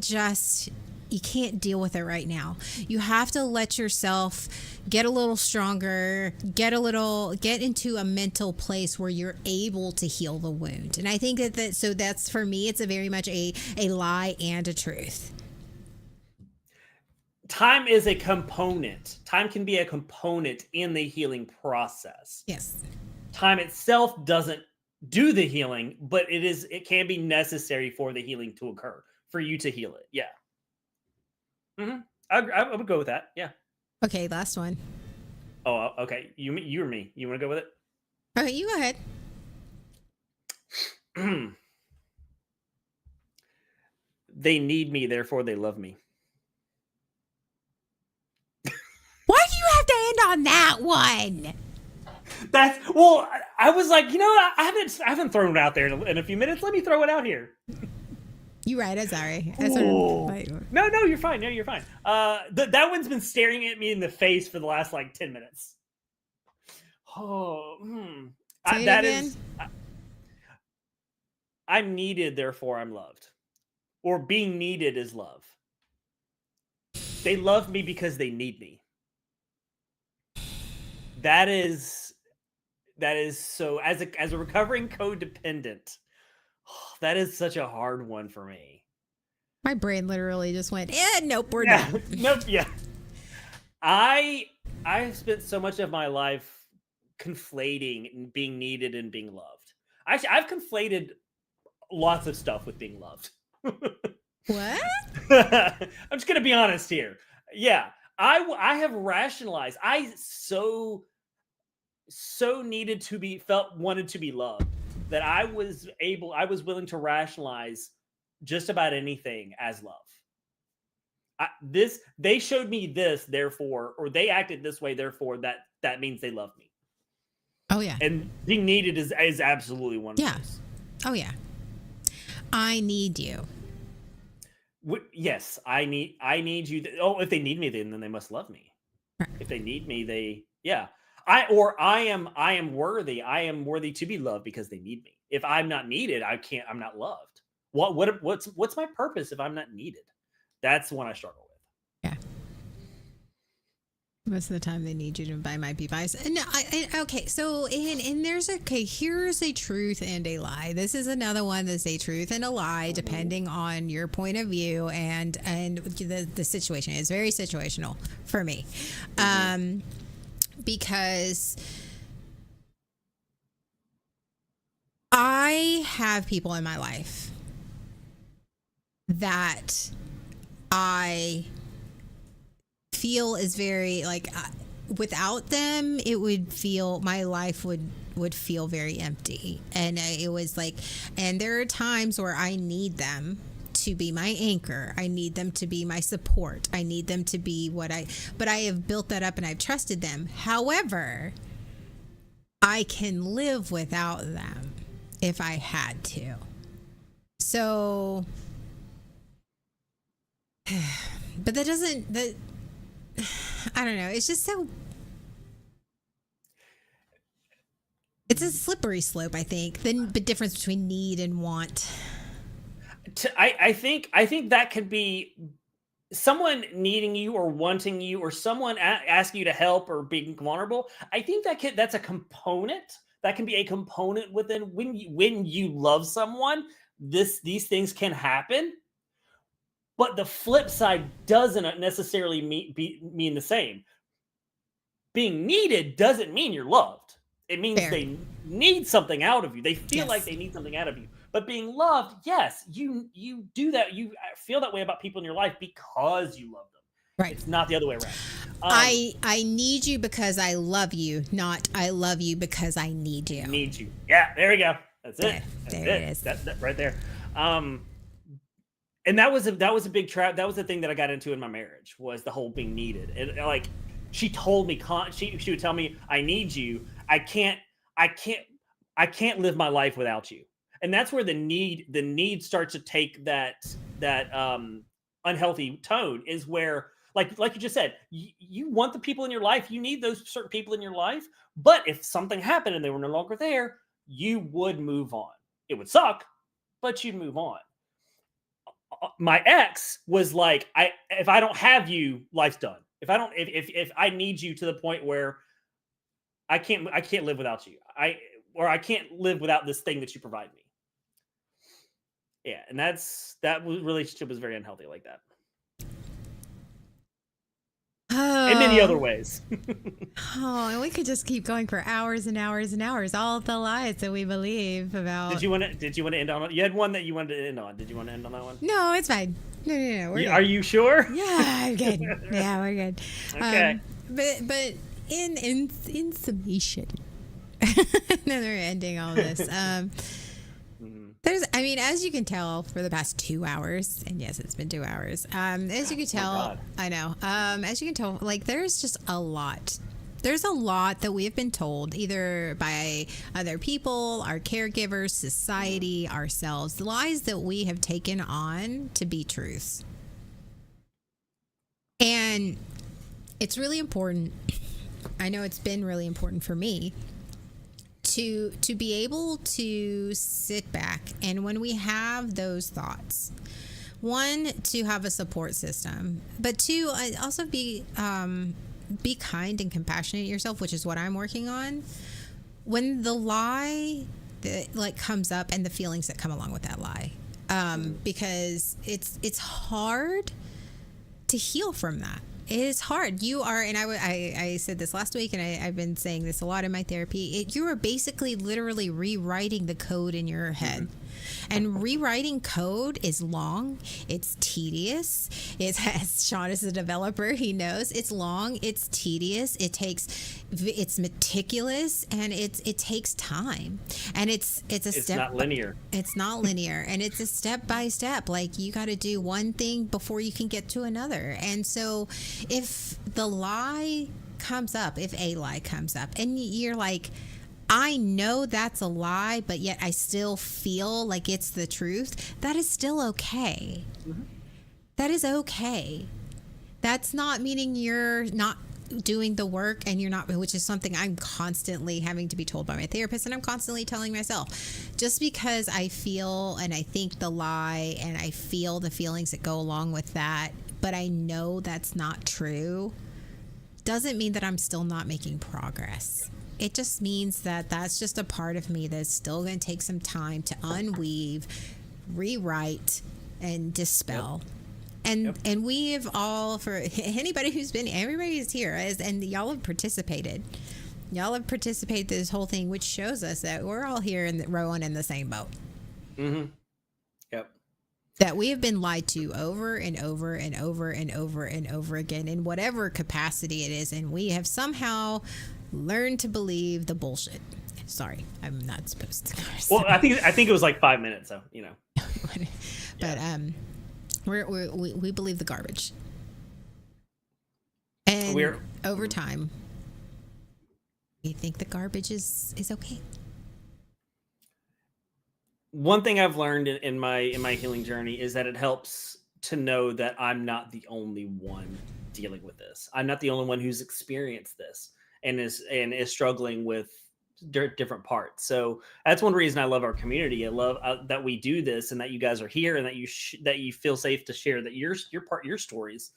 Speaker 2: you can't deal with it right now. You have to let yourself get a little stronger, get into a mental place where you're able to heal the wound. And I think so that's, for me, it's a very much a lie and a truth.
Speaker 1: Time is a component. Time can be a component in the healing process.
Speaker 2: Yes.
Speaker 1: Time itself doesn't do the healing, but it can be necessary for the healing to occur, for you to heal it. Yeah. Mm-hmm. I would go with that. Yeah.
Speaker 2: Okay, last one.
Speaker 1: Oh, okay. You or me? You want to go with it?
Speaker 2: Okay, you go ahead.
Speaker 1: They need me, therefore they love me.
Speaker 2: Why do you have to end on that one?
Speaker 1: I was like, I haven't thrown it out there in a few minutes. Let me throw it out here.
Speaker 2: You right. I'm sorry.
Speaker 1: No, you're fine. No, you're fine. That one's been staring at me in the face for the last like 10 minutes. Oh,
Speaker 2: Say it again.
Speaker 1: I'm needed, therefore I'm loved. Or being needed is love. They love me because they need me. That is so, as a recovering codependent, that is such a hard one for me.
Speaker 2: My brain literally just went, nope, we're
Speaker 1: Yeah,
Speaker 2: done.
Speaker 1: nope, yeah. I've spent so much of my life conflating being needed and being loved. Actually, I've conflated lots of stuff with being loved.
Speaker 2: What?
Speaker 1: I'm just gonna be honest here. Yeah, I have rationalized. I so needed to be wanted to be loved that I was willing to rationalize just about anything as love. They showed me this, therefore, or they acted this way, therefore that means they love me.
Speaker 2: Oh yeah.
Speaker 1: And being needed is absolutely one of those.
Speaker 2: Oh yeah. I need you.
Speaker 1: Yes, I need you. If they need me, then they must love me.
Speaker 2: Right.
Speaker 1: If they need me, I am worthy. I am worthy to be loved because they need me. If I'm not needed, I'm not loved. What's my purpose if I'm not needed? That's one I struggle with.
Speaker 2: Yeah. Most of the time they need you to buy might be biased. And okay, so here's a truth and a lie. This is another one that's a truth and a lie, depending on your point of view and the situation. It's very situational for me. Because I have people in my life that I feel is very like without them my life would feel very empty, and it was like, and there are times where I need them to be my anchor. I need them to be my support. I need them to be but I have built that up and I've trusted them. However, I can live without them if I had to. So but I don't know. It's just so. It's a slippery slope, I think. The difference between need and want.
Speaker 1: I think that could be someone needing you or wanting you, or someone asking you to help or being vulnerable. I think that's a component. That can be a component within when you love someone. These things can happen. But the flip side doesn't necessarily mean the same. Being needed doesn't mean you're loved. It means they need something out of you. They feel like they need something out of you. But being loved, yes, you do that. You feel that way about people in your life because you love them.
Speaker 2: Right.
Speaker 1: It's not the other way around.
Speaker 2: I need you because I love you, not I love you because I need you.
Speaker 1: Need you. Yeah, there we go. That's it.
Speaker 2: There it is.
Speaker 1: That right there. And that was a big trap. That was the thing that I got into in my marriage, was the whole being needed. And like, she told me, she would tell me, I need you. I can't live my life without you. And that's where the need starts to take that unhealthy tone, is where, like you just said, you want the people in your life, you need those certain people in your life. But if something happened and they were no longer there, you would move on. It would suck, but you'd move on. My ex was like, if I don't have you, life's done. If I need you to the point where I can't live without you. I can't live without this thing that you provide me. Yeah, and that relationship was very unhealthy like that. In many other ways.
Speaker 2: And we could just keep going for hours and hours and hours. All the lies that we believe about.
Speaker 1: Did you want to end on? You had one that you wanted to end on. Did you want to end on that one?
Speaker 2: No, it's fine. No. We're good.
Speaker 1: Are you sure?
Speaker 2: Yeah, I'm good. Yeah, we're good.
Speaker 1: Okay.
Speaker 2: But in summation, another ending all this. As you can tell, for the past 2 hours, and yes, it's been 2 hours. As you can tell, I know. As you can tell, like, there's just a lot There's a lot that we have been told, either by other people, our caregivers, society, ourselves, lies that we have taken on to be truths. And it's really important. I know it's been really important for me to be able to sit back, and when we have those thoughts, one, to have a support system, but two, also be kind and compassionate to yourself, which is what I'm working on. When the lie that like comes up and the feelings that come along with that lie, because it's hard to heal from that. It is hard. You are, and I said this last week, and I've been saying this a lot in my therapy. You are basically literally rewriting the code in your head. And rewriting code is long. It's tedious. As Sean is a developer, he knows it's long. It's tedious. It's meticulous, and it takes time. And it's
Speaker 1: not linear.
Speaker 2: It's not linear, and it's a step by step. Like, you got to do one thing before you can get to another. And so, if the lie comes up, if a lie comes up, and you're like, I know that's a lie, but yet I still feel like it's the truth, that is still okay. Mm-hmm. That is okay. That's not meaning you're not doing the work, and you're not, which is something I'm constantly having to be told by my therapist, and I'm constantly telling myself. Just because I feel and I think the lie and I feel the feelings that go along with that, but I know that's not true, doesn't mean that I'm still not making progress. It just means that that's just a part of me that's still going to take some time to unweave, rewrite, and dispel. Yep. And we have all, for anybody who's been, everybody who's here, and y'all have participated. Y'all have participated this whole thing, which shows us that we're all here rowing in the same boat.
Speaker 1: Mm-hmm. Yep.
Speaker 2: That we have been lied to over and over and over and over and over again in whatever capacity it is, and we have somehow learned to believe the bullshit. Sorry, I'm not supposed to.
Speaker 1: Well, I think it was like 5 minutes, so you know.
Speaker 2: But we believe the garbage, and over time, we think the garbage is okay.
Speaker 1: One thing I've learned in my healing journey is that it helps to know that I'm not the only one dealing with this. I'm not the only one who's experienced this and is struggling with different parts. So that's one reason I love our community. I love that we do this, and that you guys are here, and that you feel safe to share that your stories,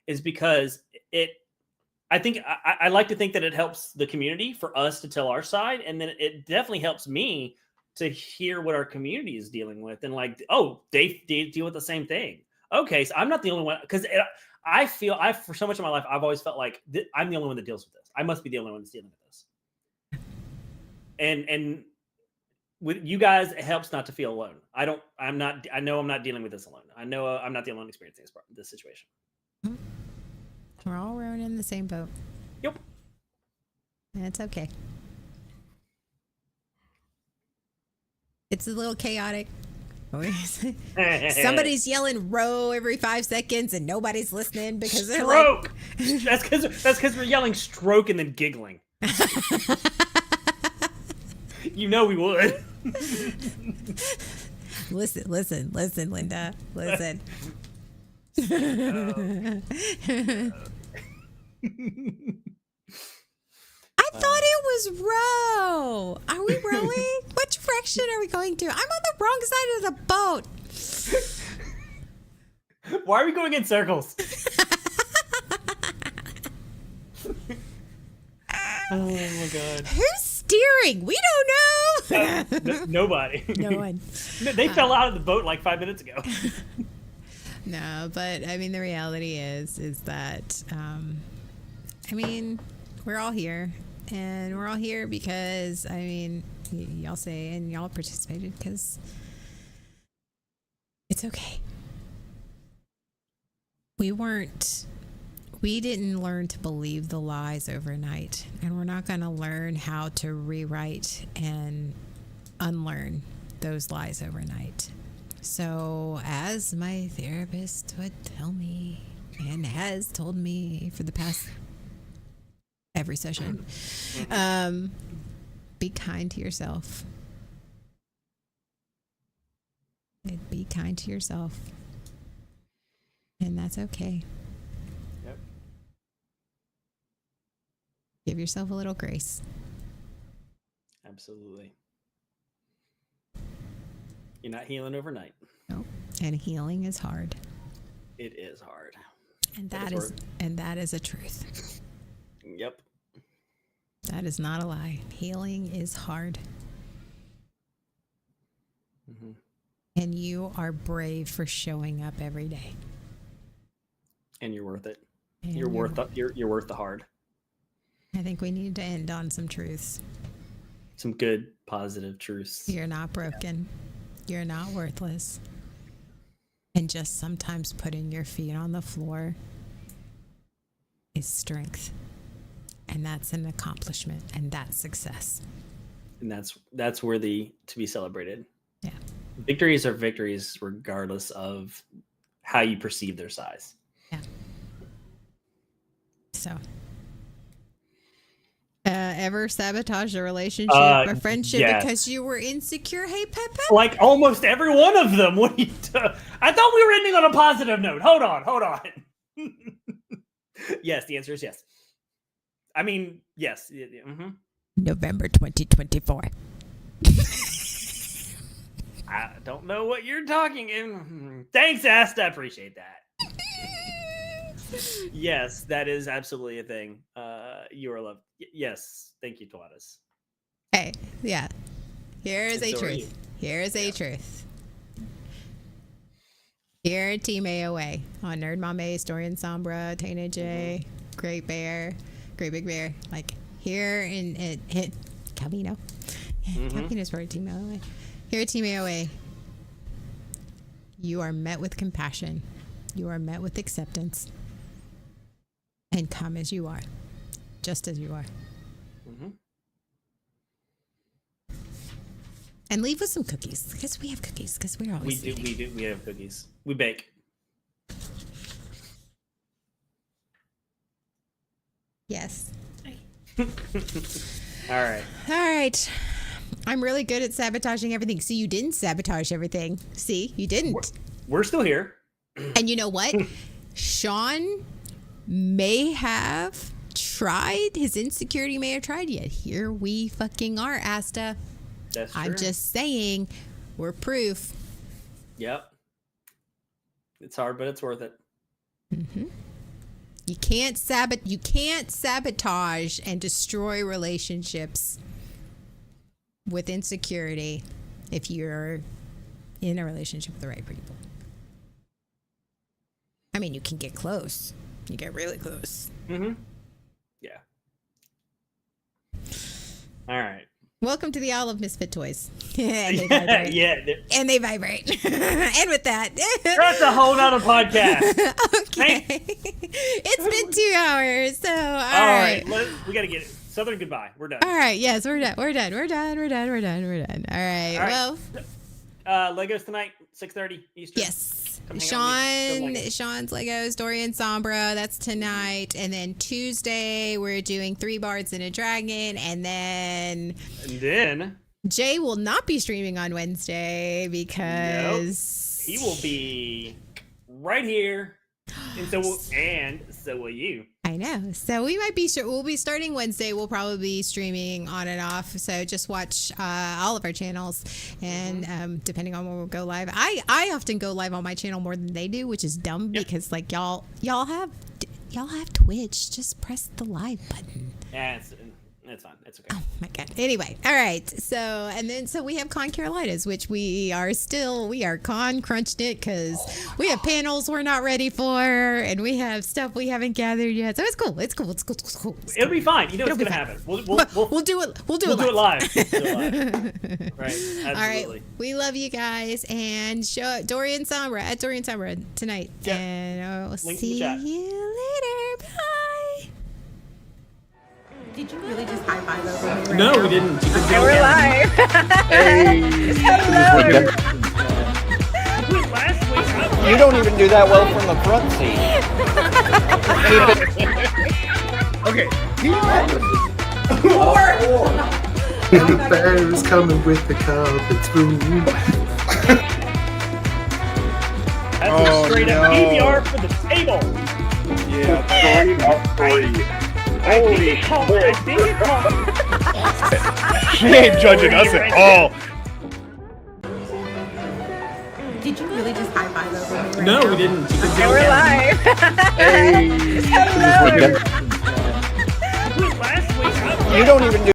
Speaker 1: is because I like to think that it helps the community for us to tell our side, and then it definitely helps me to hear what our community is dealing with, and like, oh, they deal with the same thing. Okay, so I'm not the only one, because I feel for so much of my life I've always felt like I'm the only one that deals with this. I must be the only one that's dealing with this. And with you guys, it helps not to feel alone. I know I'm not dealing with this alone. I know I'm not the only one experiencing this situation.
Speaker 2: We're all rowing in the same boat.
Speaker 1: Yep.
Speaker 2: And it's okay. It's a little chaotic. Somebody's yelling "row" every 5 seconds, and nobody's listening because they're
Speaker 1: stroke. Like... that's because we're yelling "stroke" and then giggling. You know we would.
Speaker 2: Listen, Linda. Listen. I thought it was row. Are we rowing? Which direction are we going to? I'm on the wrong side of the boat.
Speaker 1: Why are we going in circles? Oh my god.
Speaker 2: Who's steering? We don't
Speaker 1: know. Nobody.
Speaker 2: No one.
Speaker 1: They fell out of the boat like 5 minutes ago.
Speaker 2: No, but I mean, the reality is that, I mean, we're all here. And we're all here because, I mean, y'all say, and y'all participated because it's okay. We didn't learn to believe the lies overnight, and we're not going to learn how to rewrite and unlearn those lies overnight. So, as my therapist would tell me, and has told me for the past every session. Be kind to yourself. Be kind to yourself. And that's okay.
Speaker 1: Yep.
Speaker 2: Give yourself a little grace.
Speaker 1: Absolutely. You're not healing overnight.
Speaker 2: Nope. And healing is hard.
Speaker 1: It is hard.
Speaker 2: And
Speaker 1: But
Speaker 2: that
Speaker 1: it's
Speaker 2: is
Speaker 1: worth
Speaker 2: and that is a truth.
Speaker 1: Yep.
Speaker 2: That is not a lie. Healing is hard.
Speaker 1: Mm-hmm.
Speaker 2: And you are brave for showing up every day.
Speaker 1: And you're worth it.
Speaker 2: And
Speaker 1: You're worth the hard.
Speaker 2: I think we need to end on some truths.
Speaker 1: Some good, positive truths.
Speaker 2: You're not broken. You're not worthless. And just sometimes putting your feet on the floor is strength. And that's an accomplishment. And that's success.
Speaker 1: And that's worthy to be celebrated.
Speaker 2: Yeah.
Speaker 1: Victories are victories regardless of how you perceive their size.
Speaker 2: Yeah. So. Ever sabatage a relationship or friendship
Speaker 1: yes.
Speaker 2: because you were insecure? Hey, Pepe?
Speaker 1: Like almost every one of them. What are you I thought we were ending on a positive note. Hold on. Yes, the answer is yes. I mean, yes. Mm-hmm.
Speaker 2: November 2024.
Speaker 1: I don't know what you're talking in. Thanks, Asta. I appreciate that. Yes, that is absolutely a thing. You are loved. Yes, thank you, Tawadas.
Speaker 2: Hey, yeah. Here is
Speaker 1: And
Speaker 2: a
Speaker 1: so are you.
Speaker 2: truth. Here is a truth. Here at Team AOA on Nerd Mame, Dorian Sombra, Tana J, Great Bear, Great Big Bear. Like here in Calvino. Calvino's part of Team AOA. Here at Team AOA, you are met with compassion. You are met with acceptance. And come as you are. Just as you are.
Speaker 1: Mm-hmm.
Speaker 2: And leave with some cookies. Because we have cookies. Because we're always eating.
Speaker 1: We have cookies. We bake.
Speaker 2: Yes.
Speaker 1: All right.
Speaker 2: All right. I'm really good at sabotaging everything. See, you didn't sabotage everything. See, you didn't.
Speaker 1: We're still here.
Speaker 2: And you know what? Sean may have tried. His insecurity may have tried. Yet here we fucking are, Asta.
Speaker 1: That's true.
Speaker 2: I'm just saying, we're proof.
Speaker 1: Yep. It's hard, but it's worth it.
Speaker 2: Mm-hmm. You can't sabotage and destroy relationships with insecurity if you're in a relationship with the right people. I mean, you can get close. You get really close.
Speaker 1: Mm-hmm. Yeah. All right.
Speaker 2: Welcome to the Isle of Misfit Toys. And they vibrate.
Speaker 1: Yeah.
Speaker 2: And they vibrate. And with that,
Speaker 1: That's a whole nother podcast.
Speaker 2: okay. It's been 2 hours. So, all right.
Speaker 1: We got to get it. Southern goodbye. We're done.
Speaker 2: All right. Yes, we're done. We're done. All right. Well,
Speaker 1: Legos tonight, 6:30 Eastern.
Speaker 2: yes.
Speaker 1: Come hang out with me.
Speaker 2: Sean's Legos, Dorian Sombra. That's tonight. And then Tuesday, we're doing 3 Bards and a Dragon. And then Jay will not be streaming on Wednesday because
Speaker 1: he will be right here. And so will you.
Speaker 2: I know. So we'll be starting Wednesday. We'll probably be streaming on and off. So just watch all of our channels, and depending on when we'll go live. I often go live on my channel more than they do, which is dumb because like y'all have Twitch. Just press the live button.
Speaker 1: Yeah, it's fine. It's okay.
Speaker 2: Oh my god. Anyway, all right. So we have Con Carolinas, which we are con crunched it because we have panels we're not ready for, and we have stuff we haven't gathered yet. So it's cool.
Speaker 1: It'll be fine. You know what's gonna happen. We'll do it. We'll do it live. Right. Absolutely.
Speaker 2: All right. We love you guys, and show Dorian Sombra at Dorian Sombra tonight.
Speaker 1: Yeah.
Speaker 2: And we'll
Speaker 1: Link in the
Speaker 2: see
Speaker 1: chat.
Speaker 2: you later. Bye.
Speaker 4: Did you really just high five over me right
Speaker 1: No,
Speaker 4: now?
Speaker 1: we didn't.
Speaker 4: Okay, we're live. Hello.
Speaker 1: Last week,
Speaker 5: You don't even do that well from the front seat.
Speaker 6: Okay,
Speaker 5: And the bear's coming with the carpet spoon.
Speaker 1: That's a straight up PBR for the table.
Speaker 6: Yeah.
Speaker 1: I think it called.
Speaker 6: She ain't judging us at all.
Speaker 4: Did you really just high five over me right
Speaker 1: No,
Speaker 4: now?
Speaker 1: we didn't.
Speaker 4: And we're live.
Speaker 5: Hey.
Speaker 4: Hello.
Speaker 1: Last week,
Speaker 6: You don't even do